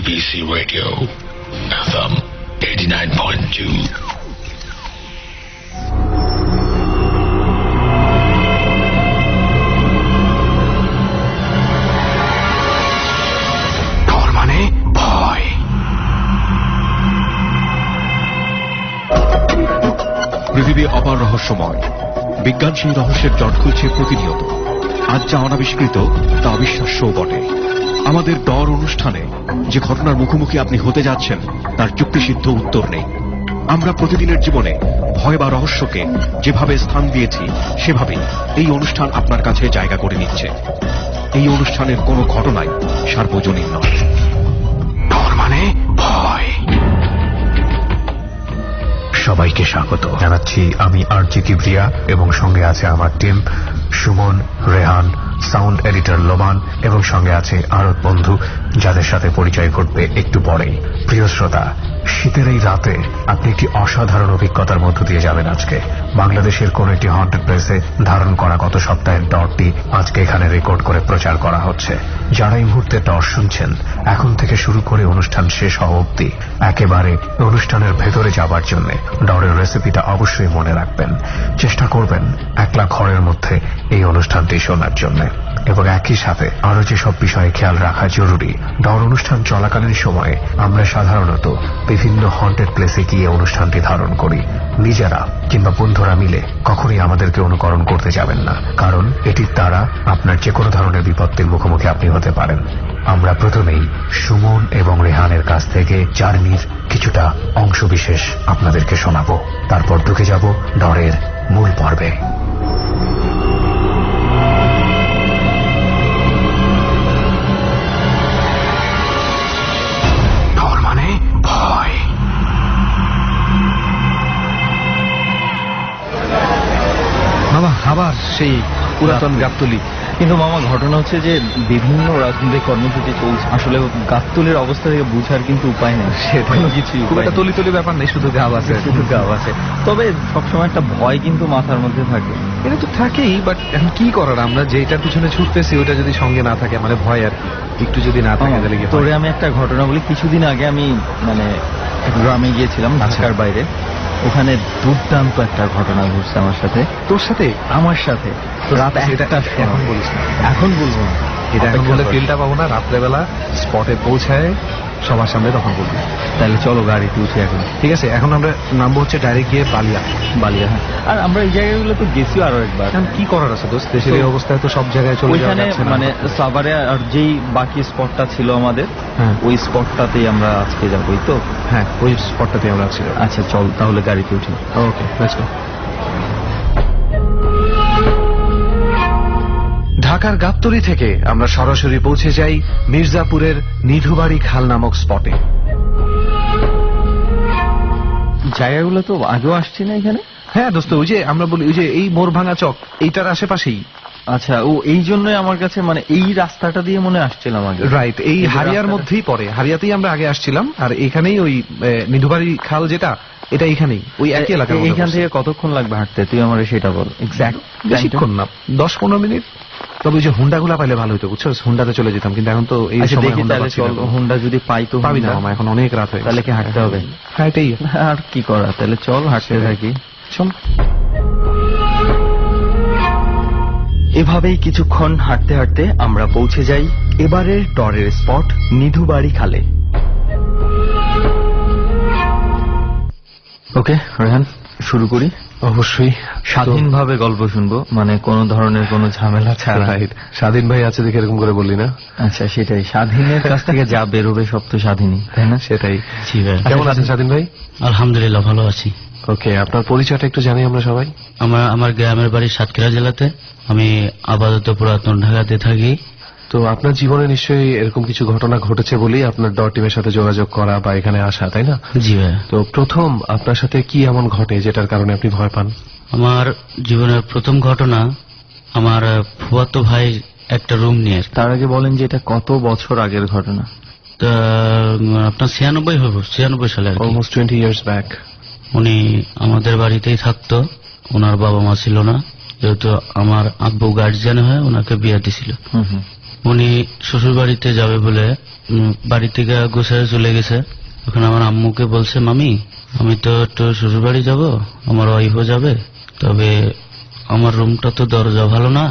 BBC Radio, FM 89.2. পৃথিবী অপার রহস্যময়। বিজ্ঞান সেই রহস্যের জট খুলছে প্রতিনিয়ত। আজ যা অনাবিষ্কৃত তা অবিশ্বাস্যও বটে। আমাদের ডর অনুষ্ঠানে যে ঘটনার মুখোমুখি আপনি হতে যাচ্ছেন তার যুক্তিসিদ্ধ উত্তর নেই। আমরা প্রতিদিনের জীবনে ভয় বা রহস্যকে যেভাবে স্থান দিয়েছি সেভাবেই এই অনুষ্ঠান আপনার কাছে জায়গা করে নিচ্ছে। এই অনুষ্ঠানের কোনো ঘটনাই সার্বজনীন নয়। ডর মানে ভয়। সবাইকে স্বাগত জানাচ্ছি। আমি আরজি কিবরিয়া এবং সঙ্গে আছে আমার team Suman, Rehan, sound editor Loman এবং সঙ্গে আছে আরো বন্ধু যাদের সাথে পরিচয় ঘটবে একটু পরেই। প্রিয় শ্রোতা, শীতের এই রাতে আপনি একটি অসাধারণ অভিজ্ঞতার মধ্য দিয়ে যাবেন। আজকে বাংলাদেশের কোন একটি হন্টেড প্লেসে ধারণ করা গত সপ্তাহের ডরটি আজকে এখানে রেকর্ড করে প্রচার করা হচ্ছে। যারা এই মুহূর্তে ডর শুনছেন, এখন থেকে শুরু করে অনুষ্ঠান শেষ হওয়া অব্দি একেবারে অনুষ্ঠানের ভেতরে যাবার জন্য ডরের রেসিপিটা অবশ্যই মনে রাখবেন। চেষ্টা করবেন একলা ঘরের মধ্যে এই অনুষ্ঠানটি শোনার জন্য। এবং একই সাথে আরো যেসব বিষয়ে খেয়াল রাখা জরুরি, ডর অনুষ্ঠান চলাকালীন সময়ে আমরা সাধারণত বিভিন্ন হন্টেড প্লেসে গিয়ে অনুষ্ঠানটি ধারণ করি। নিজেরা কিংবা বন্ধুরা মিলে কখনোই আমাদেরকে অনুকরণ করতে যাবেন না, কারণ এটির দ্বারা আপনার যে কোনো ধরনের বিপত্তির মুখোমুখি আপনি হতে পারেন। আমরা প্রথমেই সুমন এবং রেহানের কাছ থেকে জার্নির কিছুটা অংশবিশেষ আপনাদেরকে শোনাবো, তারপর ঢুকে যাব ডরের মূল পর্বে। ডর মানে ভয়। মামা আবার সেই পুরাতন গাবতলী। কিন্তু মামা ঘটনা হচ্ছে যে বিভিন্ন রাজনৈতিক কর্মসূচি চলছে, আসলে গাবতলীর অবস্থা থেকে বুঝার কিন্তু উপায় নেই। কোনো কিছুই খুব একটা তলি ব্যাপার নেই, শুধু গাব আছে, শুধু গাব আছে। তবে সবসময় একটা ভয় কিন্তু মাথার মধ্যে থাকে। এটা তো থাকেই, বাট এখন কি করার, আমরা যেটার পিছনে ছুটতেছি ওটা যদি সঙ্গে না থাকে মানে ভয় আর একটু যদি না থাকে তাহলে তোরে আমি একটা ঘটনা বলি। কিছুদিন আগে আমি মানে গ্রামে গিয়েছিলাম ঢাকার বাইরে। ওখানে দুর্দান্ত একটা ঘটনা ঘটছে আমার সাথে। তোর সাথে? আমার সাথে রাত 1টা। এখন বলিস না, এখন বলবো না, এটা এখন বলে ফিলটা পাবো না। রাত্রেবেলা স্পটে পৌঁছায় সবার সামনে তখন বলবি। তাহলে চলো গাড়িতে উঠি এখন। ঠিক আছে, এখন আমরা নামবো হচ্ছে ডাইরেক্ট গিয়ে বালিয়া। হ্যাঁ। আর আমরা এই জায়গাগুলো তো গেছিও আরো একবার। এখন কি করার আছে দোস্ত, দেশের এই অবস্থায় তো সব জায়গায় চলে যাওয়া যাচ্ছে না। মানে সাভারে আর যেই বাকি স্পটটা ছিল আমাদের, ওই স্পটটাতেই আমরা আজকে যাবোই তো। হ্যাঁ, ওই স্পটটাতেই আমরা আছি। আচ্ছা চল তাহলে গাড়িতে উঠি। ওকে, লেটস গো। ঢাকার গাবতলী থেকে আমরা সরাসরি পৌঁছে যাই মির্জাপুরের নিধুবাড়ি খাল নামক স্পটে। জায়গাগুলো তো আগেও আসছি না এখানে। হ্যাঁ দোস্ত, ওই যে আমরা বলি ওই যে এই মোরভাঙা চক, এইটার আশেপাশেই। আচ্ছা, ও এই জন্যই আমার কাছে মানে এই রাস্তাটা দিয়ে মনে আসছিলাম আগে। রাইট, এই হারিয়ার মধ্যেই পড়ে। হারিয়াতেই আমরা আগে আসছিলাম, আর এখানেই ওই নিধুবাড়ি খাল যেটা, এটা এখানেই ওই একই এলাকা। এইখান থেকে কতক্ষণ লাগবে হাঁটতে, তুই আমার সেটা বল। এক্স্যাক্ট বেশিক্ষণ না, 10-15 মিনিট। তবে ওই যে হুন্ডাগুলা পাইলে ভালো হতো, বুঝছো, হুন্ডাতে চলে যেতাম। কিন্তু এখন তো এই সময় হুন্ডা যদি পাই তো পাবি না মামা, এখন অনেক রাত হয়ে। তাহলে কি হাঁটতে হবে? হ্যাঁ, এটাই আর কি করা, তাহলে চল হাঁটতে থাকি। চল। এভাবেই কিছুক্ষণ হাঁটতে হাঁটতে আমরা পৌঁছে যাই এবারের ডরের স্পট নিধুবাড়ি খালে। ওকে রেহান, শুরু করি। অবশ্যই স্বাধীনভাবে গল্প শুনবো, মানে কোনো ধরনের কোনো ঝামেলা ছাড়া। স্বাধীন ভাই আছে দেখে এরকম করে বললি না? আচ্ছা, সেটাই, স্বাধীনের কাছ থেকে যা বেরোবে সব তো স্বাধীনই, তাই না? সেটাই। জি ভাই, কেমন আছেন স্বাধীন ভাই? আলহামদুলিল্লাহ, ভালো আছি। ওকে, আপনার পরিচয়টা একটু জানি আমরা সবাই। আমার গ্রামের বাড়ি সাতক্ষীরা জেলাতে, আমি আপাতত পুরাতন ঢাকাতে থাকি। তো আপনার জীবনে নিশ্চয়ই এরকম কিছু ঘটনা ঘটেছে বলেই আপনার ডর টিমের সাথে যোগাযোগ করা বা এখানে আসা, তাই না? জি ভাই। তো প্রথম আপনার সাথে কি এমন ঘটে যেটার কারণে আপনি ভয় পান? আমার জীবনের প্রথম ঘটনা, আমার ফুফাতো ভাই একটা রুম নিয়ে। তার আগে বলেন যে এটা কত বছর আগের ঘটনা? আপনার 96 সালে, অলমোস্ট 20 years ব্যাক। উনি আমাদের বাড়িতেই থাকতো, ওনার বাবা মা ছিল না, যেহেতু আমার আব্বু গার্জিয়ান হয়ে ওনাকে বিয়ে দিছিল। উনি শ্বশুর বাড়িতে যাবে বলে বাড়ি থেকে গোছায় চলে গেছে। এখন আমার আম্মুকে বলছে, মামি আমি তো একটু শ্বশুর বাড়ি যাবো, আমার ওয়াইফও যাবে, তবে আমার রুমটা তো দরজা ভালো না,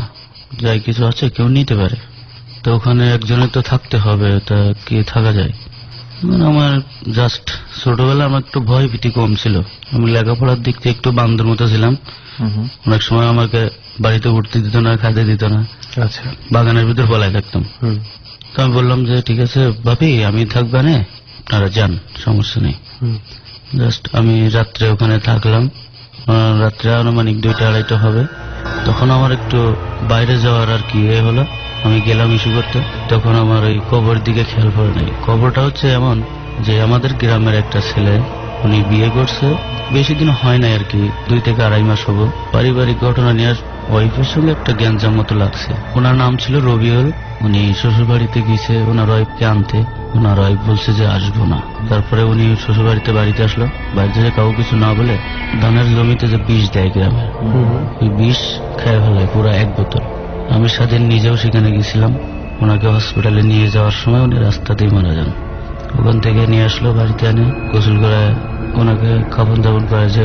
যাই কিছু আছে কেউ নিতে পারে, তো ওখানে একজনে তো থাকতে হবে, তা কি থাকা যায়? আমার জাস্ট ছোটবেলা আমার একটু ভয় ভীতি কম ছিল, আমি লেখাপড়ার দিক থেকে একটু বান্দর মতো ছিলাম। অনেক সময় আমাকে বাড়িতে উঠতে দিত না, খাইতে দিত না, আচ্ছা, বাগানের ভিতর পলায় থাকতাম। তো আমি বললাম যে ঠিক আছে ভাবি আমি থাকবা না, আপনারা যান, সমস্যা নেই। জাস্ট আমি রাত্রে ওখানে থাকলাম, রাত্রে আনুমানিক 2টা-2:30 হবে। তখন আমার একটু বাইরে যাওয়ার আর কি হলো, আমি গেলাম ইস্যু করতে। তখন আমার ওই কবর দিকে খেয়াল পড়ে নাই। কবরটা হচ্ছে এমন যে আমাদের গ্রামের একটা ছেলে, উনি বিয়ে করছে, বেশি দিন হয় নাই আর কি, 2 থেকে 2.5 মাস হবো। পারিবারিক ঘটনা নিয়ে ওয়াইফের সঙ্গে একটা গ্যাঞ্জাম মতো লাগছে। ওনার নাম ছিল রবিউল। উনি শ্বশুর বাড়িতে গেছে ওনার ওয়াইফকে আনতে, ওনার ওয়াইফ বলছে যে আসবো না। তারপরে উনি শ্বশুর বাড়িতে আসলো, বাড়িতে কাউ কিছু না বলে ধানের জমিতে যে বিষ দেয় গ্রামে, ওই বিষ খেয়ে ফেলায় পুরো 1 বোতল। আমি স্বাধীন নিজেও সেখানে গেছিলাম। ওনাকে হসপিটালে নিয়ে যাওয়ার সময় উনি রাস্তাতেই মারা যান। ওখান থেকে নিয়ে আসলো, বাড়িতে আনে গোসল করে ওনাকে কাফন দাফন করে যে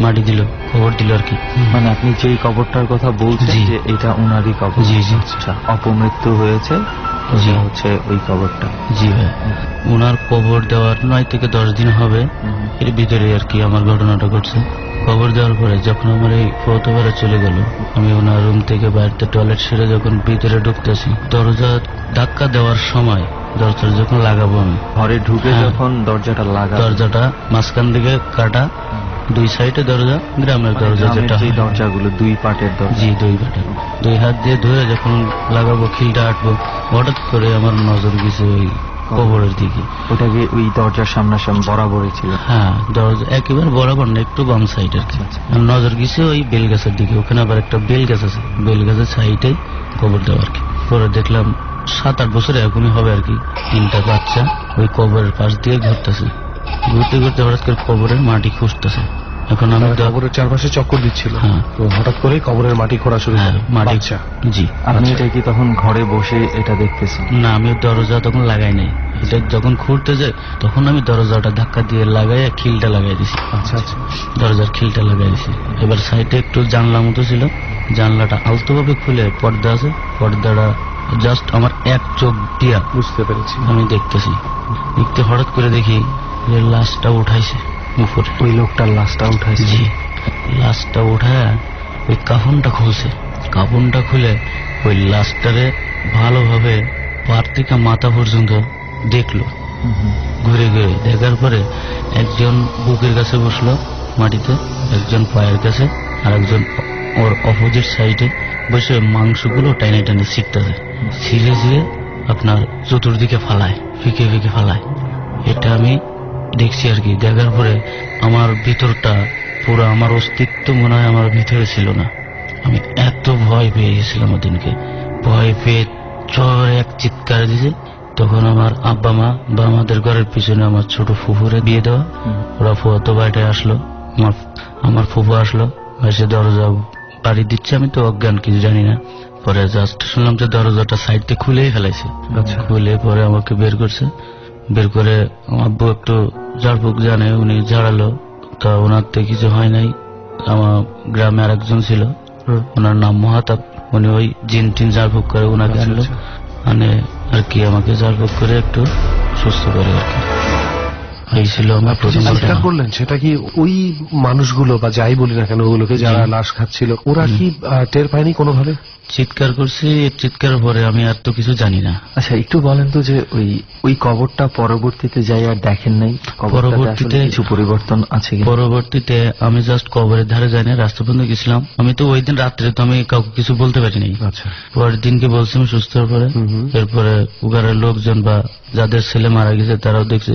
মাটি দিল, কবর দিল আর কি। মানে আপনি যেই কবরটার কথা বলছেন যে এটা ওনারই কবর? জি জি। আচ্ছা, অপমৃত্যু হয়েছে জি হচ্ছে ওই কবরটা? জি ভাই, ওনার কবর দেওয়ার 9 থেকে 10 দিন হবে, এর ভিতরে আর কি আমার ঘটনাটা ঘটছে। কবর দেওয়ার পরে যখন আমার এই ফটোবারে চলে গেল, আমি ওনার রুম থেকে বাড়িতে টয়লেট সেরে যখন ভিতরে ঢুকতেছি, দরজা ধাক্কা দেওয়ার সময় দরজা যখন লাগাবো, আমি ঘরে ঢুকে যখন দরজাটা লাগা, দরজাটা মাঝখান দিকে কাটা, 2 সাইডে দরজা, গ্রামের দরজা যেটা যে দরজাগুলো 2 পাটের দরজা। জি 2 পাটের, 2 হাত দিয়ে ধরে যখন লাগাবো খিলটা আটবো, হঠাৎ করে আমার নজর গেছে ওই কবরের দিকে। ওটা কি ওই দরজার সামনাসামনি বরাবরই ছিল? হ্যাঁ, দরজা একেবারে বরাবর না, একটু বাম সাইড আর কি। নজর গেছে ওই বেল গাছের দিকে, ওখানে আবার একটা বেল গাছ আছে, বেল গাছের সাইডে কবর দেওয়া আর কি। পরে দেখলাম 7-8 বছর এরকমই হবে আর কি, 3টা বাচ্চা ওই কবরের পাশ দিয়ে ঘুরতেছে, ঘুরতে ঘুরতে হঠাৎ করে কবরের মাটি খুঁজতেছে। এখন আমি কবরের চারপাশে চক্কর দিচ্ছিল, হ্যাঁ, তো হঠাৎ করে কবরের মাটি খোঁড়া শুরু করে। মাটি, জি। আপনি এটা কি তখন ঘরে বসে এটা দেখতেছেন? না, আমি দরজা তখন লাগাই নাই, এটা যখন খুঁড়তে যায় তখন আমি দরজাটা ধাক্কা দিয়ে লাগাই খিলটা লাগাই দিছি। আচ্ছা আচ্ছা, দরজার খিলটা লাগাই দিছি। এবার সাইডে একটু জানলা মতো ছিল, জানলাটা আলতোভাবে খুলে পর্দা আছে, পর্দাটা জাস্ট আমার 1 চোখ দিয়া বুঝতে পেরেছি। আমি দেখতেছি, দেখতে হঠাৎ করে দেখি যে লাশটা উঠাইছে উপরে। ওই লোকটার লাশটা উঠাইছে? জি, লাশটা উঠায় ওই কাফনটা খুলছে, কাফনটা খুলে ওই লাশটারে ভালোভাবে পার থেকে মাথা পর্যন্ত দেখলো, ঘুরে ঘুরে দেখার পরে একজন বুকের কাছে বসলো মাটিতে, একজন পায়ের কাছে, আর একজন ওর অপোজিট সাইডে বসে মাংসগুলো টাইনে টাইনে ছিটতেছে, ছিঁড়ে ছিঁড়ে আপনার চতুর্দিকে ফালায়, ফিকে ফিকে ফালায়। এটা আমি দেখছি আর কি। দেখার পরে আমার ভিতরটা পুরো, আমার অস্তিত্ব মনে হয় আমার ভিতরে ছিল না। আমি এত ভয় পেয়ে গেছিলাম ওদিনকে, ভয় পেয়ে চরে এক চিৎকার দিয়েছে। তখন আমার আব্বা মা বা আমাদের ঘরের পিছনে আমার ছোট ফুফুরে বিয়ে দেওয়া, ওরা ফুয়াতো বাড়িতে আসলো, আমার ফুফু আসলো, এসে দরজা বাড়ি দিচ্ছে, আমি তো অজ্ঞান, কিছু জানি না। পরে জাস্ট শুনলাম যে দরজাটা সাইড থেকে খুলেই ফেলাইছে। খুলে পরে আমাকে বের করছে, বের করে আমার আব্বু একটু ঝাড়ফুঁক জানে, উনি ঝাড়ালো, তা ওনার থেকে কিছু হয় নাই। আমার গ্রামে আরেকজন ছিল, ওনার নাম মহাতাব, উনি ওই জিন টিন ঝাড়ফুঁক করে ওনাকে আনলো, আনে আর কি আমাকে ঝাড়ফুঁক করে একটু সুস্থ করে আর কি। এই ছিল আমার প্রথম চিৎকার করলেন, সেটা কি ওই মানুষগুলো বা যাই বলি না কেন ওগুলোকে যারা লাশ খাচ্ছিল ওরা কি টের পায়নি কোনোভাবে? চিৎকার করছি, চিৎকার পরে আমি আর তো কিছু জানি না। আচ্ছা, একটু বলেন তো যে ওই কবরটা পরবর্তীতে যাই আর দেখেন নাই? পরবর্তীতে কিছু পরিবর্তন আছে? পরবর্তীতে আমি জাস্ট কবরের ধারে যাই না, রাস্তা পর্যন্ত গেছিলাম। আমি তো ওই দিন রাত্রে তো আমি কাউকে কিছু বলতে পারিনি। আচ্ছা, পরের দিনকে বলছি আমি সুস্থ হওয়ার পরে। এরপরে ওখানের লোকজন বা যাদের ছেলে মারা গেছে তারাও দেখছে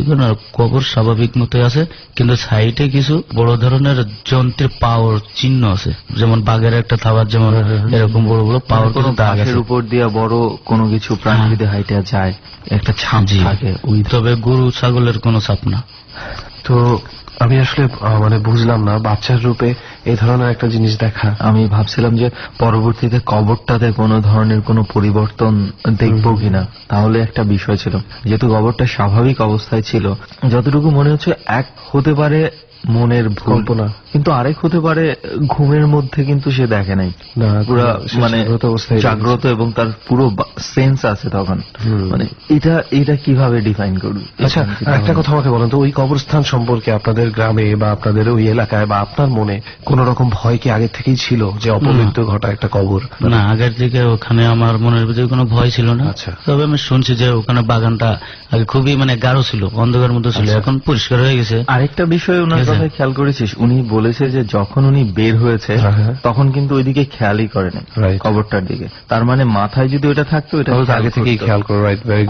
কবর স্বাভাবিক মতোই আছে, কিন্তু সাইডে কিছু বড় ধরনের যন্ত্রের পাওয়ার চিহ্ন আছে, যেমন বাঘের একটা থাবার যেমন এরকম বড় বড় পাওয়ার কোনো দাগ আছে। উপর দিয়ে বড় কোনো কিছু প্রাণী যদি হাইটে যায় একটা ছাপ থাকে, তবে গরু ছাগলের কোনো ছাপ না। তো আমি আসলে মানে বুঝলাম না বাচ্চার রূপে এই ধরনের একটা জিনিস দেখা। আমি ভাবছিলাম যে পরবর্তীতে কবরটাতে কোনো ধরনের কোনো পরিবর্তন দেখবো কিনা, তাহলে একটা বিষয় ছিল। যেহেতু কবরটা স্বাভাবিক অবস্থায় ছিল, যতটুকু মনে হচ্ছে এক হতে পারে মনের কল্পনা, কিন্তু আরেক হতে পারে ঘুমের মধ্যে কিন্তু সে দেখে নাই, পুরো মানে জাগ্রত এবং তার পুরো সেন্স আছে তখন। মানে এটা কিভাবে ডিফাইন করবে? আচ্ছা, একটা কথা আমাকে বলেন তো, ওই কবরস্থান সম্পর্কে আপনাদের গ্রামে বা আপনাদের ওই এলাকায় বা আপনার মনে কোন রকম ভয় কি আগে থেকেই ছিল যে অপমৃত্যু ঘটা একটা কবর? না, আগের দিকে ওখানে আমার মনের ভিতরে কোনো ভয় ছিল না। আচ্ছা। তবে আমি শুনছি যে ওখানে বাগানটা আগে খুবই মানে গাঢ় ছিল, অন্ধকার মতো ছিল, এখন পরিষ্কার হয়ে গেছে। আরেকটা বিষয় ওনার কথায় খেয়াল করেছিস, উনি বলেছে যে যখন উনি বের হয়েছে তখন কিন্তু ওইদিকে খেয়ালই করেনি কবরটার দিকে। তার মানে মাথায় যদি ওটা থাকতো, এটা আগে থেকেই খেয়াল করে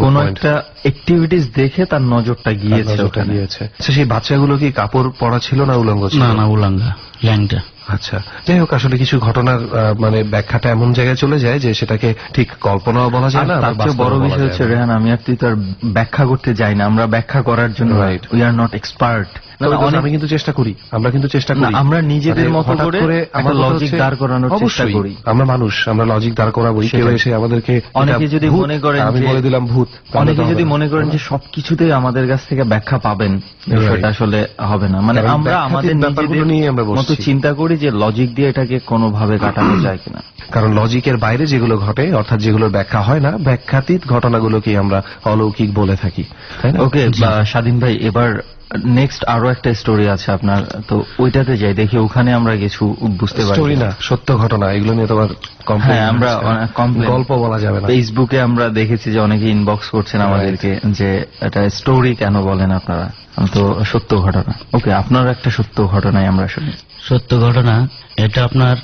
কোন একটা অ্যাক্টিভিটিস দেখে তার নজরটা গিয়েছে। আচ্ছা, সেই বাচ্চাগুলো কি কাপড় পরা ছিল না উলঙ্গ ছিল? না, উলঙ্গা, ল্যাংটা। আচ্ছা, যাই হোক, আসলে কিছু ঘটনার মানে ব্যাখ্যাটা এমন জায়গায় চলে যায় যে সেটাকে ঠিক কল্পনাও বলা যায় না। তার চেয়ে বড় বিষয় হচ্ছে রেহান, আমি আর তুই তো আর ব্যাখ্যা করতে যাই না, আমরা ব্যাখ্যা করার জন্য উই আর নট এক্সপার্ট। আমি কিন্তু চেষ্টা করি, আমরা আমরা নিজেদের মতো করে একটা লজিক দাঁড় করানোর চেষ্টা করি। আমরা মানুষ, আমরা লজিক দাঁড় করাবো। কেউ এসে আমাদেরকে, অনেকে যদি মনে করেন, আমি বলে দিলাম ভূত, অনেকে যদি মনে করেন যে সবকিছুতেই আমাদের কাছ থেকে ব্যাখ্যা পাবেন, বিষয়টা আসলে হবে না। মানে আমরা আমাদের নিজেদের মতো চিন্তা করি যে লজিক দিয়ে এটাকে কোনোভাবে কাটানো যায় কিনা। কারণ লজিকের বাইরে যেগুলো ঘটে, অর্থাৎ যেগুলোর ব্যাখ্যা হয় না, ব্যাখ্যাতীত ঘটনাগুলোকে আমরা অলৌকিক বলে থাকি, তাই না? ওকে স্বাধীন ভাই, এবার নেক্সট আরো একটা স্টোরি আছে আপনার, তো ওইটাতে যাই, দেখি ওখানে আমরা কিছু বুঝতে পারি। স্টোরি না, সত্য ঘটনা, এগুলো নিয়ে তোমার আমরা গল্প বলা যাবে না। ফেসবুকে আমরা দেখেছি যে অনেকে ইনবক্স করছেন আমাদেরকে যে এটা স্টোরি কেন বলেন আপনারা, তো সত্য ঘটনা। ওকে, আপনার একটা সত্য ঘটনাই আমরা শুনি। সত্য ঘটনা, এটা আপনার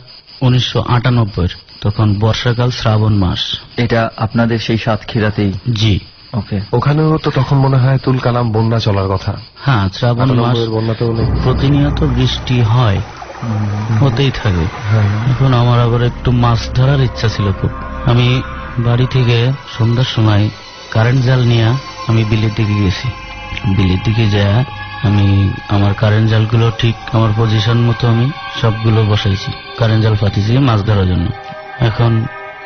1998, তখন বর্ষাকাল, শ্রাবণ মাস। এটা আপনাদের সেই সাতক্ষীরাতেই? জি। ওকে, ওখানেও তো তখন মনে হয় তুল কালাম বন্যা চলার কথা। হ্যাঁ, শ্রাবণ মাস, বন্যা তো প্রতিনিয়ত বৃষ্টি হয়, হতেই থাকে। এখন আমার আবার একটু মাছ ধরার ইচ্ছা ছিল খুব। আমি বাড়ি থেকে সন্ধ্যার সময় কারেন্ট জাল নিয়ে আমি বিলের দিকে গেছি। বিলের দিকে যায় আমি আমার কারেন্ট জালগুলো ঠিক আমার পজিশন মতো আমি সবগুলো বসাইছি, কারেন্ট জাল পাতিছি মাছ ধরার জন্য। এখন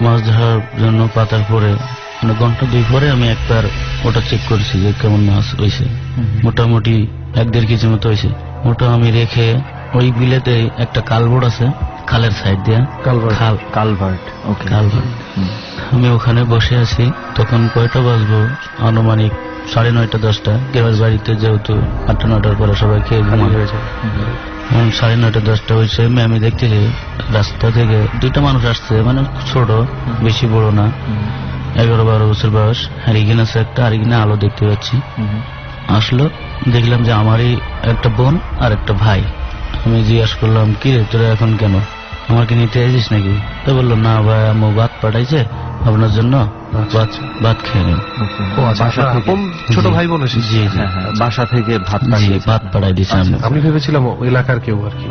মাছ ধরার জন্য পাতার পরে মানে ঘন্টা 2 পরে আমি একবার ওটা চেক করছি যে কেমন মাছ হয়েছে। মোটামুটি 1-1.5 কেজি মতো হয়েছে। ওটা আমি রেখে ওই বিলেতে একটা কালভার্ট আছে, খালের সাইড দিয়ে কালভার্ট। আমি ওখানে বসে আছি। তখন কয়টা বাজবো, আনুমানিক 9:30-10টা। গ্রামের বাড়িতে যেহেতু 8-9টার পরে সবাই খেয়ে ঘুমিয়ে হয়ে যায়, 9:30-10টা হয়েছে। আমি দেখতেছি রাস্তা থেকে 2টা মানুষ আসছে, মানে ছোট, বেশি বড় না, 11-12 বছর বয়স। হারিকেন আছে একটা, হারিকেনে আলো দেখতে পাচ্ছি। আসলো, দেখলাম যে আমারই একটা বোন আর একটা ভাই। আমি জিজ্ঞাসা করলাম, কি রে তোরা এখন কেন, আমাকে নিতে এসেছিস নাকি? তো বললো, না ভাই, আম্মু ভাত পাঠাইছে আপনার জন্য, ভাত খেয়ে নিন। ছোট ভাই বোন? জি, বাসা থেকে ভাত পাঠাই দিয়েছে। আমি ভেবেছিলাম এলাকার কেউ আর কি।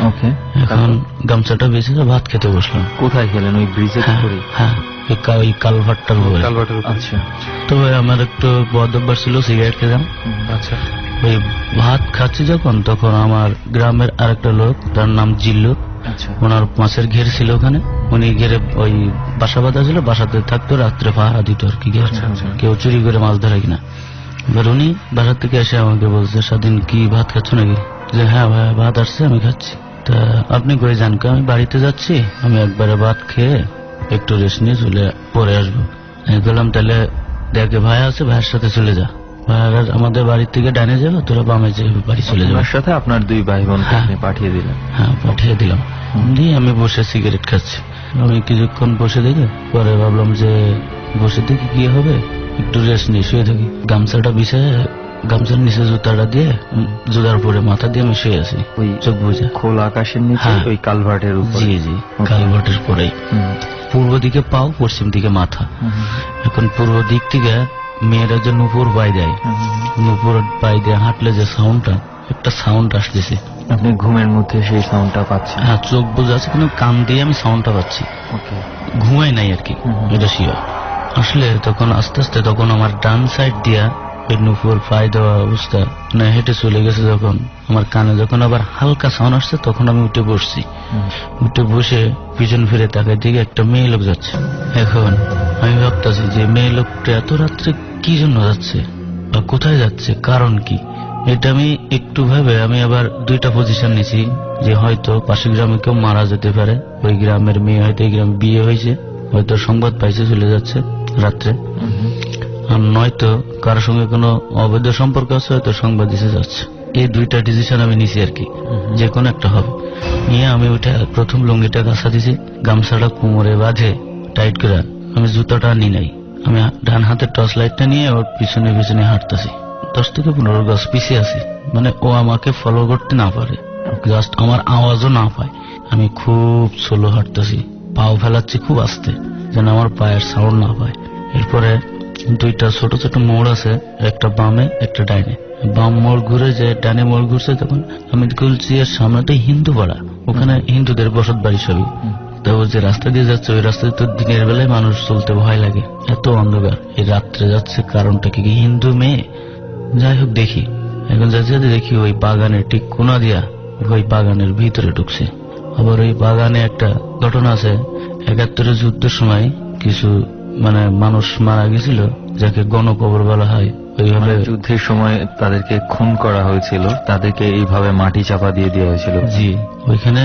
ওকে, এখন গামছাটা বেঁচে ভাত খেতে বসলাম। কোথায় খেলেন? ওই ব্রিজের উপরে? হ্যাঁ, ওই কালভার্টটার উপরে। আচ্ছা। তবে আমার একটু বদ অভ্যাস ছিল, সিগারেট খেতাম। আচ্ছা। ওই ভাত খাচ্ছি যখন, তখন আমার গ্রামের আরেকটা লোক, তার নাম জিল্লু, ওনার মাছের ঘের ছিল ওখানে। উনি ঘেরে ওই বাসা বাঁধা ছিল, বাসাতে থাকতো, রাত্রে পাহারা দিত আর কি, কেউ চুরি করে মাছ ধরে কিনা। এবার উনি বাসার থেকে এসে আমাকে বলছে, স্বাধীন কি ভাত খাচ্ছ নাকি? যে হ্যাঁ ভাই, ভাত আসছে, আমি খাচ্ছি। তা আপনি করে যান, আমি বাড়িতে যাচ্ছি, আমি একবারে ভাত খেয়ে একটু রেস্ট নিয়ে চলে পরে আসবো। আমি বললাম, তাহলে দেখে ভাই আছে, ভাইয়ের সাথে চলে যা, আমাদের বাড়ির থেকে ডানে যাবে, তোরা বামে যাবে, বাড়ি চলে যাবে। সাথে আপনার 2 ভাই বোন পাঠিয়ে দিলেন? হ্যাঁ, পাঠিয়ে দিলাম। দিয়ে আমি বসে সিগারেট খাচ্ছি। আমি কিছুক্ষণ বসে দেখে পরে ভাবলাম যে বসে দেখি কি হবে, একটু রেস্ট নিয়ে শুয়ে থাকি। গামছাটা বিছায়, গামছার নিচে জুতাটা দিয়ে, জুতার পরে মাথা দিয়ে আমি শুয়ে আছি, ওই চোখ বুঝে। খোলা আকাশের নিচে ওই কালভার্টের উপরে? জি, কালভার্টের পরেই। পূর্ব দিকে পাও, পশ্চিম দিকে মাথা। এখন পূর্ব দিক থেকে মেয়েরা যে নুপুর পাই দেয়, নুপুর পাই দিয়ে হাঁটলে যে সাউন্ডটা, একটা সাউন্ড আসতেছে। আপনি ঘুমের মধ্যে সেই সাউন্ডটা পাচ্ছেন? হ্যাঁ, চোখ বুঝে আছে, কিন্তু কান দিয়ে আমি সাউন্ডটা পাচ্ছি। ঘুমাই নাই আর কি, এটা শিওর। আসলে তখন আস্তে আস্তে তখন আমার ডান সাইড দিয়া ওই নুপুর পায়ে দেওয়া অবস্থা না হেঁটে চলে গেছে। যখন আমার কানে যখন আবার হালকা সাউন্ড আসছে তখন আমি উঠে বসছি। উঠে বসে পিছন ফিরে তাকাই দিকে একটা মেয়ে লোক যাচ্ছে। এখন আমি ভাবতেছি যে মেয়ে লোকটা এত রাত্রে কি জন্য যাচ্ছে বা কোথায় যাচ্ছে, কারণ কি। এটা আমি একটু ভেবে আমি আবার দুইটা পজিশন নিছি, যে হয়তো পাশের গ্রামে কেউ মারা যেতে পারে, ওই গ্রামের মেয়ে হয়তো এই গ্রামে বিয়ে হয়েছে, হয়তো সংবাদ পাইছে চলে যাচ্ছে রাত্রে, আর নয়তো কারোর সঙ্গে কোনো অবৈধ সম্পর্ক আছে, হয়তো সংবাদ দিতে যাচ্ছে। এই দুইটা ডিসিশন আমি নিছি আর কি, যে কোনো একটা হবে। নিয়ে আমি ওইটা প্রথম লুঙ্গিটা গাছা দিছি, গামছাটা কোমরে বাঁধে টাইট করে। আমি জুতাটা নি নাই, আমি ডান হাতের টর্চ লাইটটা নিয়ে ওর পিছনে পিছনে হাঁটতেছি। 10 থেকে 15 গজ পিছিয়ে আছি, মানে ও আমাকে ফলো করতে না পারে, জাস্ট আমার আওয়াজও না পায়। আমি খুব স্লো হাঁটতেছি, পাও ফেলাচ্ছি খুব আস্তে, যেন আমার পায়ের সাউন্ড না পায়। এরপরে দুইটা ছোট ছোট মোড় আছে, একটা বামে একটা ডাইনে। বাম মোড় ঘুরে যে ডানে মোড় ঘুরছে, তখন আমি বলছি এর সামনেটাই হিন্দু পাড়া, ওখানে হিন্দুদের বসত বাড়ি সবই। তো যে রাস্তা দিয়ে যাচ্ছে ওই রাস্তায় তো দিনের বেলায় মানুষ চলতে ভয় লাগে, এত অন্ধকার। এই রাত্রে যাচ্ছে কারণটা কি, হিন্দু মেয়ে? যাই হোক দেখি, এখন যাতে দেখি ওই বাগানের ঠিক কোনা দিয়া ওই বাগানের ভিতরে ঢুকছে। আবার ওই বাগানে একটা ঘটনা আছে, 71 যুদ্ধের সময় কিছু মানুষ মারা গেছিল, যাকে গণকবর বলা হয়। ওইভাবে যুদ্ধের সময় তাদেরকে খুন করা হয়েছিল, তাদেরকে এইভাবে মাটি চাপা দিয়ে দেওয়া হয়েছিল। জি, ওইখানে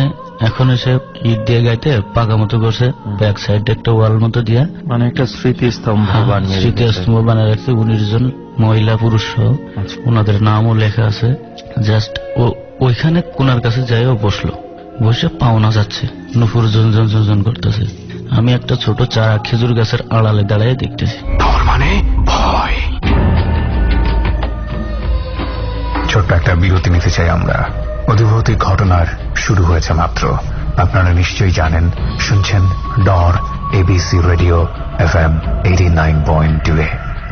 এখন এসে ইট দিয়ে গাইতে পাকা মতো করছে, ব্যাক সাইডে একটা ওয়াল মতো দিয়া, একটা স্মৃতিস্তম্ভ বানিয়ে স্মৃতিস্তম্ভ বানিয়ে রাখছে। 19 জন মহিলা পুরুষ সহ, ওনাদের নামও লেখা আছে। জাস্ট ওইখানে কোনার কাছে যাইও বসলো, বসে পাওনা যাচ্ছে, নুপুর জন করতেছে। আমি একটা ছোট চারা খেজুর গাছের আড়ালে দাঁড়িয়ে দেখতেছি। তার মানে ভয়। ছোট্ট একটা বিরতি নিতে চাই আমরা। অধিভৌতিক ঘটনার শুরু হয়েছে মাত্র। আপনারা নিশ্চয়ই জানেন, শুনছেন ডর এবিসি রেডিও FM 89.2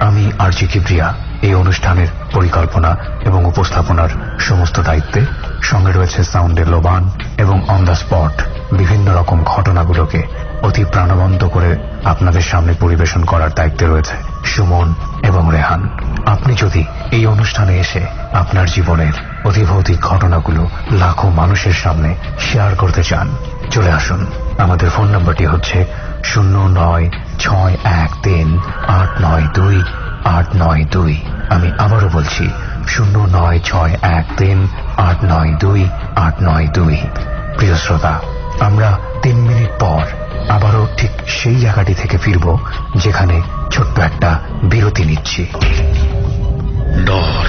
আমি আরজি কিবরিয়া এই অনুষ্ঠানের পরিকল্পনা এবং উপস্থাপনার সমস্ত দায়িত্বে। সঙ্গে রয়েছে সাউন্ডের লোবান এবং অন দ্য স্পট বিভিন্ন রকম ঘটনাগুলোকে অতি প্রাণবন্ত করে আপনাদের সামনে পরিবেশন করার দায়িত্বে রয়েছে সুমন এবং রেহান। আপনি যদি এই অনুষ্ঠানে এসে আপনার জীবনের অধিভৌতিক ঘটনাগুলো লাখো মানুষের সামনে শেয়ার করতে চান, চলে আসুন। আমাদের ফোন নম্বরটি হচ্ছে 0963892892। আমি আবারও বলছি 0963892892। প্রিয় শ্রোতা, আমরা 3 মিনিট পর আবারও ঠিক সেই জায়গাটি থেকে ফিরব যেখানে ছোট্ট একটা বিরতি নিচ্ছি। ডর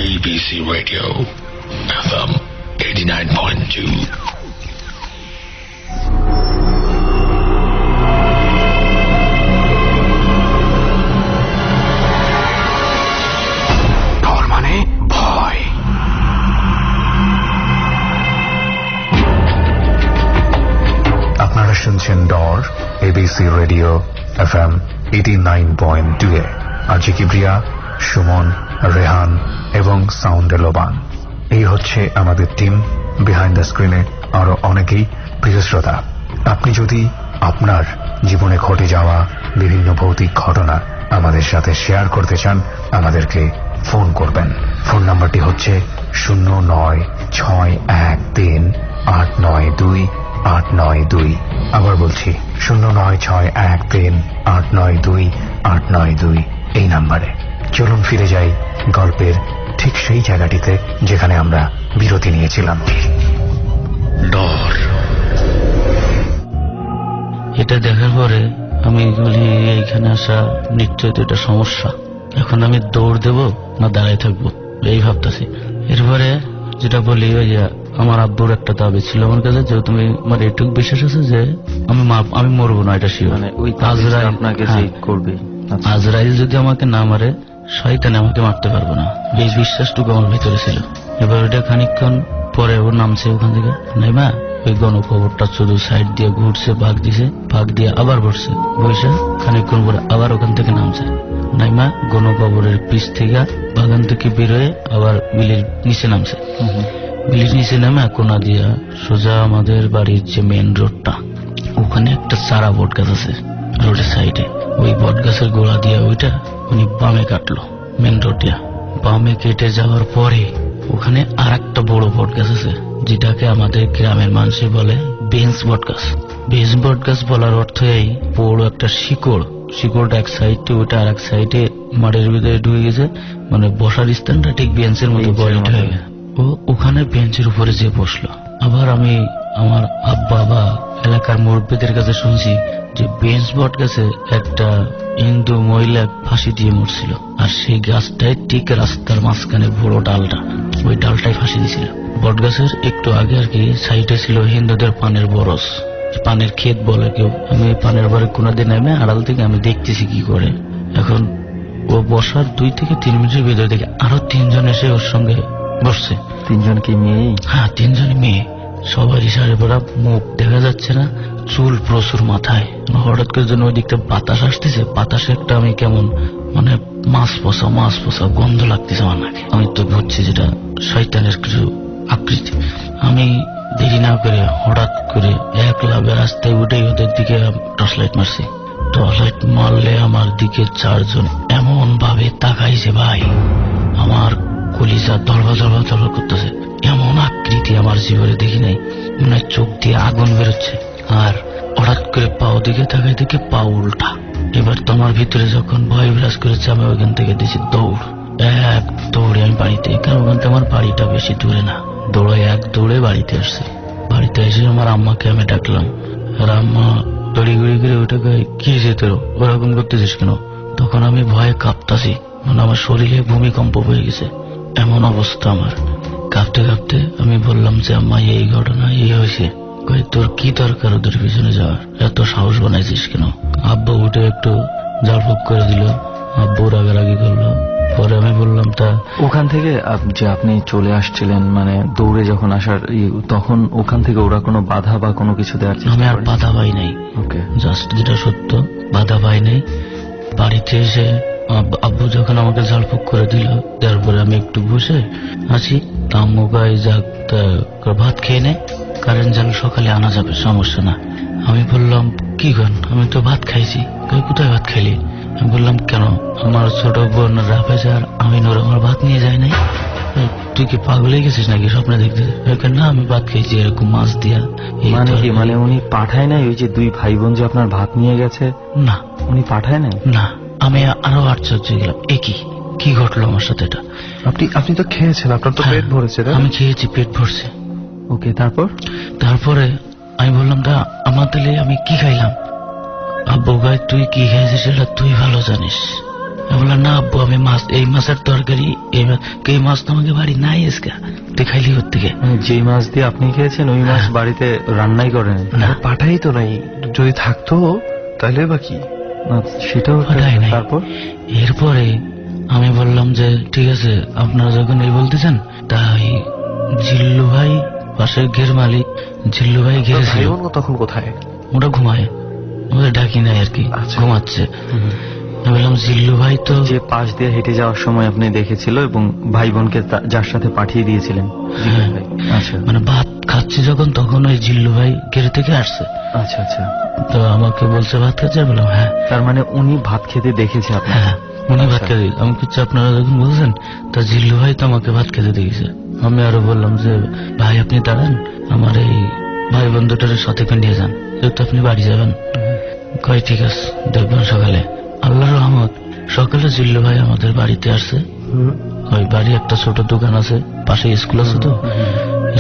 ABC Radio FM 89.2 তার মানে ভয়। আপনারা শুনছেন ডর এবিসি রেডিও FM 89.2 আরজি কিবরিয়া, সুমন, রেহান এবং সাউন্ডে লোবান। এই হচ্ছে আমাদের টিম। বিহাইন্ড দ্য স্ক্রিনে আরো অনেকেই। প্রিয় শ্রোতা, আপনি যদি আপনার জীবনে ঘটে যাওয়া বিভিন্ন ভৌতিক ঘটনা আমাদের সাথে শেয়ার করতে চান, আমাদেরকে ফোন করবেন। ফোন নাম্বারটি হচ্ছে 09613892 আবার বলছি 09613892 এই নাম্বারে। চলুন ফিরে যাই গল্পের ঠিক সেই জায়গাটিতে যেখানে আমরা বিরতি নিয়েছিলাম। ডর এটা দেখার পরে আমি বলি এইখানে আসা নিশ্চয়ই তো এটা সমস্যা। এখন আমি দৌড় দেব না দাঁড়ায় থাকবো এই ভাবতেছি। এরপরে যেটা বলি, ওই আমার আব্বুর একটা দাবি ছিল আমার কাছে, যে তুমি আমার এটুকু বিশ্বাস আছে যে আমি মরবো না, এটা শিওর। আজরাইল যদি আমাকে না মারে, শয়তান আমাকে মারতে পারবো না, এই বিশ্বাসটুকু আমার ভিতরে ছিল। এবার ওটা খানিকক্ষণ পরে ওর নামছে ওখান থেকে, নাই মা ওই গণকবরটা শুধু সাইড দিয়ে ঘুরছে, ভাগ দিছে, ভাগ দিয়ে আবার বসছে, বসে খানিকক্ষণ পরে আবার ওখান থেকে নামছে। নাইমা গণকবরের পিছ থেকে বাগান থেকে বেরোয় আবার বিলের নিচে নামছে। বিলের নিচে নামে কোনা দিয়া সোজা আমাদের বাড়ির যে মেন রোডটা, ওখানে একটা চারা বট গাছ আছে রোডের সাইডে, ওই বট গাছের গোড়া দিয়ে ওইটা উনি বামে কাটলো, মেন রোড দিয়া বামে কেটে যাওয়ার পরে ওখানে আর একটা বড় বট গাছ আছে, যেটাকে আমাদের গ্রামের মানুষ বলে বেঞ্চ বট গাছ। বেঞ্চ বট গাছ বলার অর্থ এই, বড় একটা শিকড়টা এক সাইডে, ওটা আর এক সাইডে মাটির ভিতরে ঢুকে গেছে, মানে বসার স্থানটা ঠিক বেঞ্চের মতো পয়েন্ট হয়ে গেছে। ও ওখানে বেঞ্চের উপরে যে বসলো। আবার আমি আমার আব্বা বা এলাকার মুরব্বীদের কাছে শুনছি যে বেঞ্চ বট গাছে একটা হিন্দু মহিলা ফাঁসি দিয়ে মরছিল, আর সেই গাছটাই ঠিক রাস্তার মাঝখানে বড় ডালটা, ওই ডালটাই ফাঁসি দিয়েছিল। বট গাছের একটু আগে আর কি সাইডে ছিল হিন্দুদের পানের বরস, পানের ক্ষেত বলে কেউ। আমি পানের বারে কোনোদিন নেমে আড়াল থেকে আমি দেখতেছি কি করে। এখন ও বসার 2 থেকে 3 মিনিটের ভিতরে দেখে আরো 3 জন এসে ওর সঙ্গে বসছে। 3 জন কি মেয়ে? হ্যাঁ, 3 জন মেয়ে, সবারই শাড়ি পরা, মুখ দেখা যাচ্ছে না, চুল প্রচুর মাথায়। হঠাৎ করে যেন ওই দিকটা বাতাস আসতেছে, বাতাসে একটা আমি কেমন মানে মাছ পচা গন্ধ লাগতেছে আমার নাকে। আমি তো বুঝছি যেটা শয়তানের কিছু আকৃতি। আমি দেরি না করে হঠাৎ করে এক লাভে রাস্তায় উঠে ওদের দিকে টর্চ লাইট মারছি। টর্চ লাইট মারলে আমার দিকে 4 জন এমন ভাবে তাকাইছে ভাই, আমার কলিজা ধরবা করতেছে। এমন আকৃতি আমার জীবনে দেখি নাই, মানে চোখ দিয়ে আগুন বেরোচ্ছে। আর হঠাৎ করে পাও দিকে তাকাই দেখে পা উল্টা। এবার তোমার ভিতরে যখন ভয় বিরাজ করেছে, আমি ওইখান থেকে দিয়েছি দৌড়। এক দৌড়ে আমি বাড়িতে, কারণ ওখান থেকে আমার বাড়িটা বেশি দূরে না, এক দৌড়ে বাড়িতে আসছে। বাড়িতে এসে আমার আম্মাকে আমি ডাকলাম, আর আম্মা দড়িগুড়ি করে ওটাকে কি যেত ওরকম করতেছিস কেন? তখন আমি ভয়ে কাঁপতাছি, মানে আমার শরীরে ভূমিকম্প হয়ে গেছে, এমন অবস্থা আমার। কাঁপতে কাঁপতে আমি বললাম যে আম্মা এই ঘটনা এই হয়েছে। কই তোর কি দরকার ওদের পিছনে যাওয়ার, এত সাহস বানাইছিস কেন? আব্বু উঠে একটু ঝাড়ফুঁক করে দিল, আব্বু রাগারাগি করলো। পরে আমি বললাম তা ওখান থেকে যে আপনি চলে আসছিলেন, মানে দৌড়ে যখন আসার তখন ওখান থেকে ওরা কোনো বাধা বা কোনো কিছু দেওয়ার চেষ্টা? আমি আর বাধা পাই নাই, ওকে, জাস্ট যেটা সত্য, বাধা পাই নাই। বাড়িতে এসে আব্বু যখন আমাকে ঝাড়ফুঁক করে দিল, তারপরে আমি একটু বসে আছি, আম্মু গায়ে যাক ভাত খেয়ে নে, কারেন্ট যেন সকালে আনা যাবে, সমস্যা না। আমি বললাম কি করেন, আমি তো ভাত খাইছি। কোথায় ভাত খাইলি? আমি বললাম কেন, আমার ছোট বোন রাফেজা আর আমিনুর আমার ভাত নিয়ে যায় নাই? তুই কি পাগল হয়ে গেছিস নাকি স্বপ্নে দেখতে? না, আমি ভাত খাইছি এরকম মাছ দিয়া। মানে কি, মানে উনি পাঠায় নাই? ওই যে 2 ভাই বোন যে আপনার ভাত নিয়ে গেছে, না উনি পাঠায় নাই? না। আমি আরো আশ্চর্য গেলাম, কি ঘটলো আমার সাথে এটা? আপনি তো খেয়েছেন, আপনার তো পেট ভরেছে? আমি খেয়েছি, পেট ভরছে। ওকে, তারপরে আমি বললাম তা আমার তাহলে আমি কি খাইলাম? আব্বু গায়ে তুই কি খেয়েছিস সেটা তুই ভালো জানিস। আমি বললাম না আব্বু, আমি মাছ, এই মাছের তরকারি, এই মাছ তো আমাকে বাড়ি নাই, এসকা তুই খাইলি ওর থেকে। যে মাছ দিয়ে আপনি খেয়েছেন ওই মাছ বাড়িতে রান্নাই করেন না? পাঠাই তো নাই, যদি থাকতো তাহলে বা কি? সেটাও পাঠাই নাই। এরপরে আমি বললাম যে ঠিক আছে, আপনারা যখন এই বলতেছেন, তাই জিল্লু ভাই পাশের ঘের মালিক, জিল্লু ভাই ঘিরেছিল। তখন কোথায়? ওটা ঘুমায়, ওদের ডাকি নাই আর কি, ঘুমাচ্ছে। আমি বললাম জিল্লু ভাই তো যে পাশ দিয়ে হেঁটে যাওয়ার সময় আপনি দেখেছিল এবং ভাই বোনকে যার সাথে পাঠিয়ে দিয়েছিলেন। আচ্ছা, মানে ভাত খাচ্ছি যখন, তখন ওই জিল্লু ভাই ঘেরে থেকে আসছে। আচ্ছা আচ্ছা, তো আমাকে বলছে ভাত খাচ্ছে, বললাম হ্যাঁ। তার মানে উনি ভাত খেতে দেখেছে আপনাকে? হ্যাঁ, উনি ভাত খেতে। আমি কিছু আপনারা যখন বলছেন, তা জিল্লু ভাই তো আমাকে ভাত খেতে দেখেছে। আমি আরো বললাম যে ভাই আপনি দাঁড়ান, আমার এই ভাই বন্ধুটার সাথে নিয়ে যান, যেহেতু আপনি বাড়ি যাবেন। কয় ঠিক আছে, দেখবেন সকালে। আল্লাহর রহমত, সকালে জিল্লু ভাই আমাদের বাড়িতে আসছে। ওই বাড়ি একটা ছোট দোকান আছে, পাশে স্কুল আছে, তো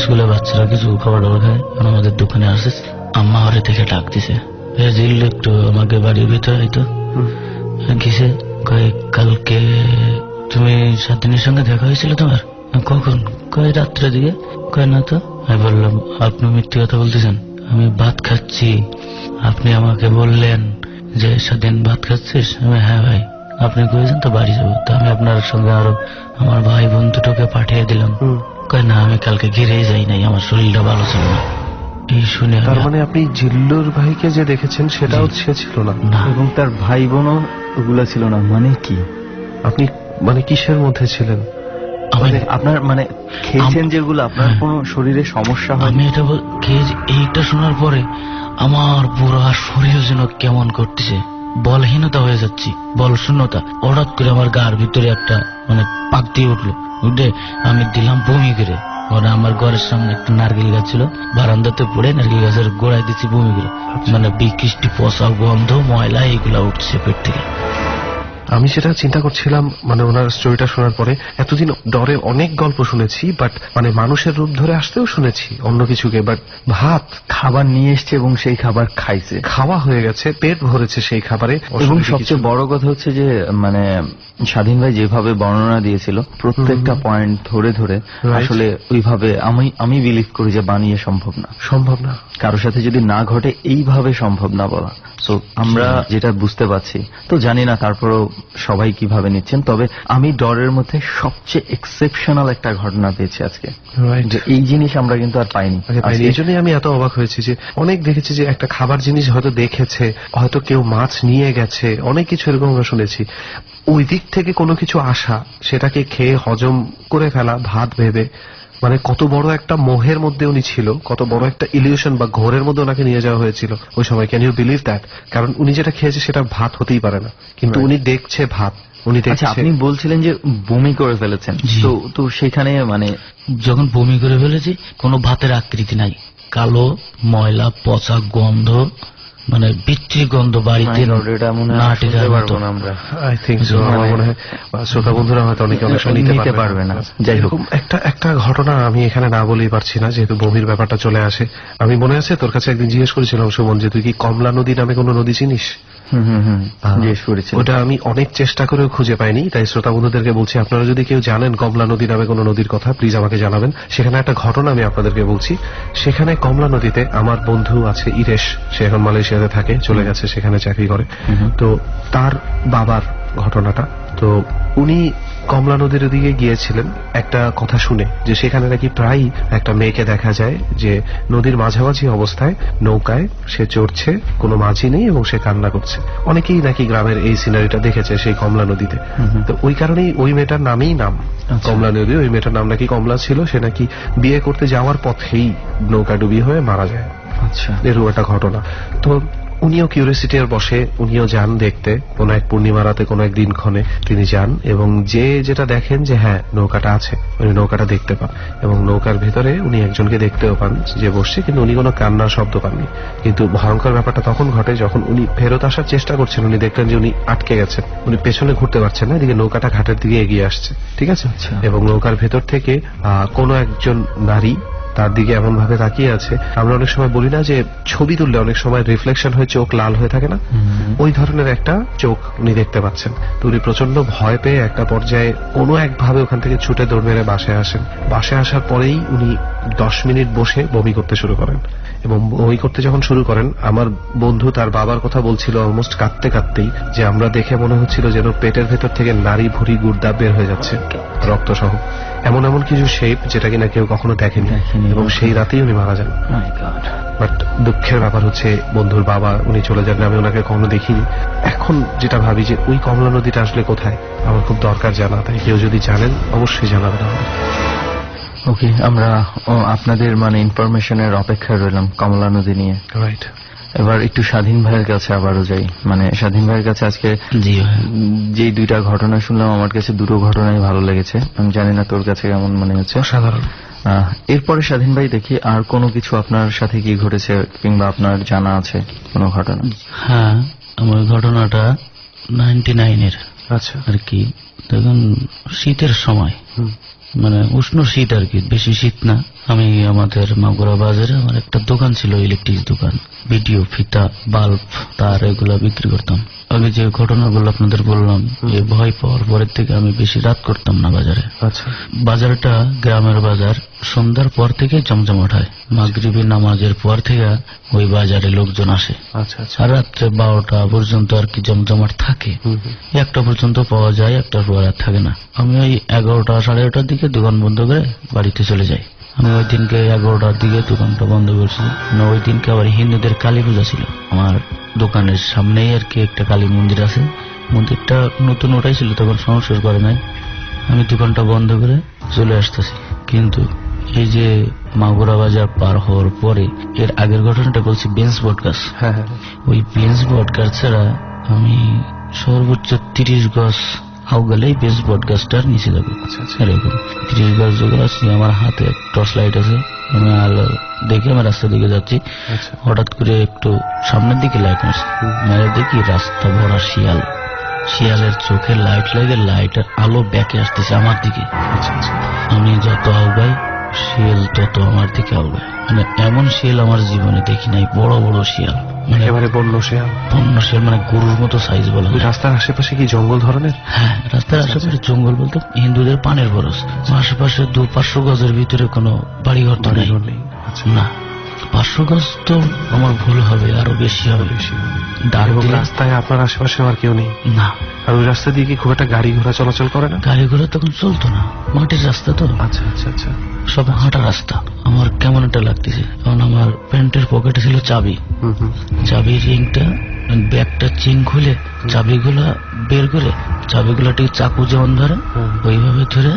স্কুলে বাচ্চারা কিছু খাবার দাবার খায়, আমাদের দোকানে আসে। আম্মা ওরে থেকে ডাক দিছে, জিল্লু একটু আমাকে বাড়ির ভিতরে আইতো। গেছে, কয় কালকে তুমি সাদিনের সঙ্গে দেখা হয়েছিল তোমার? কখন? কয় রাত্রে দিকে। কয় না তো। আমি বললাম আপনি মিথ্যে কথা বলতেছেন, আমি ভাত খাচ্ছি, আপনি আমাকে বললেন যে সাদিন ভাত খাচ্ছিস। আমি হ্যাঁ ভাই, আপনি কয়েছেন তো বাড়ি যাবো, তো আমি আপনার সঙ্গে আরো আমার ভাই বোন দুটোকে পাঠিয়ে দিলাম। কয় না, আমি কালকে ঘিরেই যাই নাই, আমার শরীরটা ভালো ছিল না। এই শুনে তার মানে আপনি জিল্লুর ভাইকে যে দেখেছেন সেটাও সে ছিল না, এবং তার ভাই বোনও ওগুলা ছিল না? মানে কি, আপনি মানে কিসের মধ্যে ছিলেন? আপনার মানে খেয়েছেন যেগুলো, আপনার কোনো শরীরে সমস্যা হয়? আমি এটা শোনার পরে আমার পুরো শরীর যেন কেমন করতেছে, বলহীনতা হয়ে যাচ্ছি, বল শূন্যতা। হঠাৎ করে আমার গার ভিতরে একটা মানে পাক দিয়ে উঠলো, উঠে আমি দিলাম বমি করে। ওরা আমার ঘরের সামনে একটা নারকেল গাছ ছিল, বারান্দাতে পড়ে নারকেল গাছের গোড়ায় দিচ্ছি বমি করে। মানে বিকৃষ্টি, পচা গন্ধ, ময়লা এগুলা উঠছে পেট থেকে। আমি সেটা চিন্তা করছিলাম, মানে ওনার স্টোরিটা শোনার পরে, এতদিন ডরে অনেক গল্প শুনেছি, বাট মানে মানুষের রূপ ধরে আসতেও শুনেছি অন্য কিছুকে, বাট ভাত খাবার নিয়ে এসছে এবং সেই খাবার খাইছে, খাওয়া হয়ে গেছে, পেট ভরেছে সেই খাবারে। এবং সবচেয়ে বড় কথা হচ্ছে যে মানে স্বাধীন ভাই যেভাবে বর্ণনা দিয়েছিল প্রত্যেকটা পয়েন্ট ধরে ধরে, আসলে ওইভাবে আমি বিলিভ করি যে বানিয়ে সম্ভব না, কারোর সাথে যদি না ঘটে এইভাবে সম্ভব না বলা। সো আমরা যেটা বুঝতে পারছি, তো জানি না তারপরও সবাই কিভাবে নিচ্ছেন। তবে আমি ডরের মধ্যে সবচেয়ে এক্সেপশনাল একটা ঘটনা পেয়েছি আজকে, যে এই জিনিস আমরা কিন্তু আর পাইনি। এই জন্যই আমি এত অবাক হয়েছি যে অনেক দেখেছি যে একটা খাবার জিনিস হয়তো দেখেছে, হয়তো কেউ মাছ নিয়ে গেছে, অনেক কিছু এরকম আমরা শুনেছি। ওই দিক থেকে কোনো কিছু আসা, সেটাকে খেয়ে হজম করে ফেলা ভাত ভেবে, মানে কত বড় একটা মোহের মধ্যে উনি ছিল, কত বড় একটা ইলিউশন বা ঘোরের মধ্যে ওনাকে নিয়ে যাওয়া হয়েছিল ওই সময়। Can you believe that? কারণ উনি যেটা খেয়েছে সেটা ভাত হতেই পারে না, কিন্তু উনি দেখছে ভাত, উনি দেখছে। আপনি বলছিলেন যে বমি করে ফেলেছেন, তো সেখানে মানে যখন বমি করে ফেলেছি, কোনো ভাতের আকৃতি নাই, কালো ময়লা পচা গন্ধ, মানে বিচ্ছিরি গন্ধ, বাড়িতে শ্রোতা বন্ধুরা হয়তো অনেকে অনেক সময় নিতে পারবে না। যাই হোক, একটা ঘটনা আমি এখানে না বলেই পারছি না, যেহেতু বমির ব্যাপারটা চলে আসে। আমি মনে আছে তোর কাছে একদিন জিজ্ঞেস করেছিলাম সুমন, যে তুই কি কমলা নদী নামে কোনো নদী চিনিস? ওটা আমি অনেক চেষ্টা করেও খুঁজে পাইনি, তাই শ্রোতা বন্ধুদেরকে বলছি, আপনারা যদি কেউ জানেন কমলা নদী নামে কোনো নদীর কথা, প্লিজ আমাকে জানাবেন। সেখানে একটা ঘটনা আমি আপনাদেরকে বলছি। সেখানে কমলা নদীতে আমার বন্ধু আছে ইরেশ, সে এখন মালয়েশিয়াতে থাকে, চলে গেছে, সেখানে চাকরি করে। তো তার বাবার ঘটনাটা, তো উনি কমলা নদীর দিকে গিয়েছিলেন একটা কথা শুনে, যে সেখানে নাকি প্রায় একটা মেয়েকে দেখা যায় যে নদীর মাঝামাঝি অবস্থায় নৌকায় সে চড়ছে, কোনো মাঝি নেই, এবং সে কান্না করছে। অনেকেই নাকি গ্রামের এই সিনারিটা দেখেছে সেই কমলা নদীতে। তো ওই কারণেই ওই মেয়েটার নামেই নাম কমলা নদী। ওই মেয়েটার নাম নাকি কমলা ছিল। সে নাকি বিয়ে করতে যাওয়ার পথেই নৌকা ডুবি হয়ে মারা যায়। আচ্ছা, এরকম একটা ঘটনা। তো উনিও কিউরিয়াসিটির বসে, উনিও যান দেখতে, কোন এক পূর্ণিমা রাতে কোন এক দিনক্ষণে তিনি যান, এবং যেটা দেখেন যে হ্যাঁ নৌকাটা আছে, উনি নৌকাটা দেখতে পান, এবং নৌকার ভেতরে উনি একজনকে দেখতেও পান যে বসছে, কিন্তু উনি কোনো কান্নার শব্দ পাননি। কিন্তু ভয়ঙ্কর ব্যাপারটা তখন ঘটে যখন উনি ফেরত আসার চেষ্টা করছেন, উনি দেখলেন যে উনি আটকে গেছেন, উনি পেছনে ঘুরতে পারছেন না, এদিকে নৌকাটা ঘাটের দিকে এগিয়ে আসছে, ঠিক আছে, এবং নৌকার ভেতর থেকে কোনো একজন নারী তার দিকে এমন ভাবে তাকিয়ে আছে। আমরা অনেক সময় বলি না যে ছবি তুললে অনেক সময় রিফ্লেকশন হয়ে চোখ লাল হয়ে থাকে না, ওই ধরনের একটা চোখ উনি দেখতে পাচ্ছেন। তো উনি প্রচন্ড ভয় পেয়ে একটা পর্যায়ে কোনো একভাবে ওখান থেকে ছুটে দৌড় মেরে বাসায় আসেন। বাসায় আসার পরেই উনি 10 মিনিট বসে বমি করতে শুরু করেন, এবং বমি করতে যখন শুরু করেন, আমার বন্ধু তার বাবার কথা বলছিল অলমোস্ট কাঁদতে কাঁদতেই, যে আমরা দেখে মনে হচ্ছিল যেন পেটের ভেতর থেকে নারী ভুঁড়ি গুর্দা বের হয়ে যাচ্ছে রক্ত সহ, এমন এমন কিছু শেপ যেটা কিনা কেউ কখনো দেখেনি, এবং সেই রাতেই উনি মারা যান। বাট দুঃখের ব্যাপার হচ্ছে বন্ধুর বাবা উনি চলে যান, আমি ওনাকে কখনো দেখিনি। এখন যেটা ভাবি যে ওই কমলা নদীটা আসলে কোথায়, আমার খুব দরকার জানা, তাই কেউ যদি জানেন অবশ্যই জানাবেন আমাদের। ওকে, আমরা আপনাদের মানে ইনফরমেশনের অপেক্ষায় রইলাম কমলা নদী নিয়ে। রাইট, এবার একটু স্বাধীন ভাইয়ের কাছে আবারও যাই। মানে স্বাধীন ভাইয়ের কাছে আজকে যে দুইটা ঘটনা শুনলাম, আমার কাছে দুটো ঘটনাই ভালো লেগেছে। আমি জানি না তোর কাছে কেমন মনে হচ্ছে। সাধারণ। এরপরে স্বাধীন ভাই দেখি আর কোনো কিছু আপনার সাথে কি ঘটেছে, কিংবা আপনার জানা আছে কোনো ঘটনা? হ্যাঁ, আমার ঘটনাটা 99-এর। আচ্ছা, আর কি, তখন শীতের সময়, মানে উষ্ণ শীত আর কি, বেশি শীত না। আমি আমাদের মাগুরা বাজারে আমার একটা দোকান ছিল, ইলেকট্রিক দোকান, ভিডিও, ফিতা, বাল্ব, তার এগুলা বিক্রি করতাম। আগে যে ঘটনাগুলো আপনাদের বললাম, যে ভয় পাওয়ার পরের থেকে আমি বেশি রাত করতাম না বাজারে। আচ্ছা, বাজারটা গ্রামের বাজার, সন্ধ্যার পর থেকে জমজমাট হয়, মাগরিবের নামাজের পর থেকে ওই বাজারে লোকজন আসে। আচ্ছা, আর রাত্রে 12টা পর্যন্ত আর কি জমজমাট থাকে, 1টা পর্যন্ত পাওয়া যায়, 1টার পর আর থাকে না। আমি ওই 11টা 11:30টার দিকে দোকান বন্ধ করে বাড়িতে চলে যাই। আমি ওই দিনকে 11টার দিকে দোকানটা বন্ধ করছি। ওই দিনকে আবার হিন্দুদের কালী পূজা ছিল। আমার দোকানের সামনেই আর কি একটা কালী মন্দির আছে, মন্দিরটা নতুন ওটাই ছিল, তখন সংস্কার করে নাই। আমি দোকানটা বন্ধ করে চলে আসতেছি, কিন্তু এই যে মাগুরা বাজার পার হওয়ার পরে, এর আগের ঘটনাটা বলছি বেঞ্চ বটগাছ। ওই বেঞ্চ বটগাছ ছাড়া আমি সর্বোচ্চ 30 গজ হাও গেলেই বেশ বট গাছটার নিচে যাবে। এরকম 30 গজ যখন আসছি, আমার হাতে টর্চ লাইট আছে, আমি আলো দেখে আমি রাস্তার দিকে যাচ্ছি। হঠাৎ করে একটু সামনের দিকে লাইট মারছে, মেরে দেখি রাস্তা ভরা শিয়াল। শিয়ালের চোখে লাইট লাগে, লাইটের আলো ব্যাকে আসতেছে আমার দিকে। আমি যত আউগাই শিয়াল তত আমার দিকে আউগায়। মানে এমন শিয়াল আমার জীবনে দেখি নাই, বড় বড় শিয়াল, মানে একেবারে বন্য শিয়াল। বন্য শিয়াল মানে গরুর মতো সাইজ বলা যায়। রাস্তার আশেপাশে কি জঙ্গল ধরনের? হ্যাঁ, রাস্তার আশেপাশে জঙ্গল বলতে হিন্দুদের পানের বরস। আশেপাশে 200-500 গজের ভিতরে কোনো বাড়িঘর তো নেই না। 500 গজ তো আমার ভুল হবে, আরো বেশি হবে। রাস্তায় আপনার আশেপাশে আর কেউ নেই না। আর ওই রাস্তা দিয়ে কি খুব একটা গাড়ি ঘোড়া চলাচল করে না? গাড়ি ঘোড়া তখন চলতো না, মাটির রাস্তা তো। আচ্ছা আচ্ছা আচ্ছা, সব হাঁটা রাস্তা। আমার কেমন একটা লাগতেছে, কারণ আমার প্যান্টের পকেটে ছিল চাবি। চাবির রিংটা, ব্যাগটা চেন খুলে চাবিগুলা বের করে, চাবিগুলা ঠিক চাকু যেমন ধরে ওইভাবে ধরে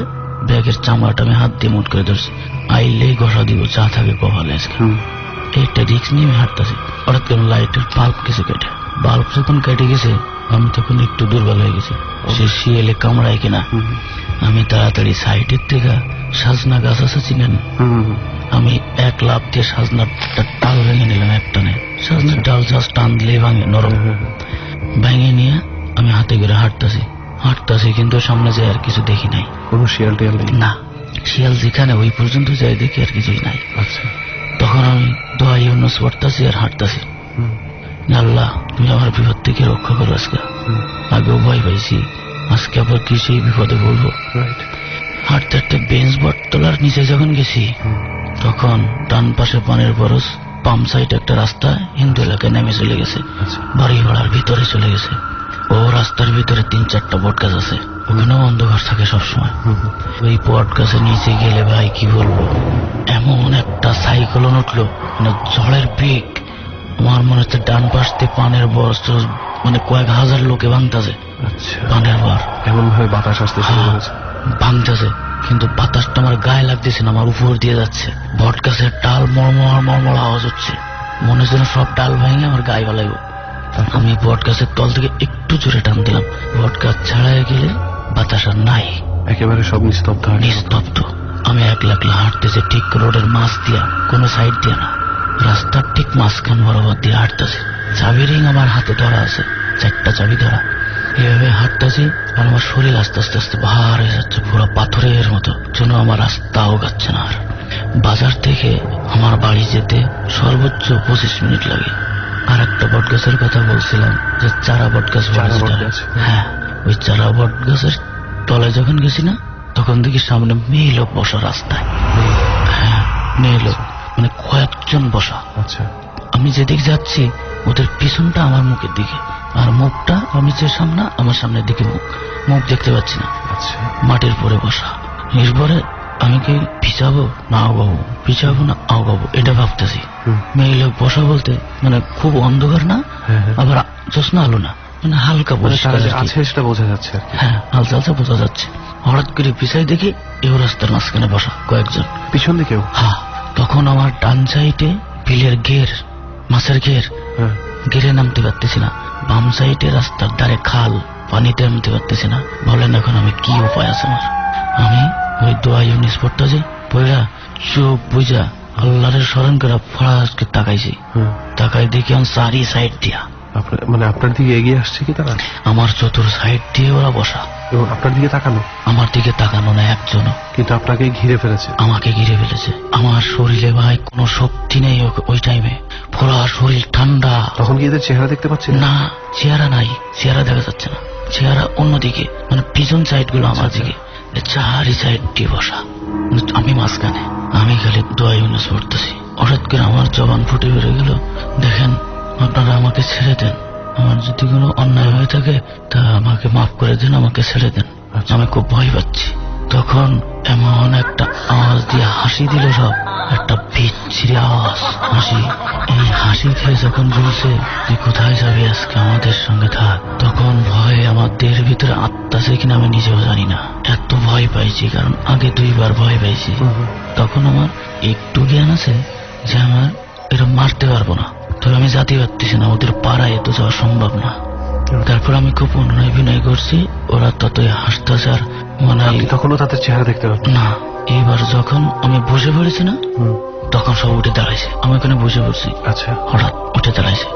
ব্যাগের চামড়াটা আমি হাত দিয়ে মুট করে ধরছি। আইলেই ঘষা দিব, যা থাকে কপালে আজকে। একটা রিক্স নিয়ে আমি হাঁটতেছি, হঠাৎ করে লাইটের বাল্ব কিছু কেটে, বাল্ব যখন কেটে গেছে আমি তখন একটু দুর্বল হয়ে গেছি। সে শিয়ালে কামড়ায় কিনা। আমি তাড়াতাড়ি সাইডের থেকে সাজনা গাছ আছে চিনেন, আমি এক লাফ দিয়ে সাজনার ডাল ভেঙে নিলাম একটানে। সাজনার ডাল জাস্ট টান দিলেই ভাঙে, নরম ভেঙে নিয়ে আমি হাতে করে হাঁটতেছি, কিন্তু সামনে যায় আর কিছু দেখি নাই। কোনো শিয়াল টিয়াল নেই? না, শিয়াল যেখানে ওই পর্যন্ত যাই দেখি আর কিছুই নাই। আচ্ছা, তখন আমি দোয়া ইউনুস পড়তাছি আর হাঁটতাছি। আল্লাহ তুমি আমার বিপদ থেকে রক্ষা করো। আজকে আগেও ভয় পাইছি, আজকে আবার কি সেই বিপদে বলবো। হাঁটতে হাঁটতে বেঞ্চ বট তোলার নিচে যখন গেছি, তখন ডান পাশে পানের বরস, পাম্প সাইড একটা রাস্তা হিন্দু এলাকায় নেমে চলে গেছে, বাড়ি ভাড়ার ভিতরে চলে গেছে। ও রাস্তার ভিতরে 3-4টা বট গাছ আছে, ওখানেও অন্ধকার থাকে সবসময়। ওই বট গাছের নিচে গেলে ভাই কি বলবো, এমন একটা সাইক্লোন উঠলো, মানে ঝড়ের বেগ। আমার মনে হচ্ছে ডান পাশ থেকে পানের বর মানে কয়েক হাজার লোকে ভাঙতেছে। পানের বর এমন ভাবে বাতাস আসতে শুরু করেছে, ভাঙতেছে, কিন্তু বাতাসটা আমার গায়ে লাগতেছে না, আমার উপর দিয়ে যাচ্ছে। বট গাছের ডাল মরমর আওয়াজ হচ্ছে, মনে হচ্ছে সব ডাল ভেঙে আমার গায়ে ফেলাইব। আমি বট গাছের তল থেকে একটু জোরে টান দিলাম, বট গাছ ছাড়াই গেলে বাতাস আর নাই, একেবারে সব নিস্তব্ধ। আমি একলা হাঁটতেছে ঠিক রোডের মাছ দিয়া, কোনো সাইড দিয়া না, রাস্তার ঠিক মাঝখান বরাবর দিয়ে হাঁটতেছে। চাবি রিং আমার হাতে ধরা আছে, 4টা চাবি ধরা। এইভাবে হাঁটতেছি আর আমার শরীর আস্তে আস্তে আস্তে ভার হয়ে যাচ্ছে, পুরো পাথরের মতো, যেন আমার রাস্তাও যাচ্ছে না। আর বাজার থেকে আমার বাড়ি যেতে সর্বোচ্চ 25 মিনিট লাগে। আর একটা বট গাছের কথা বলছিলাম, যে চারা বট গাছ। হ্যাঁ, ওই চারা বট গাছের তলায় যখন গেছি না, তখন দেখি সামনে মেয়ে লোক বসা রাস্তায়। হ্যাঁ, মেয়ে লোক, মানে কয়েকজন বসা। আচ্ছা, আমি যেদিকে যাচ্ছি ওদের পিছনটা আমার মুখের দিকে, আর মুখটা আমি যে সামনে, আমার সামনের দিকে মুখ দেখতে পাচ্ছি না। আচ্ছা, মাটির পরে বসা। এরপরে আমি কি পিছাবো না আগাবো, পিছাবো না আগাবো, এটা ভাবতেছি। মেয়ে লোক বসা বলতে মানে খুব অন্ধকার না, আবার জ্যোৎস্না আলো না, মানে হালকা আছে সেটা বোঝা যাচ্ছে। হ্যাঁ, হালকা বোঝা যাচ্ছে। হঠাৎ করে পিছাই দেখি এও রাস্তার মাঝখানে বসা কয়েকজন, পিছন দিকেও। হ্যাঁ, তখন আমার ডান সাইডে বিলের ঘের, মাছের ঘের, ঘেরে নামতে পারতেছি না। বাম সাইডে রাস্তার ধারে খাল, পানিতে নামতে পারতেছি না। বলেন এখন আমি কি উপায় আছে আমার? আমি ওই দোয়া ইউনিস পড়তে যে পড়া চোখ বুঝা আল্লাহরের স্মরণ করে ফরাসকে তাকাইছি। তাকাই দেখি আমি চারি সাইড দিয়া, মানে আপনার দিকে এগিয়ে আসছে কি তারা? আমার চতুর সাইড দিয়ে ওরা বসা, এবং আপনার দিকে তাকানো? আমার দিকে তাকানো না একজনও, কিন্তু আপনাকে ঘিরে ফেলেছে। আমাকে ঘিরে ফেলেছে। আমার শরীরে ভাই কোনো শক্তি নেই ওই টাইমে, পুরো শরীর ঠান্ডা। তখন কি এদের চেহারা দেখতে পাচ্ছেন? না, চেহারা নাই, চেহারা দেখা যাচ্ছে না, চেহারা অন্যদিকে, মানে পিছন সাইড গুলো আমার দিকে, চারি সাইড দিয়ে বসা, আমি মাঝখানে। আমি খালি দোয়া ইউনুস পড়তেছি। হঠাৎ করে আমার জবান ফুটে বেড়ে গেল, দেখেন আপনারা আমাকে ছেড়ে দেন, আমার যদি কোনো অন্যায় হয়ে থাকে তা আমাকে মাফ করে দেন, আমাকে ছেড়ে দেন, আমি খুব ভয় পাচ্ছি। তখন এমন একটা আওয়াজ দিয়ে হাসি দিল সব, একটা বিচ্ছিরি আওয়াজ হাসি। এই হাসি খেয়ে যখন বলছে তুই কোথায় যাবি আজকে, আমাদের সঙ্গে থাক, তখন ভয় আমার দেহের ভিতরে আত্মাছে কিনা আমি নিজেও জানি না, এত ভয় পাইছি, কারণ আগে 2বার ভয় পাইছি। তখন আমার একটু জ্ঞান আছে যে আমার এরা মারতে পারবো না, তবে আমি জাতি পারতেছি না, ওদের পাড়ায় তো যাওয়া সম্ভব না। তারপর আমি খুব অন্যায় বিনয় করছি, ওরা ততই হাসতেছে। আর মানে তখনও তাদের চেহারা দেখতে পাবেন না। এইবার যখন আমি বসে পড়েছি না, তখন সব উঠে দাঁড়াইছে। আমি ওখানে বসে পড়ছি, আচ্ছা, হঠাৎ উঠে দাঁড়াইছে।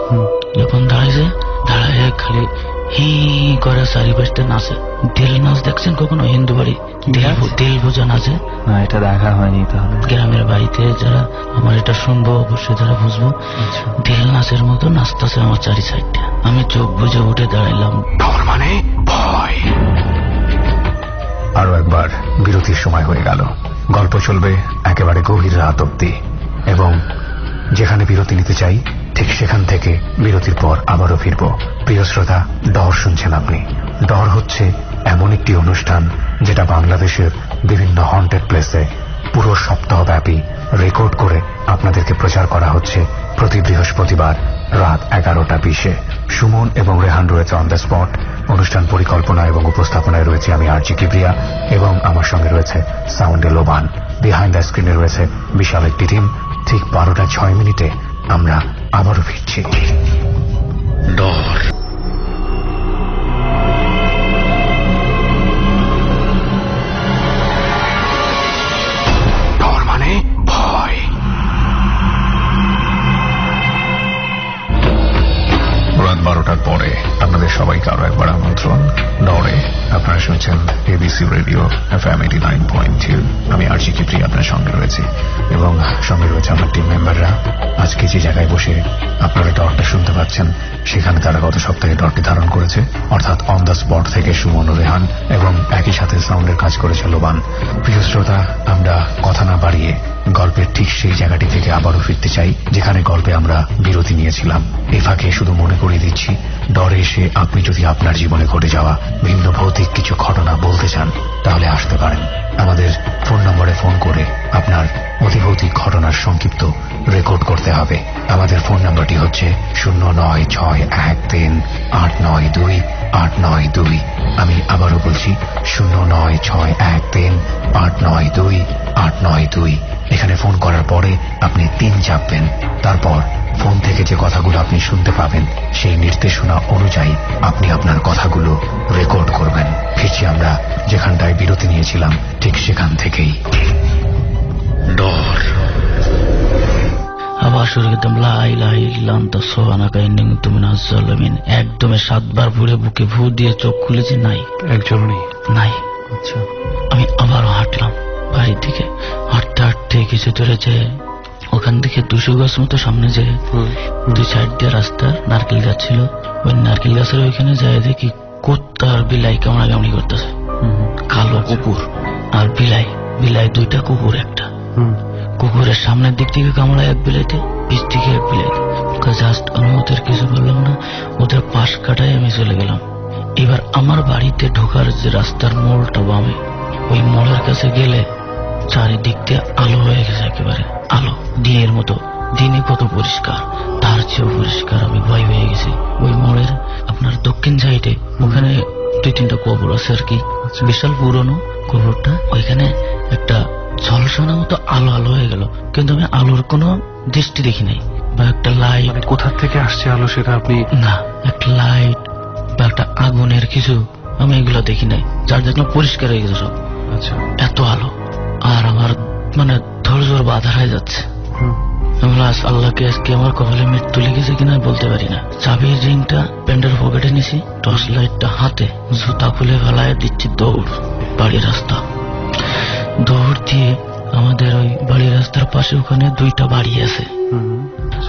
যখন দাঁড়াইছে, দাঁড়ায় খালি হি করে চারিপাশে নাচে। দিল নাচ দেখছেন কখনো? হিন্দু বাড়ি দিল বোঝা নাচে না, এটা দেখা হয়নি। তাহলে গ্রামের বাড়িতে যারা আমার এটা শুনবো অবশ্যই তারা বুঝবো। দিল নাচের মতো নাচতেছে আমার চারি সাইডটা। আমি চোখ বুঝে উঠে দাঁড়াইলাম। ডর মানে ভয়। আরো একবার বিরতির সময় হয়ে গেল। গল্প চলবে একেবারে গভীর রাত অব্দি, এবং যেখানে বিরতি নিতে চাই ঠিক সেখান থেকে বিরতির পর আবারও ফিরব। প্রিয় শ্রোতা, ডর শুনছেন আপনি। ডর হচ্ছে এমন একটি অনুষ্ঠান যেটা বাংলাদেশের বিভিন্ন হন্টেড প্লেসে পুরো সপ্তাহব্যাপী রেকর্ড করে আপনাদেরকে প্রচার করা হচ্ছে প্রতি বৃহস্পতিবার রাত 11:20-এ। সুমন এবং রেহান রয়েছে অন দ্য স্পট। অনুষ্ঠান পরিকল্পনা এবং উপস্থাপনায় রয়েছে আমি আরজি কিবরিয়া, এবং আমার সঙ্গে রয়েছে সাউন্ডে লোবান। বিহাইন্ড দ্য স্ক্রিনে রয়েছে বিশাল একটি টিম। ঠিক 12:06 আমরা আবারও ফিরছি। ডর। ডর মানে ভয়। রাত 12টার পরে আপনাদের সবাইকে আরো একবার আমন্ত্রণ ডরে। আপনারা শুনছেন এবিসি রেডিও FM 89.2। আমি আরজি কিবরিয়া আপনার সঙ্গে রয়েছে, এবং সঙ্গে রয়েছে আমার টিম মেম্বাররা। আজকে যে জায়গায় বসে আপনারা ডরটা শুনতে পাচ্ছেন, সেখানে তারা গত সপ্তাহে ডরটি ধারণ করেছে, অর্থাৎ অন দ্য স্পট থেকে সুমন ও রেহান, এবং একই সাথে সাউন্ডের কাজ করেছে লোবান। প্রিয় শ্রোতা, আমরা কথা না বাড়িয়ে গল্পের ঠিক সেই জায়গাটি থেকে আবারও ফিরতে চাই যেখানে গল্পে আমরা বিরতি নিয়েছিলাম। এই ফাঁকে শুধু মনে করিয়ে দিচ্ছি, ডরে এসে আপনি যদি আপনার জীবনে ঘটে যাওয়া ভিন্ন ভৌতিক কিছু ঘটনা বলতে চান, তাহলে আসতে পারেন। আমাদের ফোন নম্বরে ফোন করে আপনার অতিভৌতিক ঘটনার সংক্ষিপ্ত রেকর্ড করতে হবে। আমাদের ফোন নাম্বারটি হচ্ছে 09613892892। আমি আবারও বলছি 09613892892। এখানে ফোন করার পরে আপনি 3 চাপবেন। তারপর ফোন থেকে যে কথাগুলো আপনি শুনতে পাবেন, সেই নির্দেশনা অনুযায়ী আপনি আপনার কথাগুলো রেকর্ড করবেন। ফিরছি আমরা যেখানটায় বিরতি নিয়েছিলাম ঠিক সেখান থেকেই। ডর। আবার শুরু করতাম লা ইলাহা ইল্লা আনতা সুবহানাকা ইন্নী কুনতু মিনাজ জালিমিন। একদমে 7 বার ভরে বুকে ভু দিয়ে চোখ খুলেছি, নাই, একজনও নেই। নাই। আচ্ছা, আমি আবারও হাঁটলাম বাড়ির দিকে। হাঁটতে হাঁটতে কিছু দূরে যে ওখান থেকে 200 গজ মতো সামনে যে 2 সাইড দিয়ে রাস্তার নারকেল গাছ ছিল, ওই নারকেল গাছের ওইখানে যায় দেখি কুত্তা আর বিলাই কামড়াকামড়ি করতেছে। কালো কুকুর আর বিলাই, 2টা কুকুর। একটা কুকুরের সামনের দিক থেকে কামড়ায় এক বিলাইতে, পিছ থেকে এক বিলাইতে। জাস্ট আমি ওদের কিছু বললাম না, ওদের পাশ কাটায় আমি চলে গেলাম। এবার আমার বাড়িতে ঢোকার যে রাস্তার মোড়টা বামে, ওই মোড়ের কাছে গেলে চারিদিক দিয়ে আলো হয়ে গেছে, একেবারে আলো দিনের মতো। দিনে কত পরিষ্কার, তার চেয়েও পরিষ্কার। আমি ভয় হয়ে গেছি। ওই মোড়ের আপনার দক্ষিণ সাইডে ওখানে 2-3টা কবর আছে আর কি, বিশাল পুরনো কবরটা। ওইখানে একটা ঝলসানোর মতো আলো আলো হয়ে গেল, কিন্তু আমি আলোর কোনো দৃষ্টি দেখি নাই, বা একটা লাইট। কোথা থেকে আসছে আলো সেটা আপনি? না, একটা লাইট বা একটা আগুনের কিছু আমি এগুলো দেখি নাই। যার দেখলাম পরিষ্কার হয়ে গেছে সব। আচ্ছা, এত আলো। আর আমার মানে ধৈর্যর বাধা হয়ে যাচ্ছে। আল্লাহকে আজকে আমার কপালে মৃত্যু লেগেছে কিনা বলতে পারি না। চাবির রিংটা প্যান্টের পকেটে নিছি, টর্চ লাইটটা হাতে, জুতা খুলে ফেলায় দিচ্ছি দৌড়। বাড়ির রাস্তা দৌড় দিয়ে আমাদের ওই বাড়ির রাস্তার পাশে ওখানে 2টা বাড়ি আছে,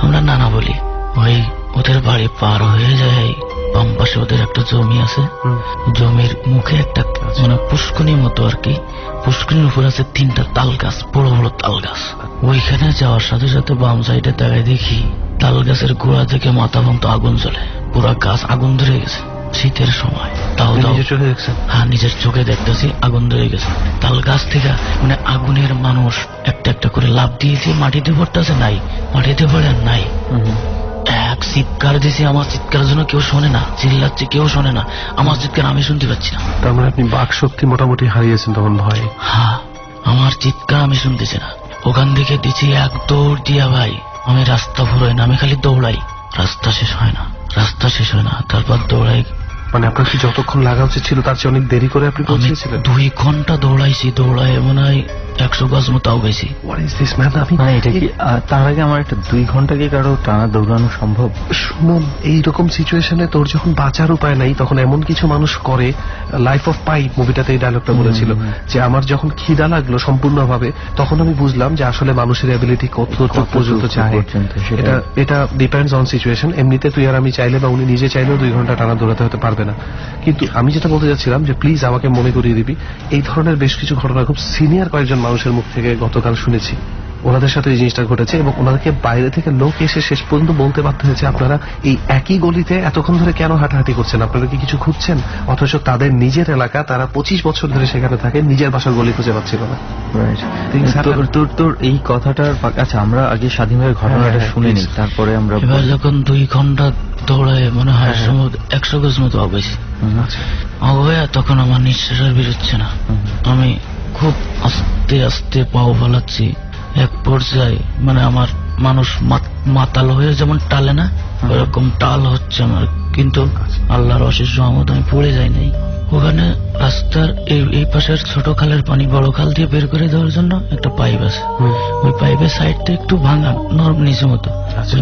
আমরা নানা বলি। ওই ওদের বাড়ি পার হয়ে যায়, বাম পাশে ওদের একটা জমি আছে। জমির মুখে একটা মানে পুষ্কনির মতো আর কি, পুষ্করির উপর আছে 3টা তাল গাছ, বড় বড় তাল গাছ। ওইখানে যাওয়ার সাথে সাথে বাম সাইডে তাকায় দেখি তাল গাছের গোড়া থেকে মাথা পর্যন্ত আগুন জ্বলে, পুরো গাছ আগুন ধরে গেছে। শীতের সময় তাও চোখে দেখছেন? হ্যাঁ, নিজের চোখে দেখতেছি আগুন ধরে গেছে। তাল গাছ থেকে মানে আগুনের মানুষ একটা একটা করে লাফ দিয়েছে, মাটিতে পড়তেছে, নাই, মাটিতে পড়ে নাই। এক চিৎকার দিয়েছি, আমার চিৎকারের জন্য কেউ শোনে না, চিল্লাচ্ছে কেউ শোনে না, আমার চিৎকার আমি শুনতে পাচ্ছি না। তার মানে আপনি বাক শক্তি মোটামুটি হারিয়েছেন তখন ভয়ে? হ্যাঁ, আমার চিৎকার আমি শুনতেছি না। ওখান থেকে দিচ্ছি এক দৌড় দিয়া ভাই, আমি রাস্তা ফুরোই না, আমি খালি দৌড়াই, রাস্তা শেষ হয় না। রাস্তা শেষ হয় না, তারপর দৌড়াই। মানে আপনার কি যতক্ষণ লাগা উচিত ছিল তার চেয়ে অনেক দেরি করে আপনি আমি পৌঁছেছিলেন? 2 ঘন্টা দৌড়াইছি, দৌড়ায় মনে হয় 100 গজ মতো গেছি। What is this man? আমি মানে এটা কি তার আগে আমার একটা 2 ঘন্টা কি কারো টানা দৌড়ানো সম্ভব? সুমন, এইরকম সিচুয়েশনে তোর যখন বাঁচার উপায় নাই তখন এমন কিছু মানুষ করে, লাইফ অফ পাই মুভিটাতে এই ডায়লগটা বলেছিল যে আমার যখন খিদা লাগলো সম্পূর্ণভাবে তখন আমি বুঝলাম যে আসলে মানুষের অ্যাবিলিটি কতটুকু পর্যন্ত চায়। এটা ডিপেন্ডস অন সিচুয়েশন। এমনিতে তুই আর আমি চাইলে বা উনি নিজে চাইলেও 2 ঘন্টা টানা দৌড়াতে হতে পারবে না। কিন্তু আমি যেটা বলতে যাচ্ছিলাম যে প্লিজ আমাকে মনে করিয়ে দিবি, এই ধরনের বেশ কিছু ঘটনা খুব সিনিয়র কয়েকজন মানুষের মুখ থেকে গতকাল শুনেছি। ওনাদের সাথে এই জিনিসটা ঘটেছে এবং ওনাদেরকে বাইরে থেকে লোক এসে শেষ পর্যন্ত বলতে বাধ্য হয়েছে আপনারা এই একই গলিতে এতক্ষণ ধরে কেন হাঁটাহাঁটি করছেন, আপনারা কি কিছু খুঁজছেন? অথচ তাদের নিজের এলাকা, তারা 25 বছর ধরে সেখানে থাকে, নিজের বাসার গলি খুঁজে পাচ্ছিল না। তোর এই কথাটার আচ্ছা আমরা আগে স্বাধীনভাবে ঘটনাটা শুনে নিই, তারপরে আমরা। এবার যখন 2 ঘন্টা দৌড়ায় মনে হয় 100 গজ মতো গেছি, তখন আমার নিঃশ্বাসের বেরোচ্ছে না। আমি খুব আস্তে আস্তে পাও ফেলাচ্ছি। এক পর্যায়ে মানে আমার মানুষ মাতাল হয়ে যেমন টালে না, ওরকম টাল হচ্ছে আমার। কিন্তু আল্লাহর অশেষ রহমত আমি পড়ে যাই নাই। ওখানে রাস্তার এই পাশের ছোট খালের পানি বড় খাল দিয়ে বের করে দেওয়ার জন্য একটা পাইপ আছে। ওই পাইপের সাইডটা একটু ভাঙা, নরম নিচের মতো।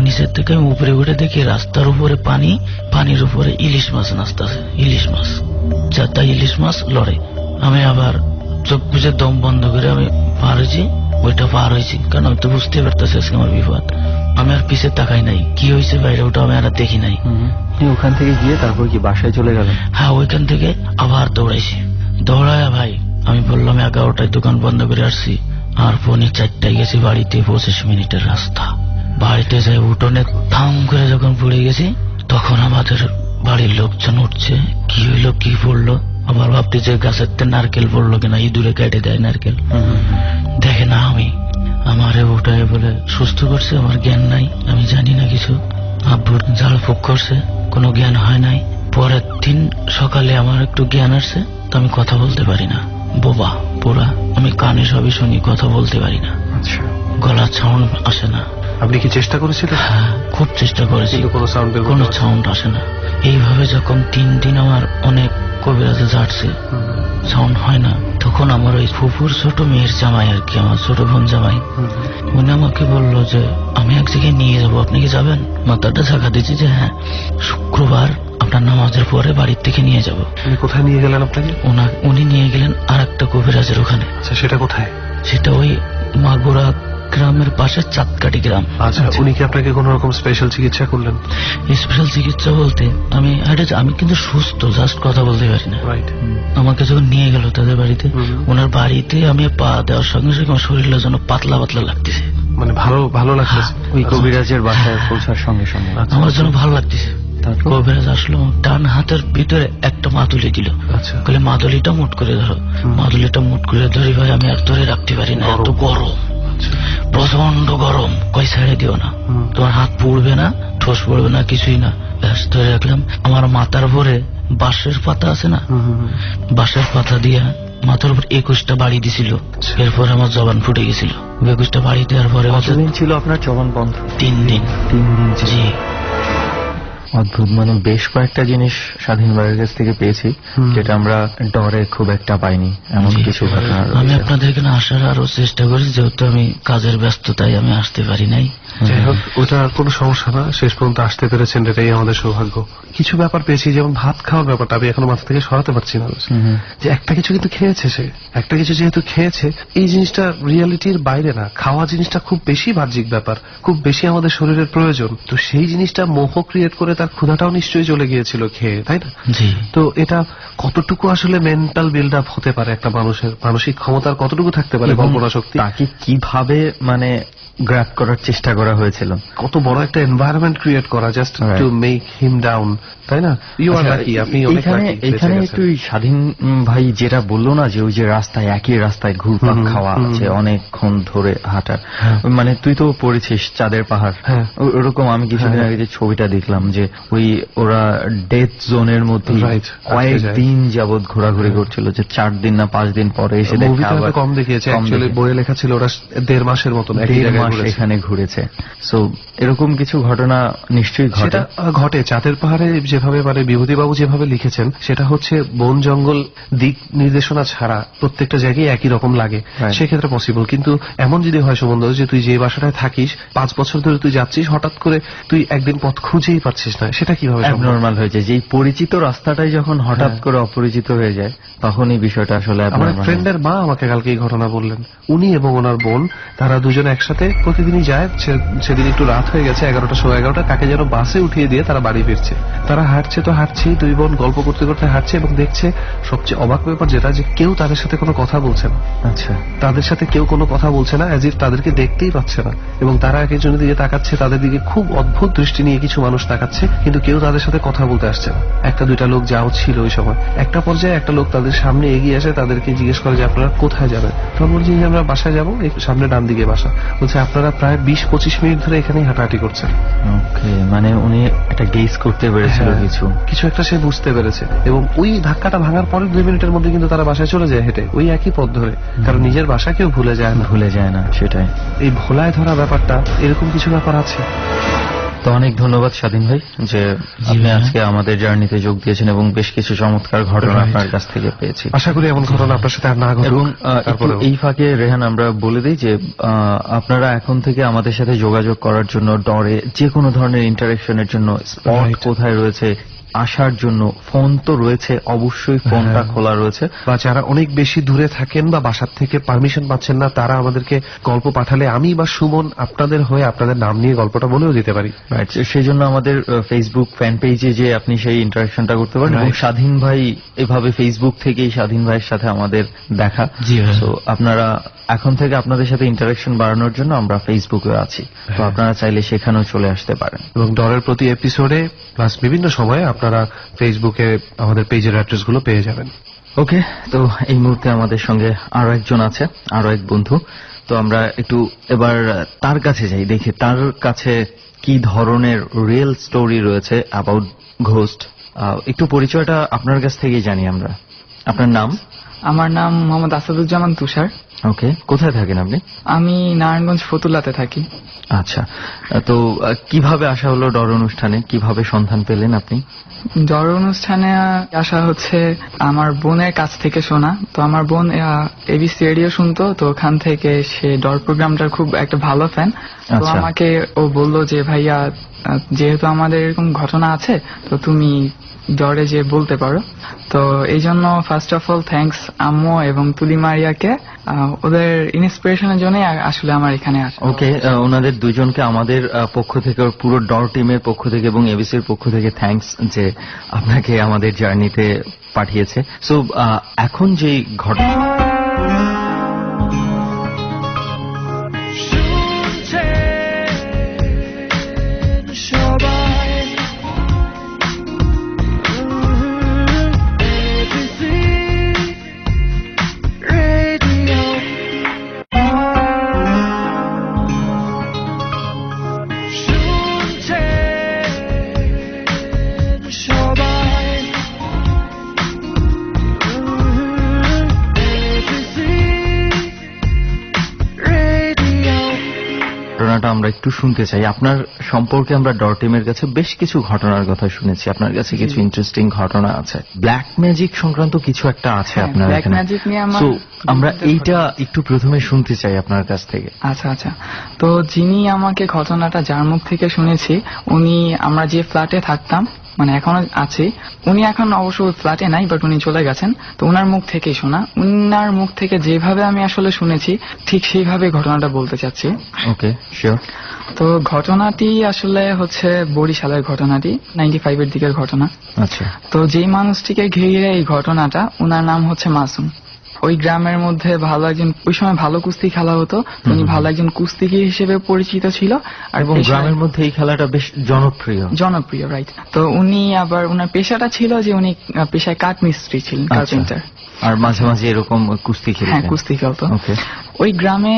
নিচের থেকে আমি উপরে উঠে দেখি রাস্তার উপরে পানি, পানির উপরে ইলিশ মাছ নাচতেছে। ইলিশ মাছ, 4টা ইলিশ মাছ লড়ে। আমি আবার চোখ বুঝে দম বন্ধ করে আমি পার হয়েছি, ওইটা পার হয়েছি, কারণ আমি তো বুঝতে পারতেছি আজকে আমার বিপদ। আমি আর পিছে তাকাই নাই, কি হয়েছে বাইরে ওটা আমি আর দেখি নাই। ওখান থেকে গিয়ে তারপর কি বাসায় চলে গেলেন? হ্যাঁ, ওইখান থেকে আবার দৌড়াইছি। দৌড়ায় ভাই আমি বললাম 11টায় দোকান বন্ধ করে আসছি, আর 4:45 গেছি বাড়িতে। 25 মিনিটের রাস্তা। বাড়িতে যাই উঠোনে থাম করে যখন পড়ে গেছি, তখন আমাদের বাড়ির লোকজন উঠছে, কি হইলো কি পড়লো। আবার ভাবতে যে গাছের নারকেল পড়লো কিনা, ইঁদুরে কেটে দেয় নারকেল। দেখে না আমি, আমারে ওটাই বলে সুস্থ করছে, আমার জ্ঞান নাই, আমি জানি না কিছু। আব্বুর ঝাড়ফুঁক করছে, কোনো জ্ঞান হয় নাই। পরের দিন সকালে আমার একটু জ্ঞান আসছে, তো আমি কথা বলতে পারি না, বোবা পোড়া। আমি কানে সবই শুনি, কথা বলতে পারি না, গলার সাউন্ড আসে না। আপনি কি চেষ্টা করেছিলেন? হ্যাঁ, খুব চেষ্টা করেছি, কোনো সাউন্ড আসে না। এইভাবে যখন 3 দিন আমার অনেক কবিরাজে ঝাড়ছে, সাউন্ড হয় না, তখন আমার ওই ফুফুর ছোট মেয়ের জামাই আর কি, আমার ছোট বোন জামাই, উনি আমাকে বললো যে আমি এক জায়গায় নিয়ে যাবো, আপনি কি যাবেন? মাথাটা ঝাঁকা দিয়েছি যে হ্যাঁ, শুক্রবার আপনার নামাজের পরে বাড়ির থেকে নিয়ে যাব। কোথায় নিয়ে গেলেন আপনাকে? উনি নিয়ে গেলেন আর একটা কবিরাজের ওখানে। আচ্ছা, সেটা কোথায়? সেটা ওই মাগুরা গ্রামের পাশে চাঁদকাটি গ্রাম। আচ্ছা, উনি কি আপনাকে কোন রকম স্পেশাল চিকিৎসা করলেন? স্পেশাল চিকিৎসা বলতে আমি কিন্তু সুস্থ, জাস্ট কথা বলতে পারি না। আমাকে যখন নিয়ে গেল তাদের বাড়িতে, ওনার বাড়িতে আমি পা দেওয়ার সঙ্গে সঙ্গে আমার শরীরটা যেন পাতলা পাতলা লাগতেছে, মানে ভালো লাগতেছে। ওই কবিরাজের বাসায় পৌঁছার সঙ্গে সঙ্গে আমার যেন ভালো লাগতেছে। কবিরাজ আসলো, ডান হাতের ভিতরে একটা মাদুলি দিল, বলে মাদুলিটা মুট করে ধরো। মাদুলিটা মুট করে ধরি ভাই, আমি আর ধরে রাখতে পারি না, এত গরম, প্রচন্ড গরম। কই ছেড়ে দিও না, তোমার হাত পুড়বে না, ঠোস পড়বে না, কিছুই না। ধরে রাখলাম। আমার মাথার উপরে বাঁশের পাতা আছে না, বাঁশের পাতা দিয়ে মাথার উপর 21টা বাড়ি দিছিল। এরপর আমার জবান ফুটে গেছিল। 21টা বাড়ি দেওয়ার পরে কতদিন ছিল আপনার জবান বন্ধ? 3 দিন। 3 দিন জি। অদ্ভুত, মানে বেশ কয়েকটা জিনিস স্বাধীন ভাইয়ের কাছ থেকে পেয়েছি যেটা আমরা ডরে খুব একটা পাইনি, এমন কিছু ঘটনা। আমি আপনাদের এখানে আসার আরো চেষ্টা করি, যেহেতু আমি কাজের ব্যস্ততায় আমি আসতে পারি নাই। যাই হোক, ওটা কোনো সমস্যা না, শেষ পর্যন্ত আসতে পেরেছেন, এটাই আমাদের সৌভাগ্য। কিছু ব্যাপার পেয়েছি, যেমন ভাত খাওয়ার ব্যাপারটা আমি এখনো মাথা থেকে সরাতে পারছি না, যে একটা কিছু কিন্তু খেয়েছে সে, একটা কিছু যেহেতু খেয়েছে, এই জিনিসটা রিয়ালিটির বাইরে না। খাওয়া জিনিসটা খুব বেশি বাহ্যিক ব্যাপার, খুব বেশি আমাদের শরীরের প্রয়োজন। তো সেই জিনিসটা মোহ ক্রিয়েট করে তার ক্ষুধাটাও নিশ্চয়ই চলে গিয়েছিল খেয়ে, তাই না? তো এটা কতটুকু আসলে মেন্টাল বিল্ড আপ হতে পারে একটা মানুষের, মানসিক ক্ষমতার কতটুকু থাকতে পারে, কল্পনা শক্তি, তাকে কিভাবে মানে গ্র্যাব করার চেষ্টা করা হয়েছিল, কত বড় একটা এনভায়রনমেন্ট ক্রিয়েট করা just to make him down, তাই না? ইউ আর লাকি, আপনি অনেক লাকি। এখানে একটু স্বাধীন ভাই যেটা বললো না, যে ওই যে রাস্তায় একই রাস্তায় ঘুরপাক খাওয়া আছে, অনেকক্ষণ ধরে হাঁটার, মানে তুই তো পড়েছিস চাঁদের পাহাড়, ওরকম আমি কিছুদিন আগে যে ছবিটা দেখলাম, যে ওই ওরা ডেথ জোনের মধ্যে কয়েকদিন যাবৎ ঘোরাঘুরি করছিল, যে 4 দিন না 5 দিন পরে এসে মুভিটা কম দেখিয়েছে, অ্যাকচুয়ালি বইয়ে লেখা ছিল ওরা 1.5 মাসের মতন একই জায়গায় মাস এখানে ঘুরেছে। সো এরকম কিছু ঘটনা নিশ্চয়ই ঘটে। সেটা ঘটে। চাঁদের পাহাড়ে যেভাবে মানে বিভূতিবাবু যেভাবে লিখেছেন সেটা হচ্ছে বন জঙ্গল দিক নির্দেশনা ছাড়া প্রত্যেকটা জায়গায় একই রকম লাগে, সেক্ষেত্রে পসিবল। কিন্তু এমন যদি হয় সুমন্ত যে তুই যে বাসাটায় থাকিস 5 বছর ধরে তুই যাচ্ছিস, হঠাৎ করে তুই একদিন পথ খুঁজেই পাচ্ছিস না, সেটা কিভাবে নর্মাল হয়ে যায়? যেই পরিচিত রাস্তাটাই যখন হঠাৎ করে অপরিচিত হয়ে যায় তখন এই বিষয়টা আসলে আমার ফ্রেন্ডের মা আমাকে কালকে এই ঘটনা বললেন। উনি এবং ওনার বোন তারা দুজনে একসাথে প্রতিদিনই যায়। সেদিন একটু রাত হয়ে গেছে, 11টা 11:15 কাকে যেন বাসে উঠিয়ে দিয়ে তারা বাড়ি ফিরছে। তারা হাঁটছে তো হাঁটছেই, দুই বোন গল্প করতে করতে হাঁটছে এবং দেখছে সবচেয়ে অবাক ব্যাপার যেটা, যে কেউ তাদের সাথে কোনো কথা বলছে না। আচ্ছা, তাদের সাথে কেউ কোনো কথা বলছে না, অ্যাজ ইফ তাদেরকে দেখতেই পাচ্ছে না। এবং তারা এক একজনের দিকে তাকাচ্ছে, তাদের দিকে খুব অদ্ভুত দৃষ্টি নিয়ে কিছু মানুষ তাকাচ্ছে, কিন্তু কেউ তাদের সাথে কথা বলতে আসছে না। 1-2টা লোক যাও ছিল ওই সময়। একটা পর্যায়ে একটা লোক তাদের সামনে এগিয়ে আসে, তাদেরকে জিজ্ঞেস করে যে আপনারা কোথায় যাবেন। তখন বলছি যে আমরা বাসায় যাবো, সামনে ডান দিকে বাসা। বলছে আপনারা প্রায় 20-25 মিনিট ধরে এখানেই হাঁটাহাঁটি করছেন। ওকে, মানে উনি একটা গেস করতে পেরেছিল কিছু একটা সে বুঝতে পেরেছে। এবং ওই ধাক্কাটা ভাঙার পরে 2 মিনিটের মধ্যে কিন্তু তারা বাসায় চলে যায় হেঁটে, ওই একই পথ ধরে। কারণ নিজের বাসা কেউ ভুলে যায় না। সেটাই, এই ভোলায় ধরা ব্যাপারটা, এরকম কিছু ব্যাপার আছে। তো অনেক ধন্যবাদ স্বাধীন ভাই যে আপনি আজকে আমাদের জার্নিতে যোগ দিয়েছেন এবং বেশ কিছু চমৎকার ঘটনা আপনার কাছ থেকে পেয়েছি। আশা করি এমন ঘটনা আপনার সাথে আর না ঘটে। এবং এই ফাঁকে রেহান আমরা বলে দিই যে আপনারা এখন থেকে আমাদের সাথে যোগাযোগ করার জন্য, ডরে যে কোনো ধরনের ইন্টারেকশনের জন্য স্পট কোথায় রয়েছে আসার জন্য ফোন তো রয়েছে, অবশ্যই ফোনটা খোলা রয়েছে। বা যারা অনেক বেশি দূরে থাকেন বা বাসার থেকে পারমিশন পাচ্ছেন না, তারা আমাদেরকে গল্প পাঠালে আমি বা সুমন আপনাদের হয়ে আপনাদের নাম নিয়ে গল্পটা বলেও দিতে পারি। সেই জন্য আমাদের ফেসবুক ফ্যান পেজে যে আপনি সেই ইন্টারাকশনটা করতে পারেন। এবং স্বাধীন ভাই এভাবে ফেসবুক থেকেই স্বাধীন ভাইয়ের সাথে আমাদের দেখা। তো আপনারা এখন থেকে আপনাদের সাথে ইন্টারাকশন বাড়ানোর জন্য আমরা ফেসবুকে আছি, তো আপনারা চাইলে সেখানেও চলে আসতে পারেন। এবং ডরের প্রতি এপিসোডে প্লাস বিভিন্ন সময়ে আপনারা ফেসবুকে আমাদের পেজের অ্যাড্রেসগুলো পেয়ে যাবেন। ওকে, তো এই মুহূর্তে আমাদের সঙ্গে আরো একজন আছে, আরো এক বন্ধু। তো আমরা একটু এবার তার কাছে যাই, দেখি তার কাছে কি ধরনের রিয়েল স্টোরি রয়েছে অ্যাবাউট ঘোস্ট। একটু পরিচয়টা আপনার কাছ থেকেই জানি আমরা। আপনার নাম? আমার নাম মোহাম্মদ আসাদুজ্জামান তুষার। ওকে, কোথায় থাকেন আপনি? আমি নারায়ণগঞ্জ ফতুল্লাতে থাকি। আচ্ছা, তো কিভাবে আসা হলো ডর অনুষ্ঠানে, কিভাবে সন্ধান পেলেন আপনি? ডর অনুষ্ঠানে আসা হচ্ছে আমার বোনের কাছ থেকে শোনা। তো আমার বোন এবিসি রেডিও শুনতো, তো ওখান থেকে সে ডর প্রোগ্রামটার খুব একটা ভালো ফ্যান। তো আমাকে ও বলল যে ভাইয়া, যেহেতু আমাদের এরকম ঘটনা আছে তো তুমি ডরে যে বলতে পারো। তো এই জন্য ফার্স্ট অফ অল থ্যাঙ্কস আম্মু এবং তুলি মারিয়াকে, ওদের ইন্সপিরেশনের জন্য আসলে আমার এখানে আসা। ওকে, ওনাদের দুজনকে আমাদের পক্ষ থেকে, পুরো ডর টিমের পক্ষ থেকে এবং এবিসির পক্ষ থেকে থ্যাঙ্কস যে আপনাকে আমাদের জার্নিতে পাঠিয়েছে। সো এখন যে ঘটনা আমরা একটু শুনতে চাই। আপনার সম্পর্কে আমরা ডর টিমের কাছে বেশ কিছু ঘটনার কথা শুনেছি, আপনার কাছে কিছু ইন্টারেস্টিং ঘটনা আছে, ব্ল্যাক ম্যাজিক সংক্রান্ত কিছু একটা আছে আপনার এখানে। তো আমরা এইটা একটু প্রথমে শুনতে চাই আপনার কাছ থেকে। আচ্ছা, তো যিনি আমাকে ঘটনাটা যার মুখ থেকে শুনেছি, উনি আমরা যে ফ্ল্যাটে থাকতাম, মানে এখনো আছে, উনি এখন অবশ্য ফ্ল্যাটে নাই, বাট উনি চলে গেছেন। তো ওনার মুখ থেকেই শোনা, ওনার মুখ থেকে যেভাবে আমি আসলে শুনেছি ঠিক সেইভাবে ঘটনাটা বলতে চাচ্ছি। ওকে, শিওর। তো ঘটনাটি আসলে হচ্ছে বরিশালের ঘটনাটি, 95-এর দিকের ঘটনা। আচ্ছা, তো যেই মানুষটিকে ঘিরে এই ঘটনাটা, ওনার নাম হচ্ছে মাসুম। ওই গ্রামের মধ্যে ভালো একজন, ওই সময় ভালো কুস্তি খেলা হতো, উনি ভালো একজন কুস্তিগীর হিসেবে পরিচিত ছিল। আর গ্রামের মধ্যে এই খেলাটা বেশ জনপ্রিয়, রাইট। তো উনি আবার, ওনার পেশাটা ছিল যে উনি পেশায় কাঠ মিস্ত্রি ছিলেন, কার্পেন্টার। আর মাঝে মাঝে এরকম কুস্তি খেলতেন? হ্যাঁ, কুস্তি খেলতো। ওই গ্রামে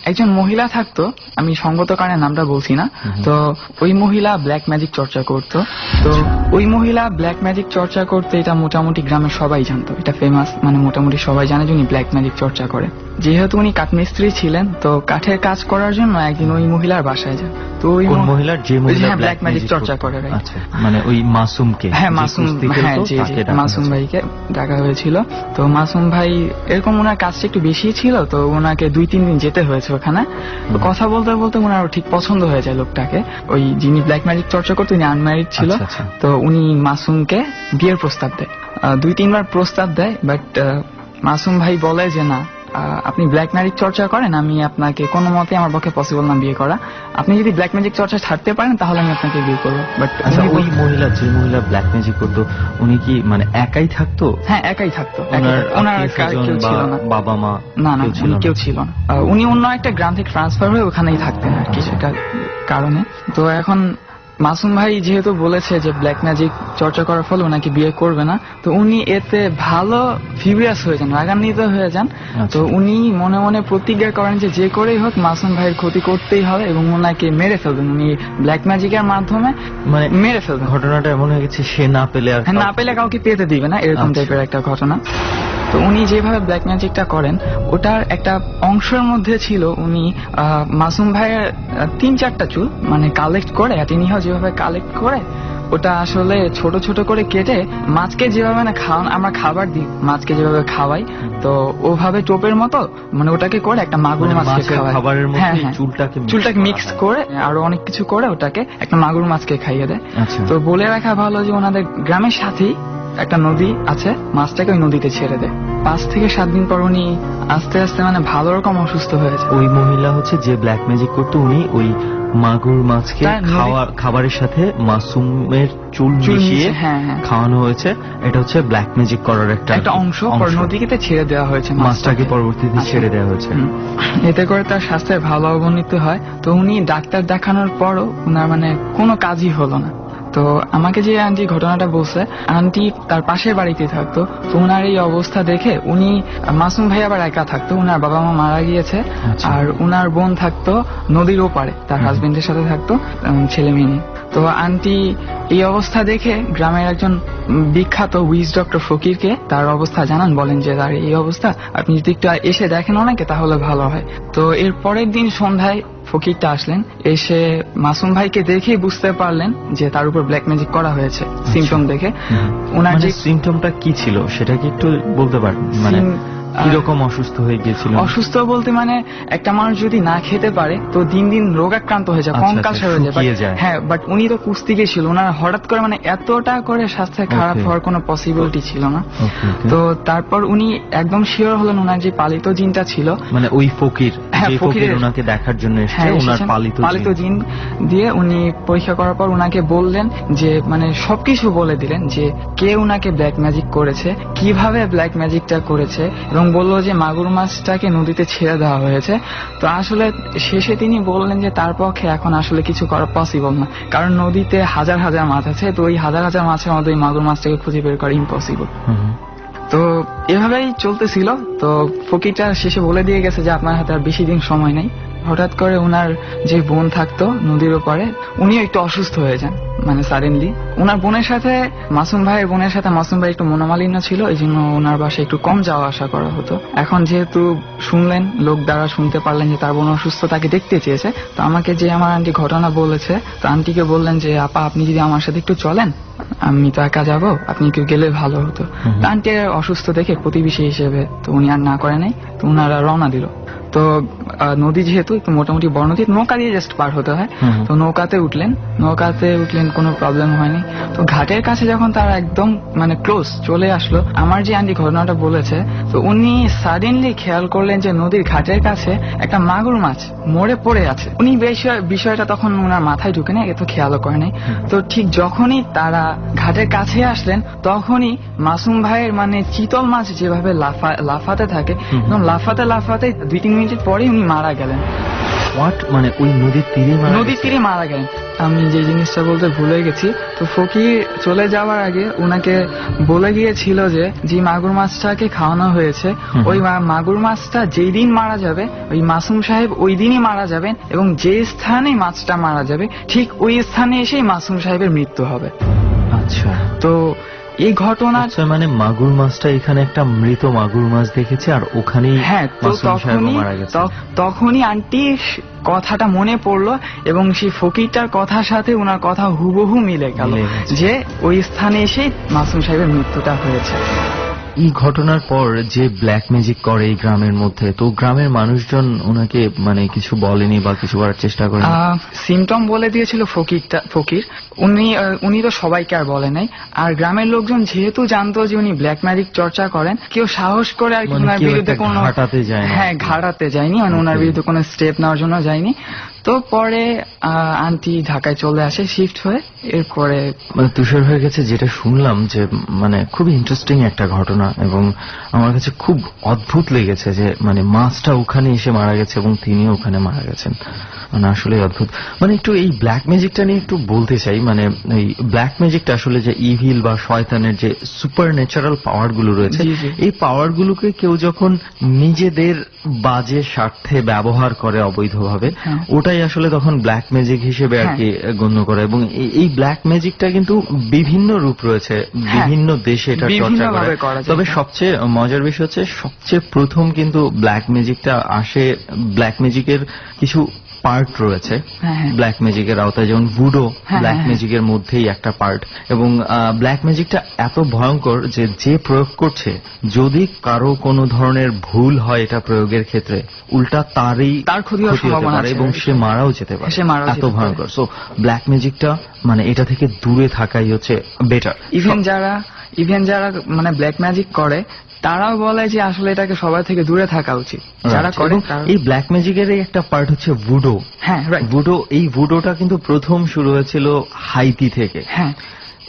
একজন মহিলা থাকতো, আমি সঙ্গত কারণে নামটা বলছি না। তো ওই মহিলা ব্ল্যাক ম্যাজিক চর্চা করতো। তো ওই মহিলা ব্ল্যাক ম্যাজিক চর্চা করতে, এটা মোটামুটি গ্রামের সবাই জানতো, এটা ফেমাস, মানে মোটামুটি সবাই জানে যে উনি ব্ল্যাক ম্যাজিক চর্চা করে। যেহেতু উনি কাঠমিস্ত্রি ছিলেন, তো কাঠের কাজ করার জন্য একদিন ওই মহিলার বাসায় যান। তো ওই মহিলার যে মহিলা ব্ল্যাক ম্যাজিক চর্চা করে, আচ্ছা, মানে ওই মাসুমকে, হ্যাঁ মাসুম, হ্যাঁ জি মাসুম ভাইকে ডাকা হয়েছিল। তো মাসুম ভাই এরকম ওনার কাজটা একটু বেশি ছিল, তো ওনাকে 2-3 দিন যেতে হয়েছে ওখানে। তো কথা বলতে বলতে ওনার ঠিক পছন্দ হয়ে যায় লোকটাকে। ওই যিনি ব্ল্যাক ম্যাজিক চর্চা করতো উনি আনম্যারিড ছিল। তো উনি মাসুমকে বিয়ের প্রস্তাব দেয়, 2-3 বার প্রস্তাব দেয়, বাট মাসুম ভাই বলে যে না, আপনি ব্ল্যাক ম্যাজিক চর্চা করেন, আমি আপনাকে কোনো মতে আমার পক্ষে পসিবল না বিয়ে করা। আপনি যদি ব্ল্যাক ম্যাজিক চর্চা ছাড়তে পারেন তাহলে আমি আপনাকে বিয়ে করবো। বাট ওই মহিলা, যে মহিলা ব্ল্যাক ম্যাজিক করতো, উনি কি মানে একাই থাকতো? হ্যাঁ একাই থাকতো, ওনার কেউ ছিল না, বাবা মা? না না, কেউ ছিল না। উনি অন্য একটা গ্রাম থেকে ট্রান্সফার হয়ে ওখানেই থাকতেন আর কি, সেটা কারণে। তো এখন মাসুম ভাই যেহেতু বলেছে যে ব্ল্যাক ম্যাজিক চর্চা করার ফলে ওনাকে বিয়ে করবে না, তো উনি এতে ভালো ফিউরিয়াস হয়ে যান, রাগান্বিত হয়ে যান। তো উনি মনে মনে প্রতিজ্ঞা করেন যে যে করেই হোক মাসুম ভাইয়ের ক্ষতি করতেই হবে এবং ওনাকে মেরে ফেলবেন। উনি ব্ল্যাক ম্যাজিকের মাধ্যমে মানে মেরে ফেলবেন। ঘটনাটা এমন হয়ে গেছে সে না পেলে কাউকে পেতে দিবে না, এরকম টাইপের একটা ঘটনা। তো উনি যেভাবে ব্ল্যাক ম্যাজিকটা করেন ওটার একটা অংশের মধ্যে ছিল উনি মাসুম ভাইয়ের 3-4টা চুল মানে কালেক্ট করে, তিনি যেভাবে কালেক্ট করে ওটা আসলে ছোট ছোট করে কেটে মাছকে যেভাবে না আমরা খাবার দিই, মাছকে যেভাবে খাওয়াই, তো ওভাবে টোপের মতো মানে ওটাকে করে একটা মাগুর মাছকে খাওয়ায়। হ্যাঁ চুলটাকে মিক্স করে আরো অনেক কিছু করে ওটাকে একটা মাগুর মাছকে খাইয়ে দেয়। তো বলে রাখা ভালো যে ওনাদের গ্রামের সাথেই একটা নদী আছে, মাছটাকে ওই নদীতে ছেড়ে দেয়। 5 থেকে 7 দিন পর উনি আস্তে আস্তে মানে ভালো রকম অসুস্থ হয়েছে। ওই মহিলা হচ্ছে যে ব্ল্যাক ম্যাজিক করতো, উনি ওই মাগুর মাছকে খাবারের সাথে মাসুমের চুল মিশিয়ে খাওয়ানো হয়েছে। এটা হচ্ছে ব্ল্যাক ম্যাজিক করার একটা অংশ। নদীতে ছেড়ে দেওয়া হয়েছে, মাছটাকে পরবর্তীতে ছেড়ে দেওয়া হয়েছে। এতে করে তার স্বাস্থ্যের ভালো অবনতি হয়। তো উনি ডাক্তার দেখানোর পরও ওনার মানে কোনো কাজই হলো না। তো আমাকে যে আন্টি ঘটনাটা বলছে, আন্টি তার পাশের বাড়িতে থাকতো। তো উনার এই অবস্থা দেখে উনি, মাসুম ভাই আবার একা থাকতো, উনার বাবা মা মারা গিয়েছে, আর উনার বোন থাকতো নদীর ওপারে, তার হাজবেন্ডের সাথে থাকতো, ছেলে মেয়ে নিয়ে। তো আন্টি এই অবস্থা দেখে গ্রামের একজন বিখ্যাত উইজ ডক্টর ফকিরকে তার অবস্থা জানান, বলেন যে তার এই অবস্থা, আপনি যদি একটু এসে দেখেন ওনাকে তাহলে ভালো হয়। তো এর পরের দিন সন্ধ্যায় ফকিরটা আসলেন, এসে মাসুম ভাইকে দেখে বুঝতে পারলেন যে তার উপর ব্ল্যাক ম্যাজিক করা হয়েছে। সিমটম দেখে ওনার যে সিমটমটা কি ছিল সেটা কি একটু বলতে পারেন? মানে কিরকম অসুস্থ হয়ে গিয়েছিল? অসুস্থ বলতে মানে একটা মানুষ যদি না খেতে পারে তো দিন দিন রোগাক্রান্ত হয়ে যায়, কঙ্কালসার হয়ে যায়। হ্যাঁ, বাট উনি তো কুস্তিকে ছিল, ওনার হঠাৎ করে মানে এতটা করে স্বাস্থ্য খারাপ হওয়ার কোনো পসিবিলিটি ছিল না। তো তারপর উনি একদম শিওর হলেন ওনার যে পালিত জিনটা ছিল, মানে ওই ফকির, যে ফকির ওনাকে দেখার জন্য এসেছে, ওনার পালিত জিন দিয়ে উনি পরীক্ষা করার পর ওনাকে বললেন যে মানে সবকিছু বলে দিলেন যে কে ওনাকে ব্ল্যাক ম্যাজিক করেছে, কিভাবে ব্ল্যাক ম্যাজিকটা করেছে, এবং বললো যে মাগুর মাছটাকে নদীতে ছেড়ে দেওয়া হয়েছে। তো আসলে শেষে তিনি বললেন যে তার পক্ষে এখন আসলে কিছু করা পসিবল না, কারণ নদীতে হাজার হাজার মাছ আছে, তো ওই হাজার হাজার মাছের মধ্যে ওই মাগুর মাছটাকে খুঁজে বের করা ইম্পসিবল। তো এভাবেই চলতেছিল। তো ফকিরটা শেষে বলে দিয়ে গেছে যে আপনার হাতে আর বেশি দিন সময় নেই। হঠাৎ করে ওনার যে বোন থাকতো নদীর ওপারে, উনিও একটু অসুস্থ হয়ে যান মানে সাডেনলি। ওনার বোনের সাথে মাসুম ভাইয়ের বোনের সাথে মাসুম ভাই একটু মনোমালিন্য ছিল, এই জন্য ওনার বাসায় একটু কম যাওয়া আসা করা হতো। এখন যেহেতু শুনলেন, লোক দ্বারা শুনতে পারলেন যে তার বোন অসুস্থ, তাকে দেখতে চেয়েছে। তো আমাকে যে আমার আন্টি ঘটনা বলেছে, তো আন্টিকে বললেন যে আপা আপনি যদি আমার সাথে একটু চলেন, আমি তো একা যাবো, আপনি একটু গেলে ভালো হতো। তো আন্টি অসুস্থ দেখে প্রতিবেশী হিসেবে তো উনি আর না করে নাই, তো উনারা রওনা দিল। তো নদী যেহেতু একটু মোটামুটি বড় নদী, নৌকা দিয়ে জাস্ট পার হতে হয়। তো নৌকাতে উঠলেন, কোনো প্রবলেম হয়নি। তো ঘাটের কাছে যখন তারা একদম মানে ক্লোজ চলে আসলো, আমার যে আন্টি ঘটনাটা বলেছে, তো উনি সাডেনলি খেয়াল করলেন যে নদীর ঘাটের কাছে একটা মাগুর মাছ মরে পড়ে আছে। উনি বিষয়টা তখন ওনার মাথায় ঢুকে নেই, এত খেয়ালও করে নাই। তো ঠিক যখনই তারা ঘাটের কাছে আসলেন, তখনই মাসুম ভাইয়ের মানে চিতল মাছ যেভাবে লাফাতে থাকে, লাফাতে লাফাতে 2-3 মিনিট পরে উনি মারা গেলেন। মানে ওই নদীর তীরে মারা গেলেন। আমি যে জিনিসটা বলতে ভুলে গেছি, তো ফকির চলে যাওয়ার আগে ওনাকে বলে গিয়েছিল যে মাগুর মাছটাকে খাওয়ানো হয়েছে, ওই মাগুর মাছটা যেই দিন মারা যাবে, ওই মাসুম সাহেব ওই দিনই মারা যাবেন, এবং যে স্থানে মাছটা মারা যাবে ঠিক ওই স্থানে এসেই মাসুম সাহেবের মৃত্যু হবে। আচ্ছা। তো এই ঘটনা মানে মাগুর মাছটা এখানে একটা মৃত মাগুর মাছ দেখেছে আর ওখানেই হ্যাঁ, তো মাসুম সাহেব মারা গেছে। তখনই আন্টি কথাটা মনে পড়লো এবং সেই ফকিরটার কথার সাথে ওনার কথা হুবহু মিলে গেল যে ওই স্থানে এসে মাসুম সাহেবের মৃত্যুটা হয়েছে। এই ঘটনার পর যে ব্ল্যাক ম্যাজিক করে এই গ্রামের মধ্যে, তো গ্রামের মানুষজন ওনাকে মানে কিছু বলেনি বা কিছু করার চেষ্টা করেন? সিমটম বলে দিয়েছিল ফকির, উনি তো সবাইকে আর বলে নাই। আর গ্রামের লোকজন যেহেতু জানতো যে উনি ব্ল্যাক ম্যাজিক চর্চা করেন, কেউ সাহস করে আর কি ওনার বিরুদ্ধে কোনো ঘাটাতে যায়নি, মানে ওনার বিরুদ্ধে কোনো স্টেপ নেওয়ার জন্য যায়নি। তো পরে আন্টি ঢাকায় চলে আসে শিফট হয়ে। এরপরে মানে তুষার হয়ে গেছে, যেটা শুনলাম যে মানে খুবই ইন্টারেস্টিং একটা ঘটনা এবং আমার কাছে খুব অদ্ভুত লেগেছে যে মানে মাছটা ওখানে এসে মারা গেছে এবং তিনিও ওখানে মারা গেছেন। মানে আসলে অদ্ভুত। মানে একটু এই ব্ল্যাক ম্যাজিকটা নিয়ে একটু বলতে চাই। মানে এই ব্ল্যাক ম্যাজিকটা আসলে যে ইভিল বা শয়তানের যে সুপার ন্যাচারাল পাওয়ার গুলো রয়েছে, এই পাওয়ার গুলোকে কেউ যখন নিজেদের বাজে স্বার্থে ব্যবহার করে অবৈধভাবে, ওটাই আসলে তখন ব্ল্যাক ম্যাজিক হিসেবে আর কি গণ্য করে। এবং এই ব্ল্যাক ম্যাজিকটা কিন্তু বিভিন্ন রূপ রয়েছে, বিভিন্ন দেশে এটা চর্চা করে। তবে সবচেয়ে মজার বিষয় হচ্ছে সবচেয়ে প্রথম কিন্তু ব্ল্যাক ম্যাজিকটা আসে, ব্ল্যাক ম্যাজিকের কিছু পার্ট রয়েছে ব্ল্যাক ম্যাজিকের আওতায়, যেমন ভুডো ব্ল্যাক ম্যাজিকের মধ্যেই একটা পার্ট। এবং ব্ল্যাক ম্যাজিকটা এত ভয়ঙ্কর যে প্রয়োগ করছে, যদি কারো কোনো ধরনের ভুল হয় এটা প্রয়োগের ক্ষেত্রে, উল্টা তার ক্ষতি হতে পারে এবং সে মারাও যেতে পারে, এত ভয়ঙ্কর। সো ব্ল্যাক ম্যাজিকটা মানে এটা থেকে দূরে থাকাই হচ্ছে বেটার। ইভেন যারা মানে ব্ল্যাক ম্যাজিক করে তারাও বলে যে আসলে এটাকে সবার থেকে দূরে থাকা উচিত যারা করে। এই ব্ল্যাক ম্যাজিকের একটা পার্ট হচ্ছে ভুডো। হ্যাঁ, ভুডো, এই ভুডোটা কিন্তু প্রথম শুরু হয়েছিল হাইতি থেকে। হ্যাঁ,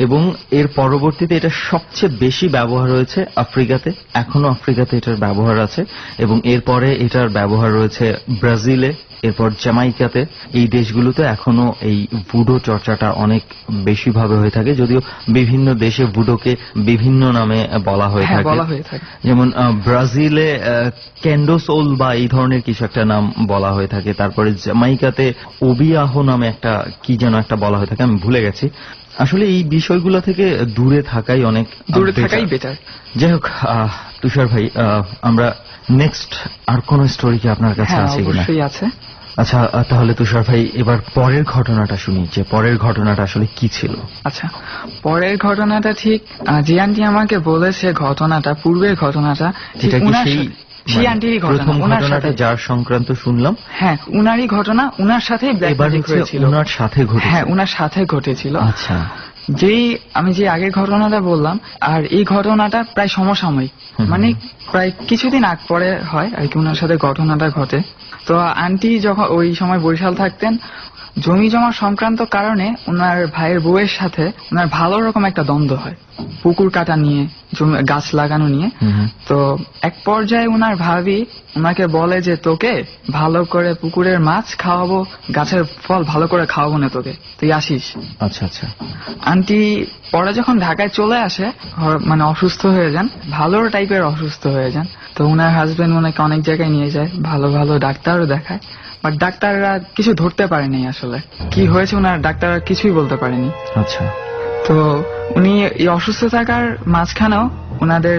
এবং এর পরবর্তীতে এটা সবচেয়ে বেশি ব্যবহার হয়েছে আফ্রিকাতে, এখনো আফ্রিকাতে এটার ব্যবহার আছে। এবং এরপরে এটার ব্যবহার রয়েছে ব্রাজিলে, এরপর জামাইকাতে। এই দেশগুলোতে এখনো এই ভুডো চর্চাটা অনেক বেশি ভাবে হয়ে থাকে, যদিও বিভিন্ন দেশে ভুডোকে বিভিন্ন নামে বলা হয়ে থাকে। যেমন ব্রাজিলে ক্যান্ডোসোল বা এই ধরনের কিছু একটা নাম বলা হয়ে থাকে। তারপরে জামাইকাতে ওবিয়াহ নামে একটা কি যেন একটা বলা হয়ে থাকে, আমি ভুলে গেছি। আসলে এই বিষয়গুলো থেকে দূরে থাকাই বেটার। যাই হোক তুষার ভাই, আমরা নেক্সট আর কোন স্টোরি কি আপনার কাছে আছে কিনা? অবশ্যই আছে। আচ্ছা, তাহলে তুষার ভাই এবার পরের ঘটনাটা শুনি, যে পরের ঘটনাটা আসলে কি ছিল। আচ্ছা, পরের ঘটনাটা ঠিক যে আন্টি আমাকে বলেছে ঘটনাটা, পূর্বের ঘটনাটা ঠিক সেই আন্টিরই প্রথম ঘটনাটা যার সংক্রান্ত শুনলাম। হ্যাঁ, উনারই ঘটনা, উনার সাথেই ব্ল্যাক ম্যাজিক হয়েছিল। উনার সাথে ঘটেছিল? হ্যাঁ, উনার সাথে ঘটেছিল। আচ্ছা, আমি যে আগের ঘটনাটা বললাম, আর এই ঘটনাটা প্রায় সমসাময়িক, মানে প্রায় কিছুদিন আগ পরে হয় আর কি উনার সাথে ঘটনাটা ঘটে। তো আন্টি যখন ওই সময় বরিশাল থাকতেন, জমি জমা সংক্রান্ত কারণে ওনার ভাইয়ের বউয়ের সাথে ওনার ভালো রকম একটা দ্বন্দ্ব হয়, পুকুর কাটা নিয়ে, গাছ লাগানো নিয়ে। তো এক পর্যায়ে ওনার ভাবি ওনাকে বলে যে তোকে ভালো করে পুকুরের মাছ খাওয়াবো, গাছের ফল ভালো করে খাওয়াবো না তোকে, তুই আসিস। আচ্ছা আচ্ছা। আন্টি পরে যখন ঢাকায় চলে আসে, মানে অসুস্থ হয়ে যান, ভালো টাইপের অসুস্থ হয়ে যান। তো ওনার হাজবেন্ড ওনাকে অনেক জায়গায় নিয়ে যায়, ভালো ভালো ডাক্তারও দেখায়, বাট ডাক্তাররা কিছু ধরতে পারেনি আসলে কি হয়েছে, ওনার ডাক্তাররা কিছুই বলতে পারেনি। আচ্ছা। তো উনি এই অসুস্থ থাকার মাঝখানেও ওনাদের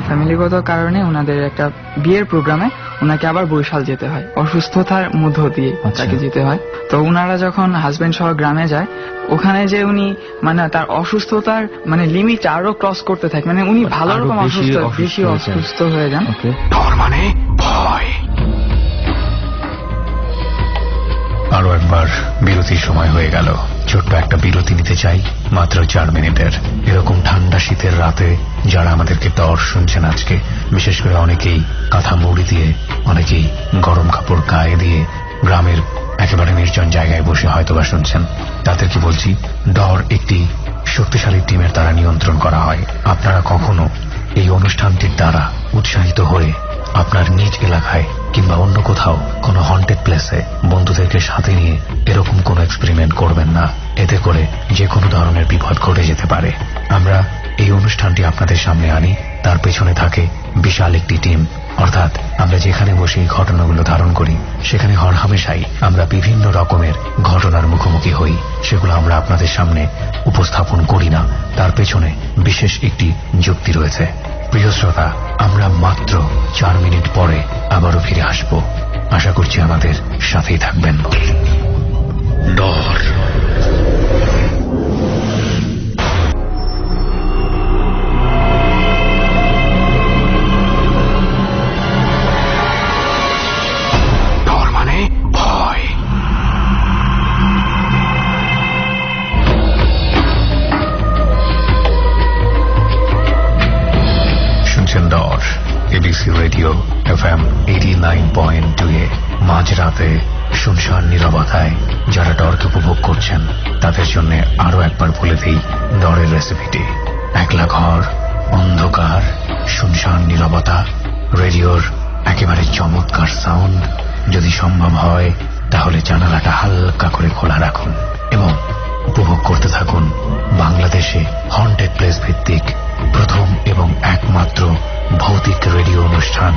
ফ্যামিলিগত কারণে ওনাদের একটা বিয়ের প্রোগ্রামে ওনাকে আবার বরিশাল যেতে হয়, অসুস্থতার মধ্য দিয়ে তাকে যেতে হয়। তো ওনারা যখন হাজবেন্ড সহ গ্রামে যায়, ওখানে যে উনি মানে তার অসুস্থতার মানে লিমিট আরো ক্রস করতে থাকে, মানে উনি ভালো রকম বেশি অসুস্থ হয়ে যান। ডর মানে ভয়। আরো একবার বিরতির সময় হয়ে গেল। ছোট্ট একটা বিরতি নিতে চাই, মাত্র 4 মিনিটের। এরকম ঠান্ডা শীতের রাতে যারা আমাদেরকে ডর শুনছেন আজকে, বিশেষ করে অনেকেই কাঁথা মুড়ি দিয়ে, অনেকেই গরম কাপড় গায়ে দিয়ে গ্রামের একেবারে নির্জন জায়গায় বসে হয়তোবা শুনছেন, তাদেরকে বলছি ডর একটি শক্তিশালী টিমের দ্বারা নিয়ন্ত্রণ করা হয়। আপনারা কখনো এই অনুষ্ঠানটির দ্বারা উৎসাহিত হয়ে আপনার নিজ এলাকায় কিংবা অন্য কোথাও কোনো হন্টেড প্লেসে বন্ধুদেরকে সাথে নিয়ে এরকম কোনো এক্সপেরিমেন্ট করবেন না। এতে করে যে কোনো ধরনের বিপদ ঘটে যেতে পারে। আমরা এই অনুষ্ঠানটি আপনাদের সামনে আনি, তার পেছনে থাকে বিশাল একটি টিম, অর্থাৎ আমরা যেখানে বসে এই ঘটনাগুলো ধারণ করি সেখানে হরহামেশাই আমরা বিভিন্ন রকমের ঘটনার মুখোমুখি হই। সেগুলো আমরা আপনাদের সামনে উপস্থাপন করি না, তার পেছনে বিশেষ একটি যুক্তি রয়েছে। প্রিয় শ্রোতা, আমরা মাত্র 4 মিনিট পরে আবারও ফিরে আসব। আশা করছি আমাদের সাথেই থাকবেন। ডর। ডর মানে ভয়। শুনছেন ডর, এবিসি রেডিও FM 89.2 মাঝরাতে শুনশান নীরবতায় যারা ডরকে উপভোগ করছেন তাদের জন্য আরো একবার বলে দেই ডরের রেসিপিটি। একলা ঘর, অন্ধকার, শুনশান নীরবতা, রেডিওর একেবারে চমৎকার সাউন্ড। যদি সম্ভব হয় তাহলে জানালাটা হালকা করে খোলা রাখুন এবং উপভোগ করতে থাকুন বাংলাদেশে হন্টেড প্লেস ভিত্তিক প্রথম এবং একমাত্র ভৌতিক রেডিও অনুষ্ঠান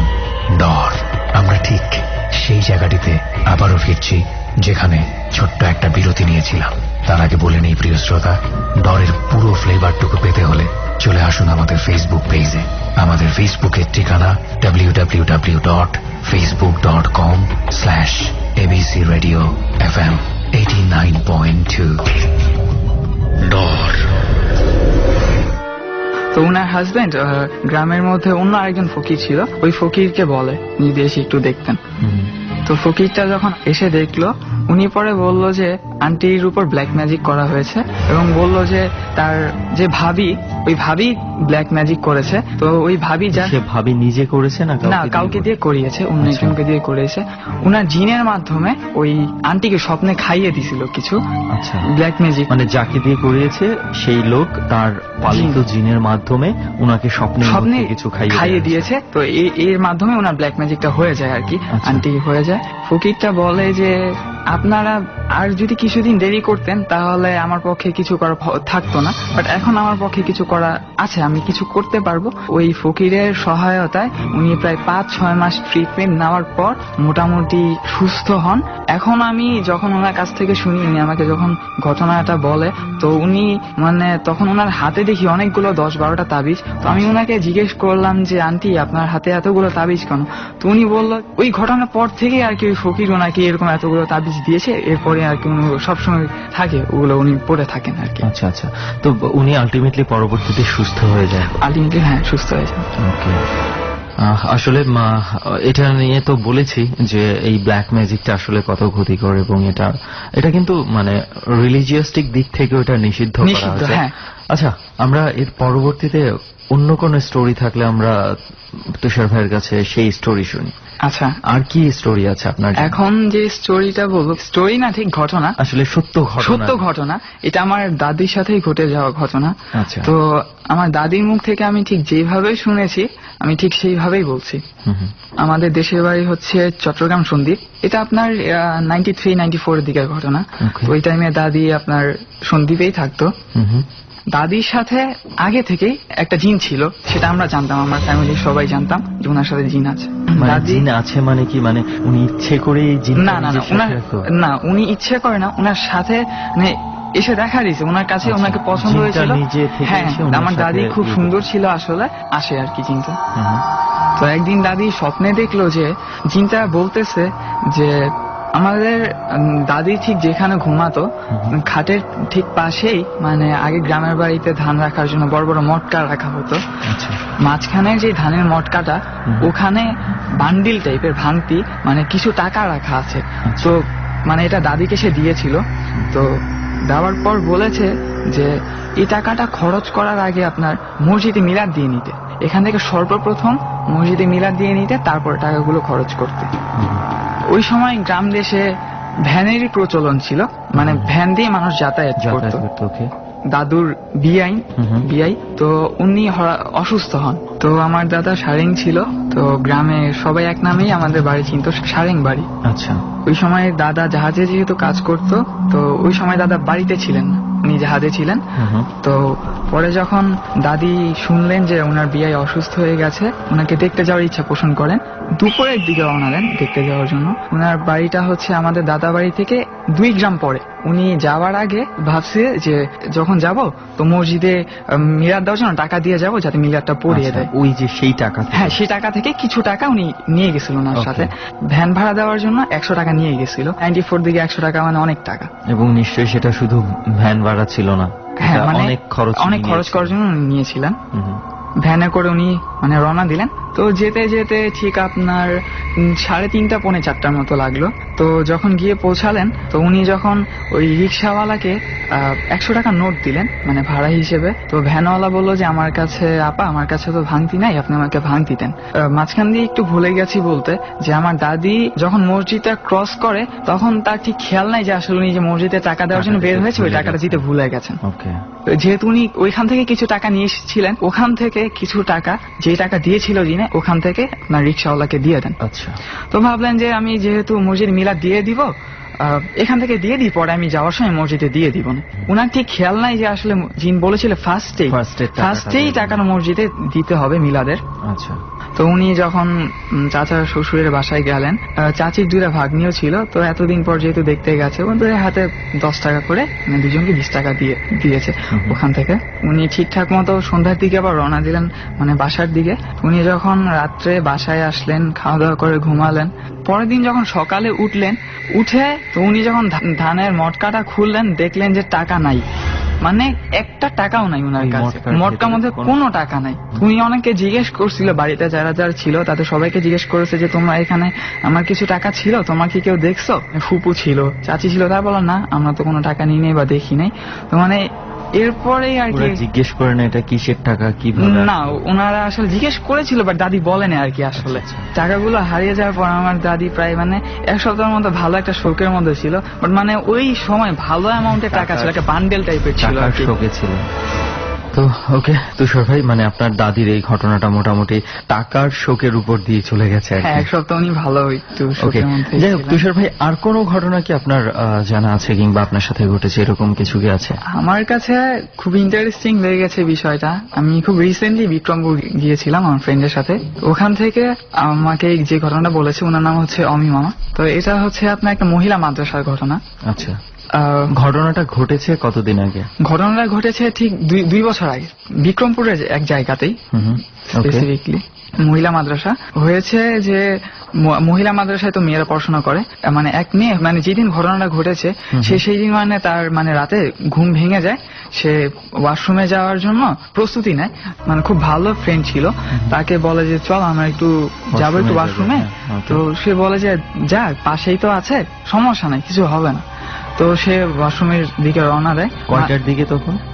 ডর। আমরা ঠিক সেই জায়গাটিতে আবারও ফিরছি যেখানে ছোট্ট একটা বিরতি নিয়েছিলাম। তার আগে বলে নেই প্রিয় শ্রোতা, ডরের পুরো ফ্লেভারটুকু পেতে হলে চলে আসুন আমাদের ফেসবুক পেজে। আমাদের ফেসবুকের ঠিকানা www.facebook.com/ABC Radio FM 89.2। ডর। তো উনার হাজবেন্ড গ্রামের মধ্যে অন্য আরেকজন ফকির ছিল, ওই ফকিরকে বলে যদি এসে একটু দেখতেন। তো ফকিরটা যখন এসে দেখলো, উনি পরে বলল যে আন্টির উপর ব্ল্যাক ম্যাজিক করা হয়েছে এবং বলল যে তার যে ভাবি, ওই ভাবি ব্ল্যাক ম্যাজিক করেছে। তো ওই ভাবি ভাবি নিজে করেছে না কাউকে দিয়ে করিয়েছে, অন্য একজনকে দিয়ে করিয়েছে। উনার জিনের মাধ্যমে ওই আন্টিকে স্বপ্নে খাইয়ে দিছিল কিছু। আচ্ছা, ব্ল্যাক ম্যাজিক মানে যাকে দিয়ে করিয়েছে সেই লোক তার পালিত জিনের মাধ্যমে উনাকে স্বপ্নে কিছু খাইয়ে দিয়েছে। তো এর মাধ্যমে ওনার ব্ল্যাক ম্যাজিকটা হয়ে যায় আর কি, আন্টি হয়ে যায়। ফকিরটা বলে যে আপনারা আর যদি কিছুদিন দেরি করতেন তাহলে আমার পক্ষে কিছু করা থাকতো না, বাট এখন আমার পক্ষে কিছু করা আছে, আমি কিছু করতে পারবো। ওই ফকিরের সহায়তায় উনি প্রায় 5-6 মাস ট্রিটমেন্ট নেওয়ার পর মোটামুটি সুস্থ হন। এখন আমি যখন ওনার কাছ থেকে শুনি, উনি আমাকে যখন ঘটনাটা বলে, তো উনি মানে তখন ওনার হাতে দেখি অনেকগুলো 10-12টা তাবিজ। তো আমি ওনাকে জিজ্ঞেস করলাম যে আন্টি আপনার হাতে এতগুলো তাবিজ কেন? তো উনি বললো ওই ঘটনার পর থেকে আর কি ওই ফকির ওনাকে এরকম এতগুলো তাবিজ দিয়েছে, এরপরে আর কি সবসময় থাকে ওগুলো উনি পড়ে থাকেন আর কি। আচ্ছা আচ্ছা, তো উনি আলটিমেটলি পরবর্তীতে সুস্থ হয়ে যায়? আলটিমেটলি হ্যাঁ, সুস্থ হয়ে যায়। ওকে, আসলে এটা নিয়ে তো বলেছি যে এই ব্ল্যাক ম্যাজিকটা আসলে কত ক্ষতিকর এবং এটা কিন্তু মানে রিলিজিয়াস্টিক দিক থেকে এটা নিষিদ্ধ করা হয়েছে। আচ্ছা, আমরা এর পরবর্তীতে অন্য কোন স্টোরি থাকলে আমরা তুষার ভাইয়ের কাছে সেই স্টোরি শুনি। আচ্ছা, আর কি স্টোরি আছে আপনার? এখন যে স্টোরিটা বলবো, স্টোরি না ঠিক ঘটনা, আসলে সত্য ঘটনা। এটা আমার দাদির সাথেই ঘটে যাওয়া ঘটনা। আচ্ছা, তো আমার দাদির মুখ থেকে আমি ঠিক যেভাবে শুনেছি আমি ঠিক সেইভাবেই বলছি। আমাদের দেশের বাড়ি হচ্ছে চট্টগ্রাম সন্দ্বীপ। এটা আপনার 93-94 এর দিকের ঘটনা। ওই টাইমে দাদি আপনার সন্দ্বীপেই থাকতো। দাদির সাথে আগে থেকেই একটা জিন ছিল, সেটা আমরা জানতাম, আমার ফ্যামিলির সবাই জানতাম যে ওনার সাথে জিন আছে। জিন আছে মানে কি, মানে উনি ইচ্ছে করে জিন? না, উনি ইচ্ছে করে না, ওনার সাথে মানে এসে দেখা দিয়েছে, ওনার কাছে ওনাকে পছন্দ হয়েছিল। হ্যাঁ, আমার দাদি খুব সুন্দর ছিল আসলে, আসে আর কি জিনটা। তো একদিন দাদি স্বপ্নে দেখলো যে জিনটা বলতেছে যে আমাদের দাদি ঠিক যেখানে ঘুমাতো খাটের ঠিক পাশেই, মানে আগে গ্রামের বাড়িতে ধান রাখার জন্য বড় বড় মটকা রাখা হতো, মাঝখানে যে ধানের মটকাটা ওখানে বান্ডিল টাইপের ভাঙতি মানে কিছু টাকা রাখা আছে। তো মানে এটা দাদিকে সে দিয়েছিল। তো দেওয়ার পর বলেছে যে এই টাকাটা খরচ করার আগে আপনার মসজিদে মিলাদ দিয়ে নিতে, এখান থেকে সর্বপ্রথম মসজিদে মিলাদ দিয়ে নিতে, তারপর টাকাগুলো খরচ করতে। ওই সময় গ্রাম দেশে ভ্যানেরই প্রচলন ছিল, মানে ভ্যান দিয়ে মানুষ যাতায়াত করতো। দাদুর বিআই তো উনি অসুস্থ হন। তো আমার দাদা সারেং ছিল, তো গ্রামে সবাই এক নামেই আমাদের বাড়ি চিনতো, সারেং বাড়ি। আচ্ছা, ওই সময় দাদা জাহাজে যেহেতু কাজ করতো, তো ওই সময় দাদা বাড়িতে ছিলেন না, উনি জাহাজে ছিলেন। তো পরে যখন দাদি শুনলেন যে ওনার বিয়ে অসুস্থ হয়ে গেছে, ওনাকে দেখতে যাওয়ার ইচ্ছা পোষণ করেন। দুপুরের দিকে রওনা দেন দেখতে যাওয়ার জন্য। ওনার বাড়িটা হচ্ছে আমাদের দাদা বাড়ি থেকে 2 গ্রাম পরে। উনি যাওয়ার আগে ভাবছে যে যখন যাব তো মসজিদে মিলাদ দেওয়ার জন্য টাকা দিয়ে যাব, যাতে মিলাদটা পড়িয়ে দেয়। ওই যে সেই টাকা, হ্যাঁ, সেই টাকা থেকে কিছু টাকা উনি নিয়ে গেছিল ওনার সাথে। ভ্যান ভাড়া দেওয়ার জন্য 100 টাকা নিয়ে গেছিল। 94 দিকে 100 টাকা মানে অনেক টাকা। এবং নিশ্চয়ই সেটা শুধু ভ্যান ভাড়া ছিল না, হ্যাঁ, মানে অনেক খরচ করার জন্য উনি নিয়েছিলেন। ভ্যানে করে উনি মানে রওনা দিলেন। তো যেতে যেতে ঠিক আপনার 3:30 পৌনে 4টার মতো লাগলো। তো যখন গিয়ে পৌঁছালেন তো উনি যখন ওই রিক্সাওয়ালাকে 100 টাকা নোট দিলেন মানে ভাড়া হিসেবে, তো ভ্যানওয়ালা বললো যে আমার কাছে আপা, আমার কাছে তো ভাঙতি নাই, আপনি আমাকে ভাঙতি দেন। মাঝখান দিয়ে একটু ভুলে গেছি বলতে যে আমার দাদি যখন মসজিদটা ক্রস করে তখন তার ঠিক খেয়াল নাই যে আসলে উনি যে মসজিদে টাকা দেওয়ার জন্য বের হয়েছে ওই টাকাটা দিতে ভুলে গেছেন। যেহেতু উনি ওইখান থেকে কিছু টাকা নিয়ে এসেছিলেন, ওখান থেকে কিছু টাকা যে টাকা দিয়েছিল যিনি ওখান থেকে আপনার রিক্সাওয়ালাকে দিয়ে দেন। আচ্ছা, তো ভাবলেন যে আমি যেহেতু মসজিদ মিলাদ দিয়ে দিব, এখান থেকে দিয়ে দিই, পরে আমি যাওয়ার সময় মসজিদে দিয়ে দিব না। উনার ঠিক খেয়াল নাই যে আসলে যিনি বলেছিল ফার্স্টেই টাকাটা মসজিদে দিতে হবে মিলাদের। আচ্ছা, তো উনি যখন চাচা শ্বশুরের বাসায় গেলেন, চাচির 2টা ভাগ্নিও ছিল, তো এতদিন পর যেহেতু দেখতে গেছে ওদের হাতে 10 টাকা করে মানে দুজনকে 20 টাকা দিয়েছে ওখান থেকে। উনি ঠিকঠাক মতো সন্ধ্যার দিকে আবার রওনা দিলেন মানে বাসার দিকে। উনি যখন রাত্রে বাসায় আসলেন, খাওয়া দাওয়া করে ঘুমালেন। পরের দিন যখন সকালে উঠে তো উনি যখন ধানের মটকাটা খুললেন, দেখলেন যে টাকা নাই, মানে একটা টাকাও নাই ওনার কাছে, মটকার মধ্যে কোনো টাকা নাই। উনি অনেকে জিজ্ঞেস করছিল, বাড়িতে যারা যারা ছিল তাদের সবাইকে জিজ্ঞেস করেছে যে তোমরা এখানে আমার কিছু টাকা ছিল, তোমার কি কেউ দেখছো? ফুপু ছিল, চাচি ছিল, তারা বলল না আমরা তো কোনো টাকা নিই নাই বা দেখি নাই। তো মানে এরপরে আর কি জিজ্ঞেস করেন এটা কিসের টাকা, কি না ওনারা আসলে জিজ্ঞেস করেছিল বাট দাদি বলেন আর কি। আসলে টাকাগুলো হারিয়ে যাওয়ার পর আমার দাদি প্রায় মানে 1 সপ্তাহের মধ্যে ভালো একটা শোকের মধ্যে ছিল। বাট মানে ওই সময় ভালো অ্যামাউন্টের টাকা ছিল, একটা বান্ডেল টাইপের ছিল আর কি। শোকে ছিল। তো ওকে তুষার ভাই, মানে আপনার দাদির এই ঘটনাটা মোটামুটি টাকার শোকের উপর দিয়ে চলে গেছে। হ্যাঁ, 1 সপ্তাহ উনি ভালো একটু শোকের মধ্যে। যাই হোক তুষার ভাই, আর কোনো ঘটনা কি আপনার জানা আছে কিংবা আপনার সাথে ঘটেছে এরকম কিছু কি আছে? আমার কাছে খুব ইন্টারেস্টিং লেগেছে বিষয়টা। আমি খুব রিসেন্টলি বিক্রমপুর গিয়েছিলাম আমার ফ্রেন্ডের সাথে। ওখান থেকে আমাকে যে ঘটনাটা বলেছে ওনার নাম হচ্ছে অমি মামা। তো এটা হচ্ছে আপনার একটা মহিলা মাদ্রাসার ঘটনা। আচ্ছা, ঘটনাটা ঘটেছে কতদিন আগে? ঘটনাটা ঘটেছে ঠিক 2 বছর আগে বিক্রমপুরের এক জায়গাতেই, স্পেসিফিকলি মহিলা মাদ্রাসা হয়েছে। যে মহিলা মাদ্রাসায় তো মেয়েরা পড়াশোনা করে, মানে এক মেয়ে মানে যেদিন ঘটনাটা ঘটেছে সেই দিন মানে তার মানে রাতে ঘুম ভেঙে যায়, সে ওয়াশরুমে যাওয়ার জন্য প্রস্তুতি নেয়। মানে খুব ভালো ফ্রেন্ড ছিল, তাকে বলে যে চল আমরা একটু যাবো একটু ওয়াশরুমে। তো সে বলে যে যা, পাশেই তো আছে, সমস্যা নাই, কিছু হবে না। তো সে ওয়াশরুমের দিকে রওনা দেয়। কয়টার দিকে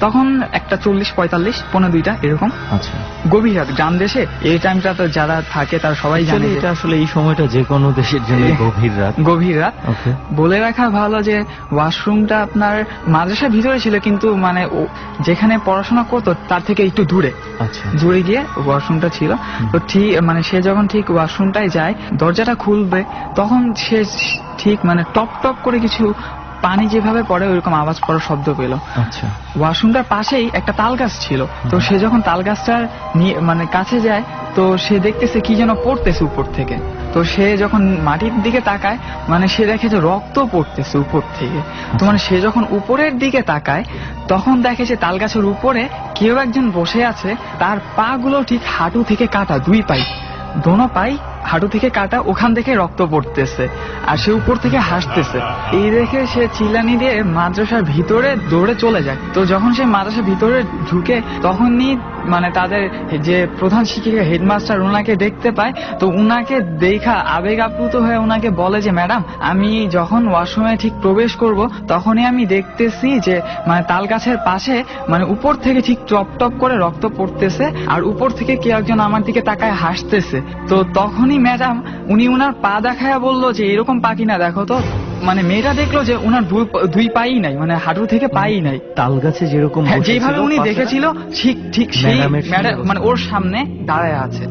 তখন? একটা 40-45 পৌনে 2টা এরকম। আচ্ছা, গভীর রাত, গ্রাম দেশে এই টাইমটা তো যারা থাকে তারা সবাই জানে এটা আসলে এই সময়টা যে কোনো দেশের জন্য গভীর রাত। বলে রাখা ভালো যে ওয়াশরুমটা আপনার মাদ্রাসার ভিতরে ছিল, কিন্তু মানে যেখানে পড়াশোনা করতো তার থেকে একটু দূরে। আচ্ছা, দূরে গিয়ে ওয়াশরুমটা ছিল। তো ঠিক মানে সে যখন ঠিক ওয়াশরুমটায় যায়, দরজাটা খুলবে, তখন সে ঠিক মানে টপ টপ করে কিছু পানি যেভাবে পড়ে ওইরকম আওয়াজ করার শব্দ পেল। আচ্ছা, ওয়াশরুমটার পাশেই একটা তাল গাছ ছিল। তো সে যখন তাল গাছটার মানে কাছে যায়, তো সে দেখতেছে কি যেন পড়তেছে উপর থেকে। তো সে যখন মাটির দিকে তাকায়, মানে সে দেখে যে রক্ত পড়তেছে উপর থেকে। তো মানে সে যখন উপরের দিকে তাকায়, তখন দেখে যে তাল গাছের উপরে কেউ একজন বসে আছে, তার পা গুলো ঠিক হাঁটু থেকে কাটা, 2 পাই, দোনো পাই হাঁটু থেকে কাটা, ওখান থেকে রক্ত পড়তেছে, আর সে উপর থেকে হাসতেছে। এই দেখে সে চিল্লানি দিয়ে মাদ্রাসার ভিতরে দৌড়ে চলে যায়। তো যখন সে মাদ্রাসার ভিতরে ঢুকে, তখনই মানে তাদের যে প্রধান শিক্ষিকা হেডমাস্টার ওনাকে দেখতে পায়। তো উনাকে দেখা আবেগ আপ্লুত হয়ে ওনাকে বলে যে ম্যাডাম, আমি যখন ওয়াশরুমে ঠিক প্রবেশ করব তখনই আমি দেখতেছি যে মানে তাল গাছের পাশে মানে উপর থেকে ঠিক টপ টপ করে রক্ত পড়তেছে, আর উপর থেকে কেউ একজন আমার দিকে তাকায় হাসতেছে। তো তখনই ম্যাডাম উনি উনার পা দেখায় বললো যে এরকম পা কিনা দেখো তো। মানে মেয়েটা দেখলো যে উনার 2 পাই নাই, মানে হাঁটু থেকে পাই নাই। তাল গাছে যেরকম যেভাবে উনি দেখেছিল ঠিক সেই ম্যাডাম মানে ওর সামনে দাঁড়ায় আছে।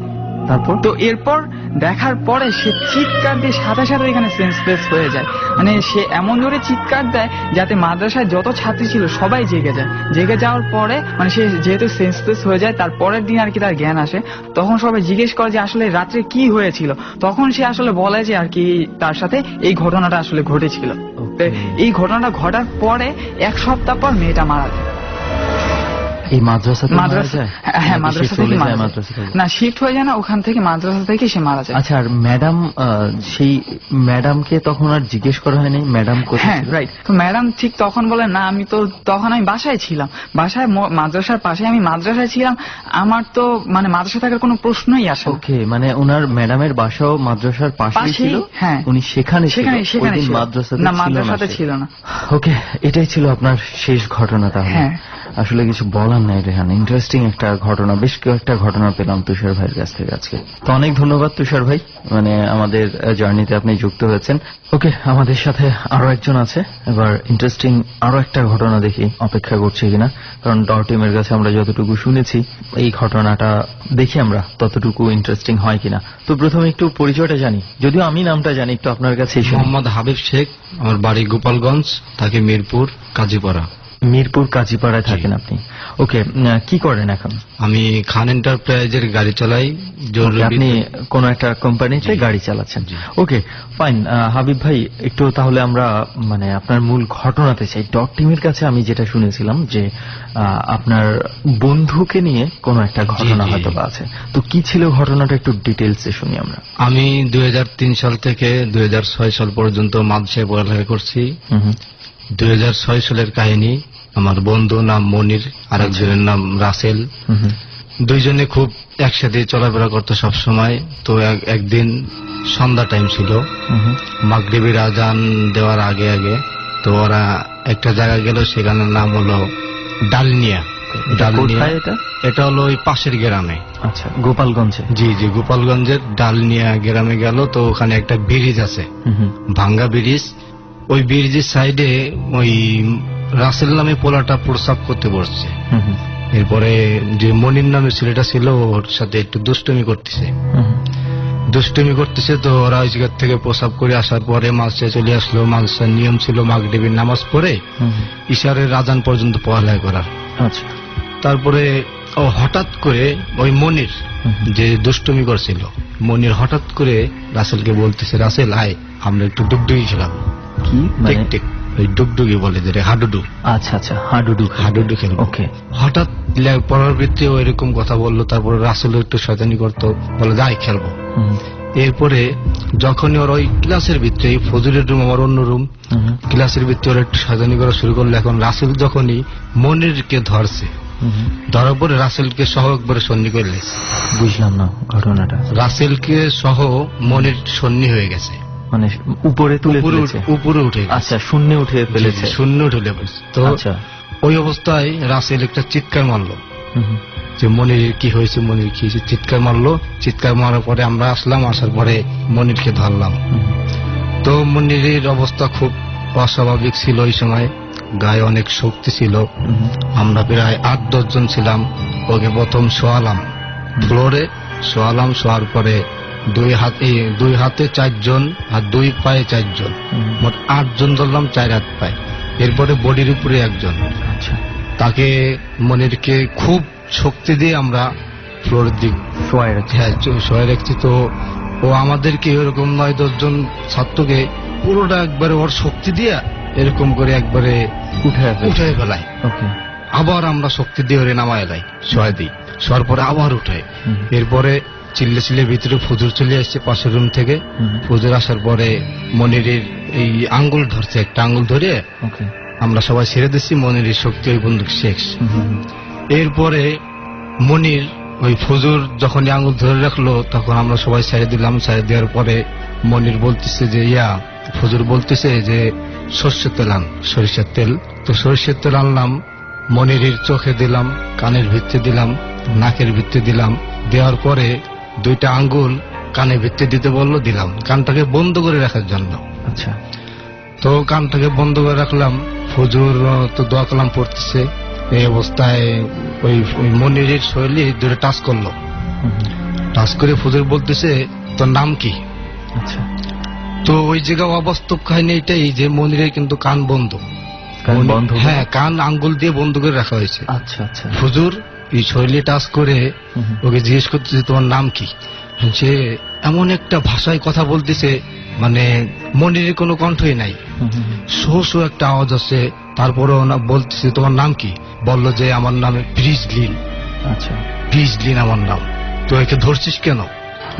তারপর তো এরপর দেখার পরে সে চিৎকার দিয়ে সাথে সাথে এখানে সেন্সলেস হয়ে যায়। মানে সে এমন জোরে চিৎকার দেয় যাতে মাদ্রাসায় যত ছাত্রী ছিল সবাই জেগে যায়। জেগে যাওয়ার পরে মানে সে যেহেতু সেন্সলেস হয়ে যায়, তার পরের দিন আর কি তার জ্ঞান আসে। তখন সবাই জিজ্ঞেস করে যে আসলে রাত্রে কি হয়েছিল। তখন সে আসলে বলে যে আর কি তার সাথে এই ঘটনাটা আসলে ঘটেছিল। এই ঘটনাটা ঘটার পরে 1 সপ্তাহ পর মেয়েটা মারা যায়। এই মাদ্রাসা হ্যাঁ, মাদ্রাসা থেকে না শিফট হয়ে যায় না, ওখান থেকে মাদ্রাসা থেকে সে মারা যায়। আচ্ছা, আর ম্যাডাম, সেই ম্যাডামকে তখন আর জিজ্ঞেস করা হয়নি ম্যাডাম কোথায়? হ্যাঁ রাইট। তো ম্যাডাম ঠিক তখন বলে না, আমি তো তখন আমি বাসায় ছিলাম, বাসায় মাদ্রাসার পাশে আমি মাদ্রাসায় ছিলাম, আমার তো মানে মাদ্রাসা থাকার কোনো প্রশ্নই আসে না। ওকে, মানে ওনার ম্যাডামের বাসাও মাদ্রাসার পাশেই ছিল? হ্যাঁ, উনি সেখানে মাদ্রাসাতে ছিল না। ওকে, এটাই ছিল আপনার শেষ ঘটনা তাহলে? হ্যাঁ। আসলে কিছু বলার নাই রেহান, ইন্টারেস্টিং একটা ঘটনা, বেশ কয়েকটা ঘটনা পেলাম তুষার ভাইয়ের কাছ থেকে আজকে। তো অনেক ধন্যবাদ তুষার ভাই, মানে আমাদের জার্নিতে আপনি যুক্ত হয়েছেন। ওকে, আমাদের সাথে আরো একজন আছে, এবার ইন্টারেস্টিং আরো একটা ঘটনা দেখি অপেক্ষা করছে কিনা, কারণ ডর টিমের কাছে আমরা যতটুকু শুনেছি এই ঘটনাটা দেখি আমরা ততটুকু ইন্টারেস্টিং হয় কিনা। তো প্রথমে একটু পরিচয়টা জানি, যদিও আমি নামটা জানি, একটু আপনার কাছে। মোহাম্মদ হাবিব শেখ, আমার বাড়ি গোপালগঞ্জ, থাকে মিরপুর কাজীপাড়া। মিরপুর কাজীপাড়ায় থাকেন আপনি? ওকে, কি করেন এখন? আমি খান এন্টারপ্রাইজের গাড়ি চালাই। আপনি কোন একটা কোম্পানিতে গাড়ি চালাচ্ছেন? Okay fine. হাবিব ভাই, একটু তাহলে আমরা মানে আপনার মূল ঘটনাতে চাই। ডট টিমের কাছে আমি যেটা শুনেছিলাম যে আপনার বন্ধুকে নিয়ে কোন একটা ঘটনা হয়তো আছে, তো কি ছিল ঘটনাটা একটু ডিটেলসে শুনি আমরা। আমি 2003 সাল থেকে 2006 সাল পর্যন্ত মাদ্রাসায় পড়ালেখা করছি। 2006 সালের কাহিনী। আমার বন্ধু নাম মনির, আরেকজনের নাম রাসেল। দুইজনে খুব একসাথে চলাফেরা করতো সব সময়। তো একদিন সন্ধ্যা টাইম ছিল, মাগরিবের আজান দেওয়ার আগে আগে। তো ওরা একটা জায়গায় গেল, সেখানের নাম হলো ডালনিয়া। এটা হলো ওই পাশের গ্রামে। আচ্ছা, গোপালগঞ্জে? জি জি, গোপালগঞ্জের ডালনিয়া গ্রামে গেল। তো ওখানে একটা ব্রিজ আছে, ভাঙ্গা ব্রিজ। ওই ব্রিজের সাইডে ওই রাসেল নামে পোলাটা প্রস্রাব করতে বসছে। এরপরে যে মনির নামে ছেলেটা ছিল, ওর সাথে একটু দুষ্টুমি করতেছে। তো ওরা ওই জায়গা থেকে প্রস্রাব করে আসার পরে মাদ্রাসায় চলে আসলো। মাদ্রাসার নিয়ম ছিল মাগরিবের নামাজ পড়ে ইশারের আজান পর্যন্ত পড়ালেখা করার। আচ্ছা। তারপরে ও হঠাৎ করে ওই মনির যে দুষ্টুমি করছিল, মনির হঠাৎ করে রাসেলকে বলতেছে, রাসেল আয় আমরা একটু ডুগডুগি খেলাম। কি? ঠিক ঠিক, ওই ডুগডুগি বলে, যেটা হাডুডু। আচ্ছা আচ্ছা, হাডুডু খেলবো। ওকে। হঠাৎ পড়ার ভিত্তিতে এরকম কথা বললো। তারপরে রাসেল একটু শয়তানি করতো, বলে যাই খেলবো। এরপরে যখনই ওর ওই ক্লাসের ভিতরে, ফজরের রুম আমার অন্য রুম, ক্লাসের ভিতরে ওরা একটু শয়তানি করা শুরু করলো। এখন রাসেল যখনই মনিরকে ধরছে, ধরার পরে রাসেলকে সহ একবারে সন্নি করে লেছে। বুঝলাম না ঘটনাটা। রাসেলকে সহ মনির সন্নি হয়ে গেছে, মানে উপরে তুলে উপরে উঠে। আচ্ছা, শূন্যে উঠে ফেলেছে? শূন্য উঠে ফেলেছে। তো ওই অবস্থায় রাসেল একটা চিৎকার মারলো যে মনির কি হয়েছে, মনির কি হয়েছে, চিৎকার মারলো। চিৎকার মারার পরে আমরা আসলাম, আসার পরে মনিরকে ধরলাম। তো মনিরের অবস্থা খুব অস্বাভাবিক ছিল ওই সময়, গায়ে অনেক শক্তি ছিল। আমরা প্রায় 8-10 জন ছিলাম। ওকে প্রথম শোয়ালাম, ফ্লোরে শোয়ালাম। শোয়ার পরে দুই হাতে 4 জন আর 2 পায়ে 4 জন, মোট 8 জন ধরলাম, 4 হাত পায়ে। এরপরে বডির উপরে 1 জন। আচ্ছা। তাকে মনিরকে খুব শক্তি দিয়ে আমরা ফ্লোরের দিক শোয়া রাখছি। তো ও আমাদেরকে এরকম 9-10 জন ছাত্রকে পুরোটা একবারে ওর শক্তি দিয়ে এরকম করে একবারে উঠে ফেলায়। আবার আমরা শক্তি দিয়ে ওরে নামায় লাই, শোয়া দিই। শোয়ার পরে আবার উঠায়। এরপরে চিল্লে ভিতরে ফজর চলে আসছে পাশের রুম থেকে। ফজর আসার পরে মনিরের এই আঙ্গুল ধরছে, একটা আঙ্গুল ধরে আমরা সবাই ছেড়ে দিচ্ছি। মনিরের শক্তি ওই বন্দুক শেষ। এরপরে মনির ওই ফজর যখন আঙ্গুল ধরে রাখলো, তখন আমরা সবাই ছেড়ে দিলাম। ছেড়ে দেওয়ার পরে মনির বলতেছে যে ফজর বলতেছে যে সর্ষের তেল আন, সরিষার তেল। তো সরিষার তেল আনলাম, মনিরের চোখে দিলাম, কানের ভিতরে দিলাম, নাকের ভিতরে দিলাম। দেওয়ার পরে 2টা আঙ্গুল কানের ভিতরে দিতে বললো, দিলাম, কানটাকে বন্ধ করে রাখার জন্য। আচ্ছা। তো কানটাকে বন্ধ করে রাখলাম। ফজর তো দোয়া কালাম পড়তেছে। এই অবস্থায় ওই মনিরের শরীরে 2টা টাচ করলো। টাচ করে ফজর বলতেছে তোর নাম কি? আচ্ছা, তো ওই জায়গায় অবাস্তব কাহিনী এটাই যে মনিরের কিন্তু কান বন্ধ। কান বন্ধ? হ্যাঁ, কান আঙ্গুল দিয়ে বন্ধ করে রাখা হয়েছে। আচ্ছা আচ্ছা। হুজুর এই শরীরে টাচ করে ওকে জিজ্ঞেস করতেছে তোমার নাম কি। সে এমন একটা ভাষায় কথা বলতেছে, মানে মনিরের কোনো কণ্ঠই নাই, শো একটা আওয়াজ আছে। তারপরে ওনা বলতেছে তোমার নাম কি? বলল যে আমার নাম ব্রিজলিন। আচ্ছা, ব্রিজলিন আমার নাম। তো একে ধরছিস কেন?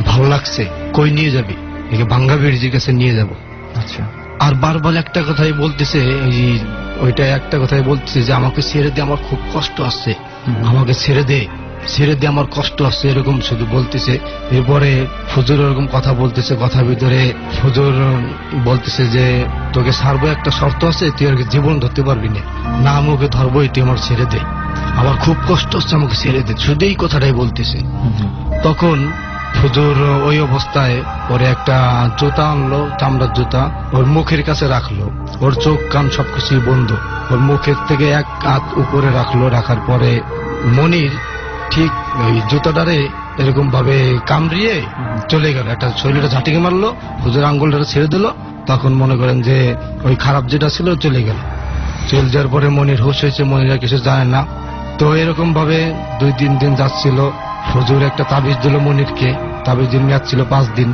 ভালো লাগছে। কই নিয়ে যাবি? একে ভাঙ্গা ব্রিজের কাছে নিয়ে যাব। আচ্ছা। আর বারবার একটা কথাই বলতেছে, ওইটা একটা কথাই বলতেছে যে আমাকে ছেড়ে দে, আমার খুব কষ্ট আসছে, আমাকে ছেড়ে দে, ছেড়ে দে, আমার কষ্ট আসছে, এরকম শুধু বলতেছে। এরপরে হুজুর এরকম কথা বলতেছে, কথার ভিতরে হুজুর বলতেছে যে তোকে ছাড়বো, একটা শর্ত আছে, তুই আর জীবন ধরতে পারবি না, না আমি ওকে ধরবোই, তুই আমার ছেড়ে দে, আমার খুব কষ্ট হচ্ছে, আমাকে ছেড়ে দে, শুধু এই কথাটাই বলতেছে। তখন হুজুর ওই অবস্থায় ওরে একটা জুতা আনলো, চামড়ার জুতা, ওর মুখের কাছে রাখলো, ওর চোখ কান সবকিছুই বন্ধ, ওর মুখের থেকে এক হাত উপরে রাখলো। রাখার পরে মনির ঠিক ওই জুতাটারে এরকম ভাবে কামড়িয়ে চলে গেল, একটা শরীরটা ঝাঁটিকে মারলো, হুজুর আঙ্গুলটা ছেড়ে দিল। তখন মনে করেন যে ওই খারাপ যেটা ছিল চলে গেল। চলে যাওয়ার পরে মনির হুঁশ হয়েছে, মনিরা কিছু জানে না। তো এরকম ভাবে 2-3 দিন যাচ্ছিল। হুজুর একটা তাবিজ দিল মনিরকে, তাবিজের মেয়াদ ছিল 5 দিন।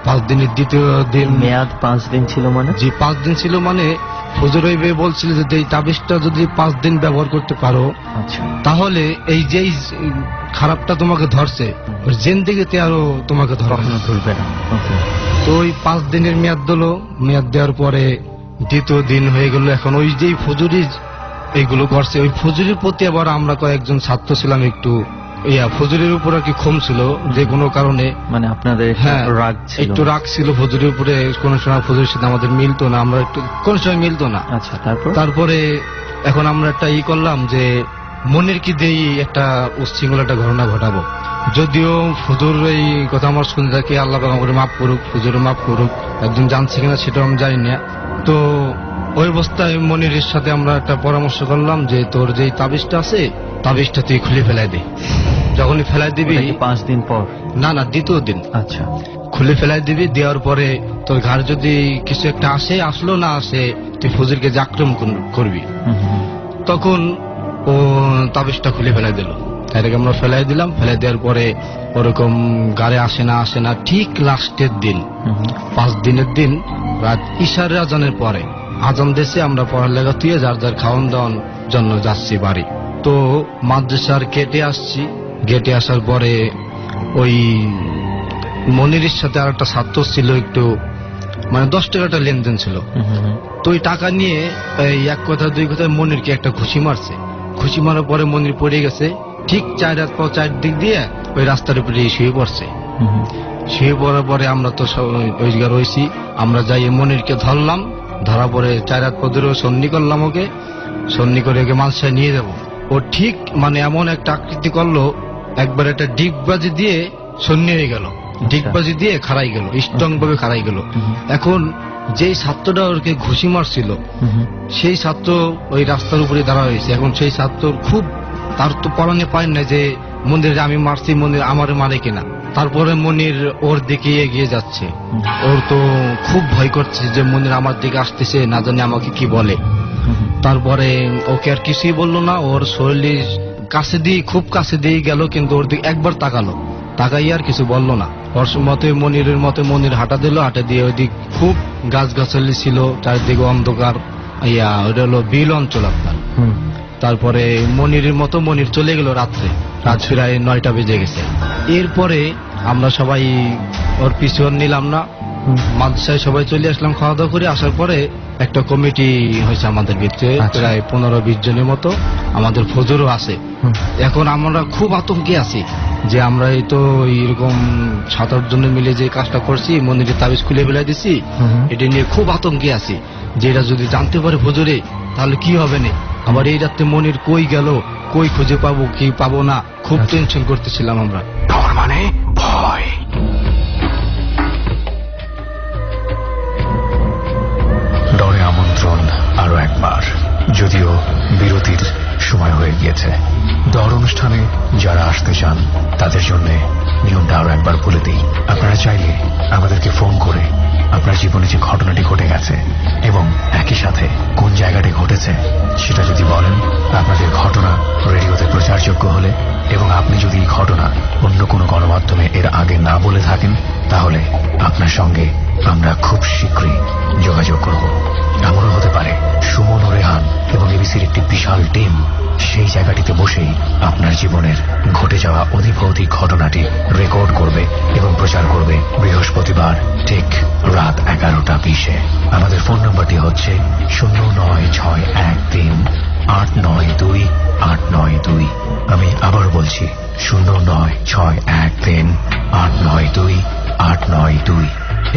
5 দিনের দ্বিতীয় দিন মেয়াদ 5 দিন ছিল মানে? জি, 5 দিন ছিল। মানে হুজুর ওই বলছিল যে এই তাবিজটা যদি 5 দিন ব্যবহার করতে পারো, আচ্ছা, তাহলে এই যে খারাপটা তোমাকে ধরছে ওর জিন্দেগিতে আরো তোমাকে ধরবে না। তো ওই 5 দিনের মেয়াদ দিল। মেয়াদ দেওয়ার পরে দ্বিতীয় দিন হয়ে গেল। এখন ওই যে ফুজুরি এইগুলো করছে, ওই ফুজুরির প্রতি আবার আমরা কয়েকজন ছাত্র ছিলাম, একটু ফজরের উপর আর কি ক্ষোভ ছিল যে কোনো কারণে, মানে আপনাদের রাগ ছিল, একটু রাগ ছিল ফজরের উপরে। কোন সময় ফজরের সাথে আমাদের মিলতো না, আমরা একটু কোন সময় মিলতো না। আচ্ছা, তারপরে এখন আমরা একটা করলাম যে মনের কি দিয়ে একটা উচ্ছৃঙ্খল একটা ঘটনা ঘটাবো। যদিও ফজর এই কথা আমার শুনে থাকে, আল্লাহ আমাকে মাফ করুক, ফজর মাফ করুক, একজন জানছে কিনা সেটা আমি জানি না। তো ওই অবস্থায় মনিরের সাথে আমরা একটা পরামর্শ করলাম যে তোর যে তাবিজটা আছে, তাবিজটা তুই খুলে ফেলাই দে। যখনই ফেলাই দিবি 5 দিন পর? না, দ্বিতীয় দিন। আচ্ছা, খুলে ফেলাই দিবি। দেওয়ার পরে তোর ঘর যদি কিছু একটা আসে, আসলো না আসে, তুই ফজরকে যে আক্রমণ করবি। তখন ও তাবিজটা খুলে ফেলাই দিল। তাদেরকে আমরা ফেলাই দিলাম। ফেলাই দেওয়ার পরে ওরকম গাড়ি আসে না। ঠিক লাস্টের দিন, 5 দিনের দিন, রাত ইশার আজানের পরে আজান দেশে আমরা পড়ালেখা তুই যার যার খাওয়ান দাওয়ার জন্য যাচ্ছি বাড়ি। তো মাদ্রাসার গেটে আসছি। গেটে আসার পরে ওই মনিরের সাথে আর একটা ছাত্র ছিল, একটু মানে 10 টাকাটা লেনদেন ছিল। তো ওই টাকা নিয়ে এই 1 কথা 2 কথায় মনিরকে একটা ঘুষি মারছে। ঘুষি মারার পরে মনির পড়ে গেছে। ঠিক 4 হাত পা 4 দিক দিয়ে ওই রাস্তার উপরে শুয়ে পড়ছে। শুয়ে পড়ার পরে আমরা তো ওই জায়গায় রয়েছি। আমরা যাই মনিরকে ধরলাম। ধরা পরে 4 হাত পা ধরে সন্নি করলাম, ওকে সন্নি করে ওকে মালসায় নিয়ে যাব। ও ঠিক মানে এমন একটা আকৃতি করলো, একবার একটা ডিগবাজি দিয়ে সন্নি হয়ে গেল, ডিগবাজি দিয়ে খাড়াই গেল, স্ট্রং ভাবে খাড়াই গেল। এখন যেই ছাত্রটা ওকে ঘুষি মারছিল, সেই ছাত্র ওই রাস্তার উপরে দাঁড়া হয়েছে। এখন সেই ছাত্র খুব, তার তো পড়ানো পায় না যে মনির আমি মারছি, মনির আমার মারে কিনা। তারপরে মনির ওর দিকে এগিয়ে যাচ্ছে। ওর তো খুব ভয় করছে যে মনির আমার দিকে আসতেছে, না জানি আমাকে কি বলে। তারপরে ওকে আর কিছুই বললো না। ওর শরীর কাছে দিয়ে, খুব কাছে দিয়ে গেল, কিন্তু ওর দিকে একবার তাকালো, তাকাই আর কিছু বললো না। ওর মতে মনিরের মতে মনির হাঁটা দিল, হাঁটা দিয়ে ওইদিক খুব গাছগাছালি ছিল, চারিদিকে অন্ধকার। ওইটা হলো বিল অঞ্চল আপনার। তারপরে মনিরের মতো মনির চলে গেল রাত্রে, রাত প্রায় 9টা বেজে গেছে। এরপরে আমরা সবাই ওর পিছু নিলাম না, মাদ্রাসায় সবাই চলে আসলাম। খাওয়া দাওয়া করে আসার পরে একটা কমিটি হয়েছে আমাদের ভিতরে, প্রায় 15-20 জনের মতো। আমাদের ফজরও আছে। এখন আমরা খুব আতঙ্কে আছি যে আমরা এই তো এরকম 7-8 জনে মিলে যে কাজটা করছি, মন্দিরের তাবিজ খুলে ফেলাই দিছি, এটা নিয়ে খুব আতঙ্কে আছি যে এটা যদি জানতে পারে ফজরে তাহলে কি হবে না। আবার এই রাতে মনির কই গেল, কই খুঁজে পাবো কি পাবো না, খুব টেনশন করতেছিলাম আমরা। ডর মানে ভয়। ডরে আমন্ত্রণ আরো একবার, যদিও বিরতির সময় হয়ে গিয়েছে। ডর অনুষ্ঠানে যারা আসতে চান তাদের জন্য নিয়মটা আরো একবার বলে দিই। আপনারা চাইলে আমাদেরকে ফোন করে আপনার জীবনে যে ঘটনাটি ঘটে গেছে এবং একই সাথে কোন জায়গাটি ঘটেছে সেটা যদি বলেন, আপনাদের ঘটনা রেডিওতে প্রচারযোগ্য হলে এবং আপনি যদি এই ঘটনা অন্য কোনো গণমাধ্যমে এর আগে না বলে থাকেন, তাহলে আপনার সঙ্গে আমরা খুব শীঘ্রই যোগাযোগ করব। এমনও হতে পারে সুমন ও রেহান এবং এবিসির একটি বিশাল টিম সেই জায়গাটিতে বসেই আপনার জীবনের ঘটে যাওয়া অধিক ঘটনাটি রেকর্ড করবে এবং প্রচার করবে বৃহস্পতিবার ঠিক রাত 11:20। আমাদের ফোন নম্বরটি হচ্ছে 09613892892। আমি আবার বলছি 09613892892।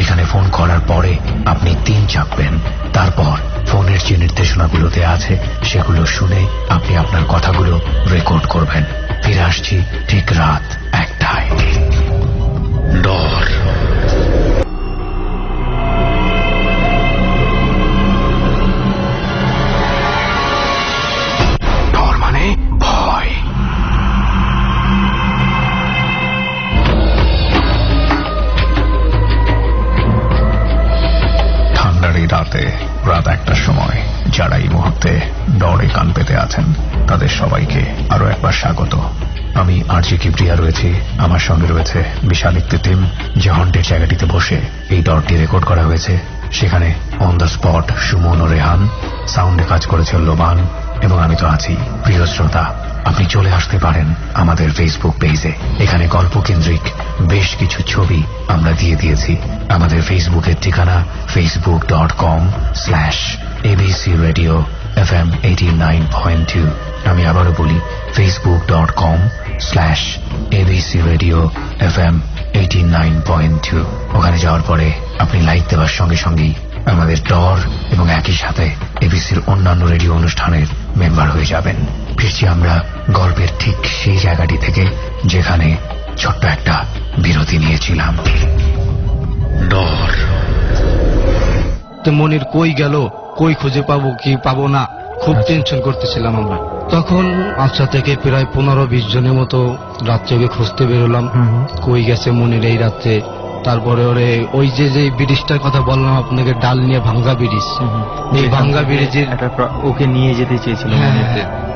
এখানে ফোন করার পরে আপনি 3 চাপবেন, তারপর ফোনের যে নির্দেশনাগুলোতে আছে সেগুলো শুনে আপনি আপনার কথাগুলো রেকর্ড করবেন। ফিরে আসছি ঠিক রাত 1টায়। ডর। ডর মানে ভয়। ঠান্ডার এই রাতে, রাত 1টার সময় যারা এই মুহূর্তে ডরে কান পেতে আছেন তাদের সবাইকে আরো একবার স্বাগত। আমি আরজি কিবরিয়া রয়েছি, আমার সঙ্গে রয়েছে বিশাল একটি টিম। যে হন্টের জায়গাটিতে বসে এই ডরটি রেকর্ড করা হয়েছে সেখানে অন দ্য স্পট সুমন ও রেহান, সাউন্ডে কাজ করেছে লোবান এবং আমি তো আছি। প্রিয় শ্রোতা, আপনি চলে আসতে পারেন আমাদের ফেসবুক পেজে। এখানে গল্প কেন্দ্রিক বেশ কিছু ছবি আমরা দিয়ে দিয়েছি। আমাদের ফেসবুকের ঠিকানা facebook.com/ABC Radio FM 89.2। আমি আবারও বলি facebook.com/ABC Radio FM 89.2। ওখানে যাওয়ার পরে আপনি লাইক দেওয়ার সঙ্গে সঙ্গেই আমাদের ডর এবং একই সাথে এবিসির অন্যান্য রেডিও অনুষ্ঠানের মেম্বার হয়ে যাবেন। ফিরছি আমরা গল্পের ঠিক সেই জায়গাটি থেকে যেখানে ছোট্ট একটা বিরতি নিয়েছিলাম। ডর। মনির কই গেল, কই খুঁজে পাবো কি পাবো না, খুব টেনশন করতেছিলাম আমরা। তখন আচ্ছা থেকে প্রায় 15-20 জনের মতো রাত্রে খুঁজতে বেরোলাম কই গেছে মনির এই রাত্রে। তারপরে ওরে ওই যে ব্রিজটার কথা বললাম আপনাকে, ডাল নিয়ে ভাঙ্গা ব্রিজ, এই ভাঙ্গা ব্রিজের ওকে নিয়ে যেতে চেয়েছিল।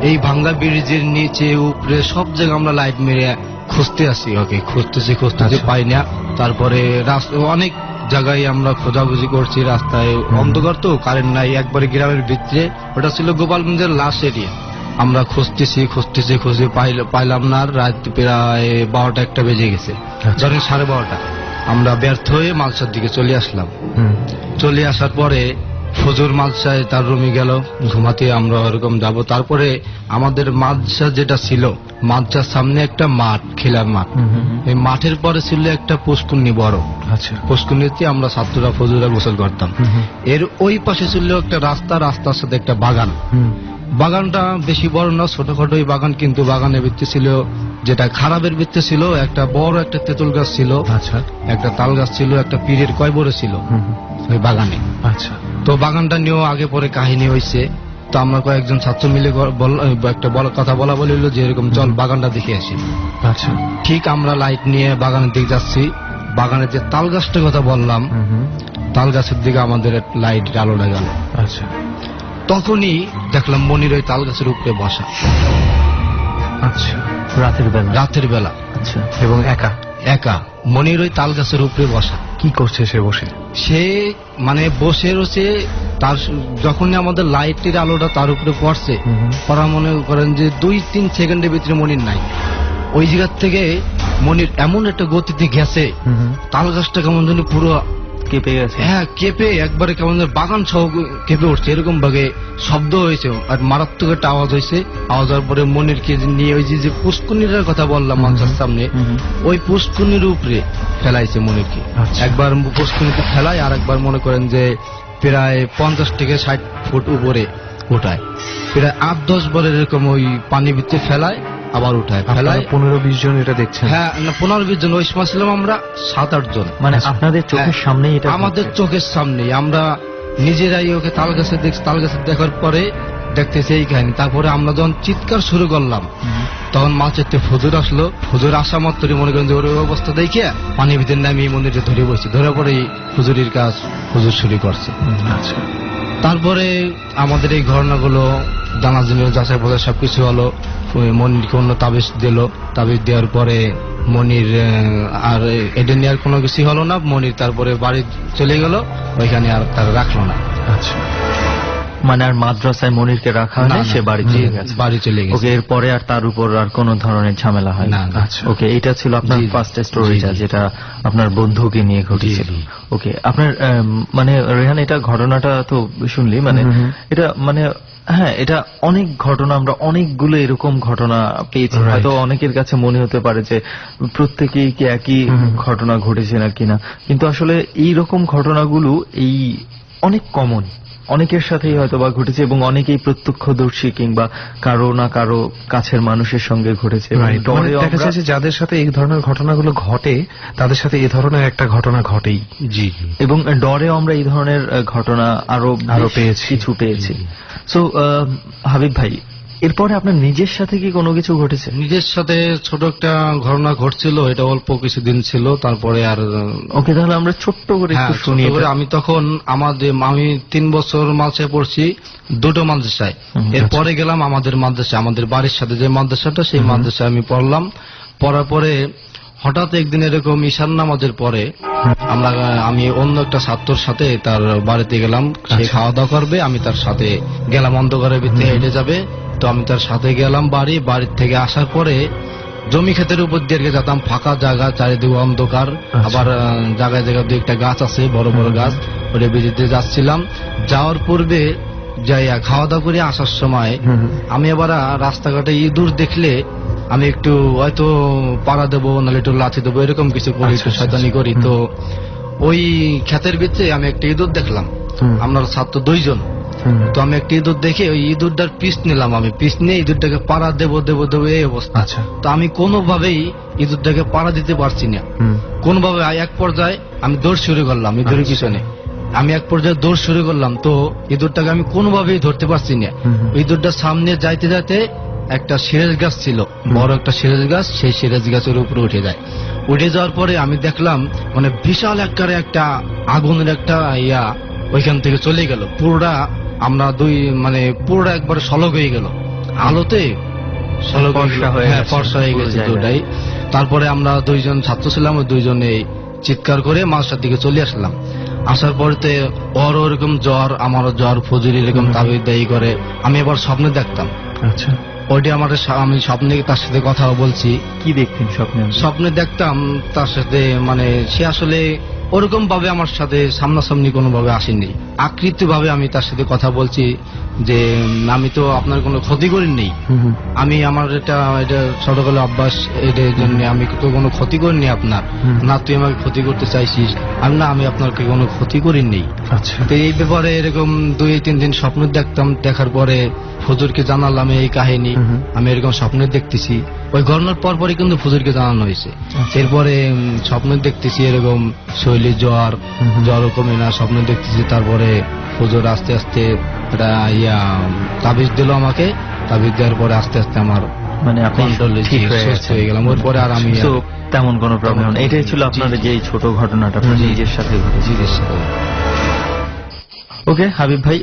এই ভাঙ্গা ব্রিজের নিচে উপরে সব জায়গায় আমরা লাইট মেরে খুঁজতে আসি, ওকে খুঁজতেছি পাই না। তারপরে অনেক জায়গায় আমরা খোঁজাখুঁজি করছি, রাস্তায় অন্ধকার তো, কারেন্ট নাই, একবারে গ্রামের ভিতরে। ওটা ছিল গোপালগঞ্জের লাস্ট এরিয়া। আমরা খুঁজতেছি খুঁজে পাইলাম না। রাত প্রায় 12টা-1টা বেজে গেছে, ধরেন 12:30। আমরা ব্যর্থ হয়ে মালসার দিকে চলে আসলাম। চলে আসার পরে ফজর মালসায় তার রুমে গেল ঘুমাতে, আমরা ওরকম যাব। তারপরে আমাদের মালসা যেটা ছিল, মালসার সামনে একটা মাঠ, খেলার মাঠ। এই মাঠের পরে ছিল একটা পুষ্কুন্নি বড়। আচ্ছা, পুষ্কুন্নিতে আমরা ছাত্ররা ফজরা গোসল করতাম। এর ওই পাশে ছিল একটা রাস্তার সাথে একটা বাগান। বাগানটা বেশি বড় না, ছোটখাটো এই বাগান, কিন্তু বাগানের ভিত্তি ছিল, যেটা খারাপের ভিত্তি ছিল, একটা বড় একটা তেঁতুল গাছ ছিল, আচ্ছা, একটা তাল গাছ ছিল, একটা পীরের কয়বর ছিল ওই বাগানে। আচ্ছা, তো বাগানটা নিয়েও আগে পরে কাহিনী হয়েছে। তো আমরা কয়েকজন ছাত্র মিলে একটা কথা বলা বলিল যে এরকম চল বাগানটা দেখে আসি। আচ্ছা, ঠিক আমরা লাইট নিয়ে বাগানের দিকে যাচ্ছি। বাগানের যে তাল গাছটার কথা বললাম, তাল গাছের দিকে আমাদের লাইট আলোটা গেল। আচ্ছা, তখনই দেখলাম মনির ওই তাল গাছের উপরে বসা। আচ্ছা, রাতের বেলা। আচ্ছা, এবং একা মনির ওই তাল গাছের উপরে বসা। কি করছে সে বসে? সে মানে বসে রয়েছে। তার যখনই আমাদের লাইটের আলোটা তার উপরে পড়ছে, পড়া মনে করেন যে 2-3 সেকেন্ডের ভিতরে মনির নাই। ওই জায়গার থেকে মনির এমন একটা গতিতে গেছে, তাল গাছটা কেমন যেন পুরো কেঁপে গেছে। হ্যাঁ, কেঁপে একবারে কেমন বাগান সহ কেঁপে উঠছে, এরকম ভাবে শব্দ হয়েছে আর মারাত্মক একটা আওয়াজ হয়েছে। আওয়াজ হওয়ার পরে মনিরকে নিয়ে ওই যে পুষ্কুনির কথা বললাম মানুষের সামনে, ওই পুষ্কুনির উপরে ফেলাইছে মনিরকে। একবার পুষ্কুনিতে ফেলায়, আর একবার মনে করেন যে প্রায় 50 থেকে 60 ফুট উপরে উঠায়। প্রায় 8-10 বার এরকম ওই পানি ভিতরে ফেলায়, আবার উঠায় ফেলায়। 15-20 জন এটা দেখছেন? হ্যাঁ, 15-20 জন। ওই সময় ছিলাম আমরা 7-8 জন। মানে আপনাদের চোখের সামনে? এটা আমাদের চোখের সামনে। আমরা নিজেরাই ওকে তাল গাছে দেখার পরে দেখতেছি এই কাহিনী। তারপরে আমরা যখন চিৎকার শুরু করলাম তখন মাছের ফজর আসলো। ফজর আসা মাত্রই মনে করেন যে ওর অবস্থা দেখে পানির ভিতরে নামিয়ে মন্দিরে ধরে বসছি, ধরে পরে হুজুরির কাজ হুজুর শুরু করছে। আচ্ছা, তারপরে আমাদের এই ঘটনাগুলো জানাজানি যাচাই বাছাই সবকিছু হলো। মনিরকে অন্য তাবিজ দিল, তাবিজ দেওয়ার পরে মনির আর এটা নিয়ে আর কোনো কিছু হলো না। মনির তারপরে বাড়ি চলে গেল, ওইখানে আর তারা রাখলো না। আচ্ছা, মানে আর মাদ্রাসায় মনিরকে রাখা হয় না, সে বাড়ি চলে গেছে। বাড়ি চলে গেছে। ওকে, এরপরে আর তার উপর আর কোনো ধরনের ঝামেলা হয় না। আচ্ছা, ওকে, এটা ছিল আপনার ফার্স্ট স্টোরিটা, যেটা আপনার বন্ধুকে নিয়ে ঘটেছিল। ওকে, আপনার মানে রেহান, এটা ঘটনাটা তো শুনলি, মানে এটা মানে হ্যাঁ, এটা অনেক ঘটনা, আমরা অনেকগুলো এরকম ঘটনা পেয়েছি। হয়তো অনেকের কাছে মনে হতে পারে যে প্রত্যেকেই কি একই ঘটনা ঘটেছে না কিনা, কিন্তু আসলে এইরকম ঘটনাগুলো এই অনেক কমন, অনেকের সাথেই হয়তো বা ঘটেছে এবং অনেকেই প্রত্যক্ষদর্শী কিংবা কারো না কারো কাছের মানুষের সঙ্গে ঘটেছে। দেখা যায় যে যাদের সাথে এই ধরনের ঘটনাগুলো ঘটে তাদের সাথে এই ধরনের একটা ঘটনা ঘটেই। জি, এবং ডরেও আমরা এই ধরনের ঘটনা আরো পেয়েছি, কিছু পেয়েছি। সো হাবিব ভাই, এরপরে আপনার নিজের সাথে কি কোনো কিছু ঘটেছে? নিজের সাথে ছোট একটা ঘটনা ঘটছিল, এটা অল্প কিছুদিন ছিল, তারপরে আর। ওকে, তাহলে আমরা ছোট্ট করে একটু শুনি। আমি তখন আমি 3 বছর মাদ্রাসায় পড়ছি, দুটো মাদ্রাসায়। এরপরে গেলাম আমাদের মাদ্রাসায়, আমাদের বাড়ির সাথে যে মাদ্রাসাটা, সেই মাদ্রাসায় আমি পড়লাম। পড়ার পরে হঠাৎ একদিন এরকম ঈশান নামাজের পরে আমি অন্য একটা ছাত্রর সাথে তার বাড়িতে গেলাম। সে খাওয়া দাওয়া করবে, আমি তার সাথে গেলাম, অন্ধকারের ভিতরে হেঁটে যাবে। তো আমি তার সাথে গেলাম বাড়ির থেকে আসার পরে জমি ক্ষেতের উপর দিয়ে যেতাম, ফাঁকা জায়গা, চারিদিকে অন্ধকার, আবার জায়গায় জায়গায় 2-1টা গাছ আছে, বড় বড় গাছ, ওটা বেরিয়ে যাচ্ছিলাম। যাওয়ার পূর্বে যাইয়া খাওয়া দাওয়া করে আসার সময় আমি আবার রাস্তাঘাটে ইঁদুর দেখলে আমি একটু হয়তো পাড়া দেবো, নাহলে একটু লাথি দেবো, এরকম কিছু করি, একটু শয়তানি করি। তো ওই ক্ষেতের ভিতরে আমি একটা ইঁদুর দেখলাম, আমরা ছাত্র 2 জন। তো আমি একটা ইঁদুর দেখে ওই ইঁদুরটার পিস নিলাম, আমি পিস নিয়ে ইঁদুরটাকে পাড়া দেবো এই অবস্থা। তো আমি কোনোভাবেই ইঁদুরটাকে পাড়া দিতে পারছি না, কোনোভাবে। এক পর্যায়ে আমি দৌড় শুরু করলাম ইঁদুরের পিছনে, আমি এক পর্যায়ে দৌড় শুরু করলাম। তো ইঁদুরটাকে আমি কোনোভাবেই ধরতে পারছি না। ইঁদুরটার সামনে যাইতে যাইতে একটা সিরাজ গাছ ছিল, বড় একটা সিরাজ গাছ, সেই সিরাজ গাছের উপরে উঠে যায়। উঠে যাওয়ার পরে আমি দেখলাম মানে বিশাল আকারে একটা আগুনের একটা ওইখান থেকে চলে গেল। পুরোটা আমরা পুরোটা একবারে সলগ হয়ে গেল, আলোতে সলগ ফর্সা হয়ে গেছে দুটাই। তারপরে আমরা 2 জন ছাত্র ছিলাম, ওই 2 জনে চিৎকার করে মাদ্রাসার দিকে চলে আসলাম। আসার পরে ওর ওরকম জ্বর, আমারও জ্বর, ফজুরি এরকম তাবিজ দায়ী করে। আমি এবার স্বপ্নে দেখতাম। আচ্ছা, ওইটা আমি স্বপ্নে তার সাথে কথা বলছি। কি দেখতেন স্বপ্নে? স্বপ্নে দেখতাম তার সাথে, মানে সে আসলে ওরকম ভাবে আমার সাথে সামনাসামনি কোনো ভাবে আসেনি, আকৃতি ভাবে আমি তার সাথে কথা বলছি যে আমি তো আপনার কোনো ক্ষতি করিনি, আমি আমার এটা ছোটবেলা অভ্যাস, এটার জন্য আমি তো কোনো ক্ষতি করিনি আপনার, না তুই আমাকে ক্ষতি করতে চাইছিস, আমি না, আমি আপনাকে কোনো ক্ষতি করিনি। আচ্ছা, তো এই ব্যাপারে এরকম 2-3 দিন স্বপ্ন দেখতাম। দেখার পরে হুজুরকে জানালাম এই কাহিনী, আমি এরকম স্বপ্নে দেখতেছি। ওই ঘটনার পরপরই কিন্তু হুজুরকে জানানো হয়েছে। এরপরে স্বপ্ন দেখতেছি এরকম শৈলী জ্বর কমে না, স্বপ্ন দেখতেছি। তারপরে হুজুর আস্তে আস্তে একটা তাবিজ দিল আমাকে, তাবিজ দেওয়ার পরে আস্তে আস্তে আমার মানে আপনি ঠিক হয়ে গেলাম। ওর পরে আর আমি তেমন কোনো প্রবলেম নেই। এটাই ছিল আপনার যে ছোট ঘটনাটা নিজের সাথে ঘটেছে। ওকে হাবিব ভাই,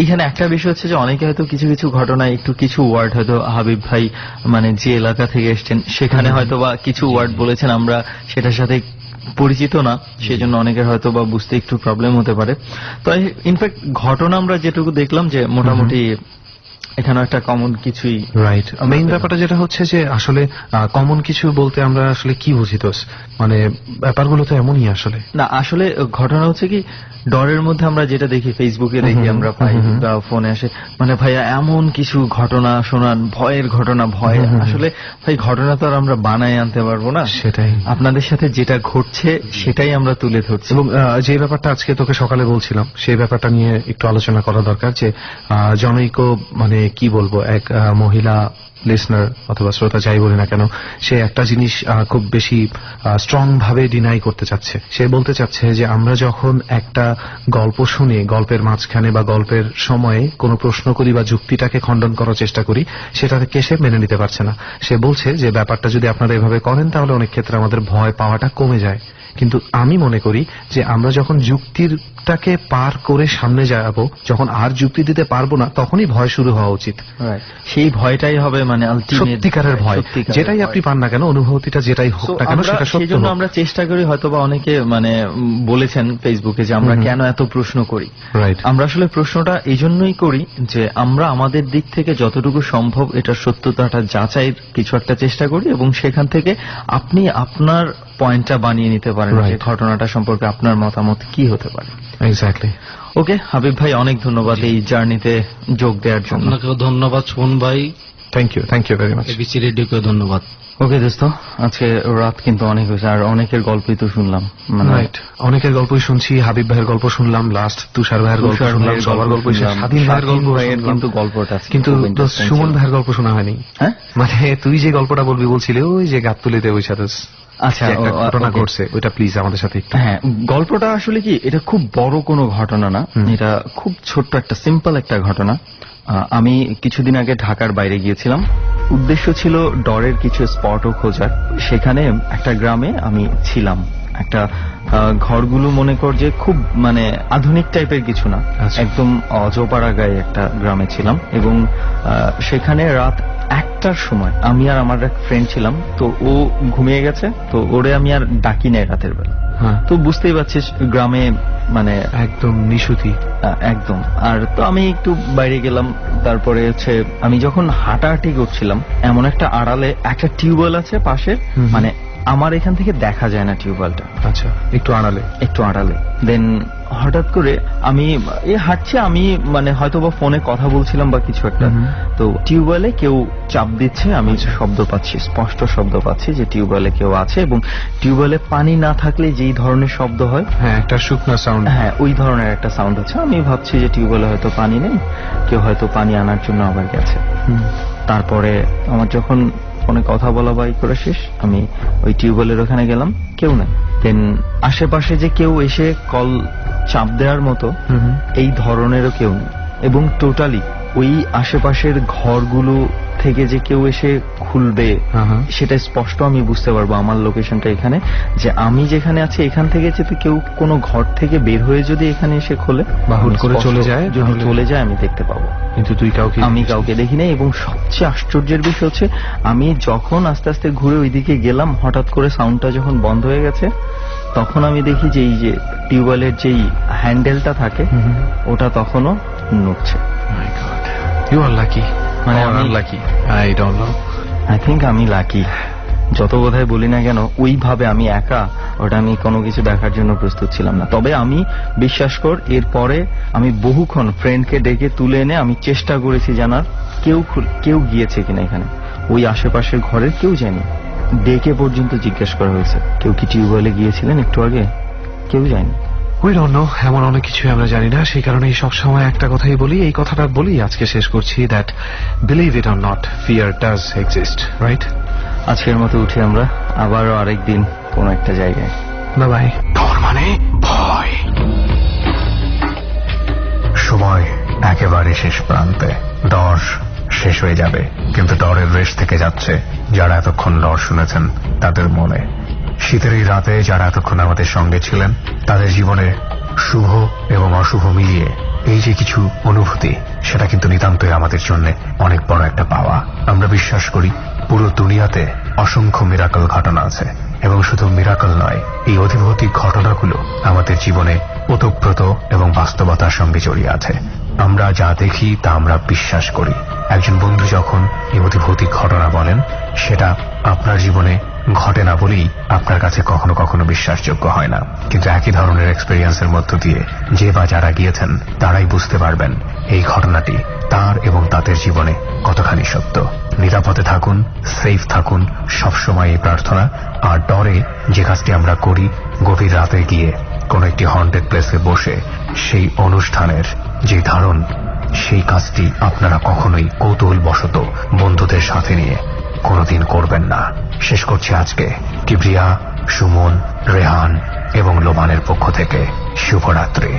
এইখানে একটা বিষয় হচ্ছে যে অনেকে হয়তো কিছু কিছু ঘটনায় একটু কিছু ওয়ার্ড হয়তো হাবিব ভাই মানে যে এলাকা থেকে এসছেন সেখানে হয়তো বা কিছু ওয়ার্ড বলেছেন, আমরা সেটার সাথে পরিচিত না, সেজন্য অনেকের হয়তো বা বুঝতে একটু প্রবলেম হতে পারে। তো ইনফ্যাক্ট ঘটনা আমরা যেটুকু দেখলাম যে মোটামুটি এখানে একটা কমন কিছুই। রাইট, মেইন ব্যাপারটা যেটা হচ্ছে যে আসলে কমন কিছু বলতে আমরা আসলে কি বুঝি? তো মানে ব্যাপারগুলো তো এমনই আসলে না, আসলে ঘটনা হচ্ছে কি, ডরের মধ্যে আমরা যেটা দেখি, ফেসবুকে দেখি, আমরা পাই বা ফোনে আসে, মানে ভাইয়া এমন কিছু ঘটনা শোনান, ভয়ের ঘটনা, ভয়। আসলে ভাই ঘটনা তো আর আমরা বানায় আনতে পারবো না, সেটাই আপনাদের সাথে যেটা ঘটছে সেটাই আমরা তুলে ধরছি। এবং যে ব্যাপারটা আজকে তোকে সকালে বলছিলাম, সেই ব্যাপারটা নিয়ে একটু আলোচনা করা দরকার, যে জনৈক মানে কি বলবো, এক মহিলা লিসনার অথবা শ্রোতা যাই বলি না কেন, সে একটা জিনিস খুব বেশি স্ট্রং ভাবে ডিনাই করতে চাচ্ছে। সে বলতে চাচ্ছে যে আমরা যখন একটা গল্প শুনি, গল্পের মাঝখানে বা গল্পের সময়ে কোনো প্রশ্ন করি বা যুক্তিটাকে খণ্ডন করার চেষ্টা করি, সেটাকে সে মেনে নিতে পারছে না। সে বলছে যে ব্যাপারটা যদি আপনারা এভাবে করেন তাহলে অনেক ক্ষেত্রে আমাদের ভয় পাওয়াটা কমে যায়। কিন্তু আমি মনে করি যে আমরা যখন যুক্তিটাকে পার করে সামনে যাব, যখন আর যুক্তি দিতে পারবো না, তখনই ভয় শুরু হওয়া উচিত। সেই ভয়টাই হবে মানে সত্যিকারের ভয়, যেটাই আপনি পান না কেন, অনুভূতিটা যেটাই হোক না কেন, সেটা সত্য। সেজন্য আমরা চেষ্টা করি, হয়তোবা অনেকে মানে বলেছেন ফেসবুকে যে আমরা কেন এত প্রশ্ন করি। আমরা আসলে প্রশ্নটা এই জন্যই করি যে আমরা আমাদের দিক থেকে যতটুকু সম্ভব এটার সত্যতাটা যাচাইয়ের কিছু একটা চেষ্টা করি, এবং সেখান থেকে আপনি আপনার পয়েন্টটা বানিয়ে নিতে পারেন যে ঘটনাটা সম্পর্কে আপনার মতামত কি হতে পারে। এক্স্যাক্টলি। ওকে হাবিব ভাই, অনেক ধন্যবাদ এই জার্নিতে যোগ দেওয়ার জন্য। আপনাকেও ধন্যবাদ সুমন ভাই। Thank you very much. ABC রেডিওকে ধন্যবাদ। ওকে দোস্ত, আজকে রাত কিন্তু অনেক হয়েছে, আর অনেকের গল্পই তো শুনলাম। রাইট, অনেকের গল্পই শুনছি, হাবিব ভাইয়ের গল্প শুনলাম, লাস্ট তুষার ভাইয়ের গল্প শুনলাম, সবার গল্প, স্বাধীন ভাইয়ের গল্প, কিন্তু গল্পটা কিন্তু সুমন ভাইয়ের গল্প শোনা হয়নি। হ্যাঁ, মানে তুই যে গল্পটা বলবি বলছিলে, ওই যে গাবতলীতে ওই সাথে আচ্ছা ঘটনা ঘটছে, ওইটা প্লিজ আমাদের সাথে একটু। হ্যাঁ, গল্পটা আসলে কি, এটা খুব বড় কোনো ঘটনা না, এটা খুব ছোট্ট একটা সিম্পল একটা ঘটনা। আমি কিছুদিন আগে ঢাকার বাইরে গিয়েছিলাম, উদ্দেশ্য ছিল ডরের কিছু স্পটও খোঁজার। সেখানে একটা গ্রামে আমি ছিলাম, একটা ঘরগুলো মনে কর যে খুব মানে আধুনিক টাইপের কিছু না, একদম অজপাড়া গায়ে একটা গ্রামে ছিলাম। এবং সেখানে রাত 1টার সময় আমি আর আমার এক ফ্রেন্ড ছিলাম, তো ও ঘুমিয়ে গেছে, তো ওরে আমি আর ডাকি নাই রাতের বেলা। তো বুঝতেই পারছিস গ্রামে মানে একদম নিশুতি একদম। আর তো আমি একটু বাইরে গেলাম, তারপরে হচ্ছে আমি যখন হাঁটাহাঁটি করছিলাম, এমন একটা আড়ালে একটা টিউবওয়েল আছে পাশে, মানে আমার এখান থেকে দেখা যায় না টিউবওয়েলটা। আচ্ছা, একটু আড়ালে। দেন হঠাৎ করে আমি হাঁটছি, আমি মানে হয়তোবা ফোনে কথা বলছিলাম বা কিছু একটা, তো টিউবওয়েলে কেউ চাপ দিচ্ছে, আমি শব্দ পাচ্ছি, স্পষ্ট শব্দ পাচ্ছি যে টিউবওয়েলে কেউ আছে। এবং টিউবওয়েলে পানি না থাকলে যেই ধরনের শব্দ হয়, হ্যাঁ একটা শুকনো সাউন্ড, হ্যাঁ ওই ধরনের একটা সাউন্ড হচ্ছে। আমি ভাবছি যে টিউবওয়েলে হয়তো পানি নেই, কেউ হয়তো পানি আনার জন্য আবার গেছে। তারপরে আমার যখন ফোনে কথা বলা বাই করে শেষ, আমি ওই টিউবওয়েলের ওখানে গেলাম, কেউ নেই। দেন আশেপাশে যে কেউ এসে কল চাপ দেওয়ার মতো এই ধরনেরও কেউ নেই। এবং টোটালি ওই আশেপাশের ঘরগুলো থেকে যে কেউ এসে খুলবে সেটা স্পষ্ট আমি বুঝতে পারবো। আমার লোকেশনটা এখানে, যে আমি যেখানে আছি এখান থেকে যদি কেউ কোনো ঘর থেকে বের হয়ে যদি এখানে এসে খোলে বা হুট করে চলে যায়, যদি চলে যায় আমি দেখতে পাবো। কিন্তু আমি কাউকে দেখি নাই। এবং সবচেয়ে আশ্চর্যের বিষয় হচ্ছে, আমি যখন আস্তে আস্তে ঘুরে ওইদিকে গেলাম, হঠাৎ করে সাউন্ডটা যখন বন্ধ হয়ে গেছে, তখন আমি দেখি যে এই যে টিউবওয়েলের যেই হ্যান্ডেলটা থাকে ওটা তখনও নড়ছে। ইউ আর লাকি, মানে আমি lucky, I don't know, I think আমি লাকি। যত বোধহয় বলি না কেন, ওইভাবে আমি একা ওটা আমি কোনো কিছু দেখার জন্য প্রস্তুত ছিলাম না। তবে আমি বিশ্বাস কর, এরপরে আমি বহুক্ষণ ফ্রেন্ডকে ডেকে তুলে এনে আমি চেষ্টা করেছি জানার কেউ গিয়েছে কিনা এখানে। ওই আশেপাশের ঘরের কেউ যায়নি। ডেকে পর্যন্ত জিজ্ঞেস করা হয়েছে, কেউ কি টিউবওয়েলে গিয়েছিলেন একটু আগে? কেউ যায়নি। উই ডোন্ট নো, এমন অনেক কিছু আমরা জানি না। সেই কারণে সব সময় একটা কথাই বলি, এই কথাটা বলি আজকে শেষ করছি, that believe it or not, fear does exist, right? আজকের মতো উঠি আমরা, আবারও আরেকদিন কোন একটা জায়গায়। Bye bye. ডর মানে ভয়। সময় একেবারে শেষ প্রান্তে, ডর শেষ হয়ে যাবে, কিন্তু ডরের রেশ থেকে যাচ্ছে যারা এতক্ষণ ডর শুনেছেন তাদের মনে। শীতের এই রাতে যারা এতক্ষণ আমাদের সঙ্গে ছিলেন, তাদের জীবনে শুভ এবং অশুভ মিলিয়ে এই যে কিছু অনুভূতি, সেটা কিন্তু নিতান্তই আমাদের জন্য অনেক বড় একটা পাওয়া। আমরা বিশ্বাস করি পুরো দুনিয়াতে অসংখ্য মিরাকল ঘটনা আছে, এবং শুধু মিরাকল নয়, এই অধিভৌতিক ঘটনাগুলো আমাদের জীবনে ওতপ্রোত এবং বাস্তবতার সঙ্গে জড়িয়ে আছে। আমরা যা দেখি তা আমরা বিশ্বাস করি। একজন বন্ধু যখন এই অধিভৌতিক ঘটনা বলেন, সেটা আপনার জীবনে ঘটে না বলেই আপনার কাছে কখনো কখনো বিশ্বাসযোগ্য হয় না। কিন্তু একই ধরনের এক্সপেরিয়েন্সের মধ্য দিয়ে যে বা যারা গিয়েছেন তারাই বুঝতে পারবেন এই ঘটনাটি তার এবং তাদের জীবনে কতখানি সত্য। নিরাপদে থাকুন, সেফ থাকুন, সবসময় এই প্রার্থনা। আর ডরে যে কাজটি আমরা করি, গভীর রাতে গিয়ে কোনো একটি হন্টেড প্লেসে বসে সেই অনুষ্ঠানের যে ধারণ সেই কাজটি আপনারা কখনোই কৌতূহলবশত বন্ধুদের সাথে নিয়ে কোনোদিন করবেন না। শেষ করছি আজকে। কিবরিয়া, সুমন, রেহান এবং লোবানের পক্ষ থেকে শুভরাত্রি।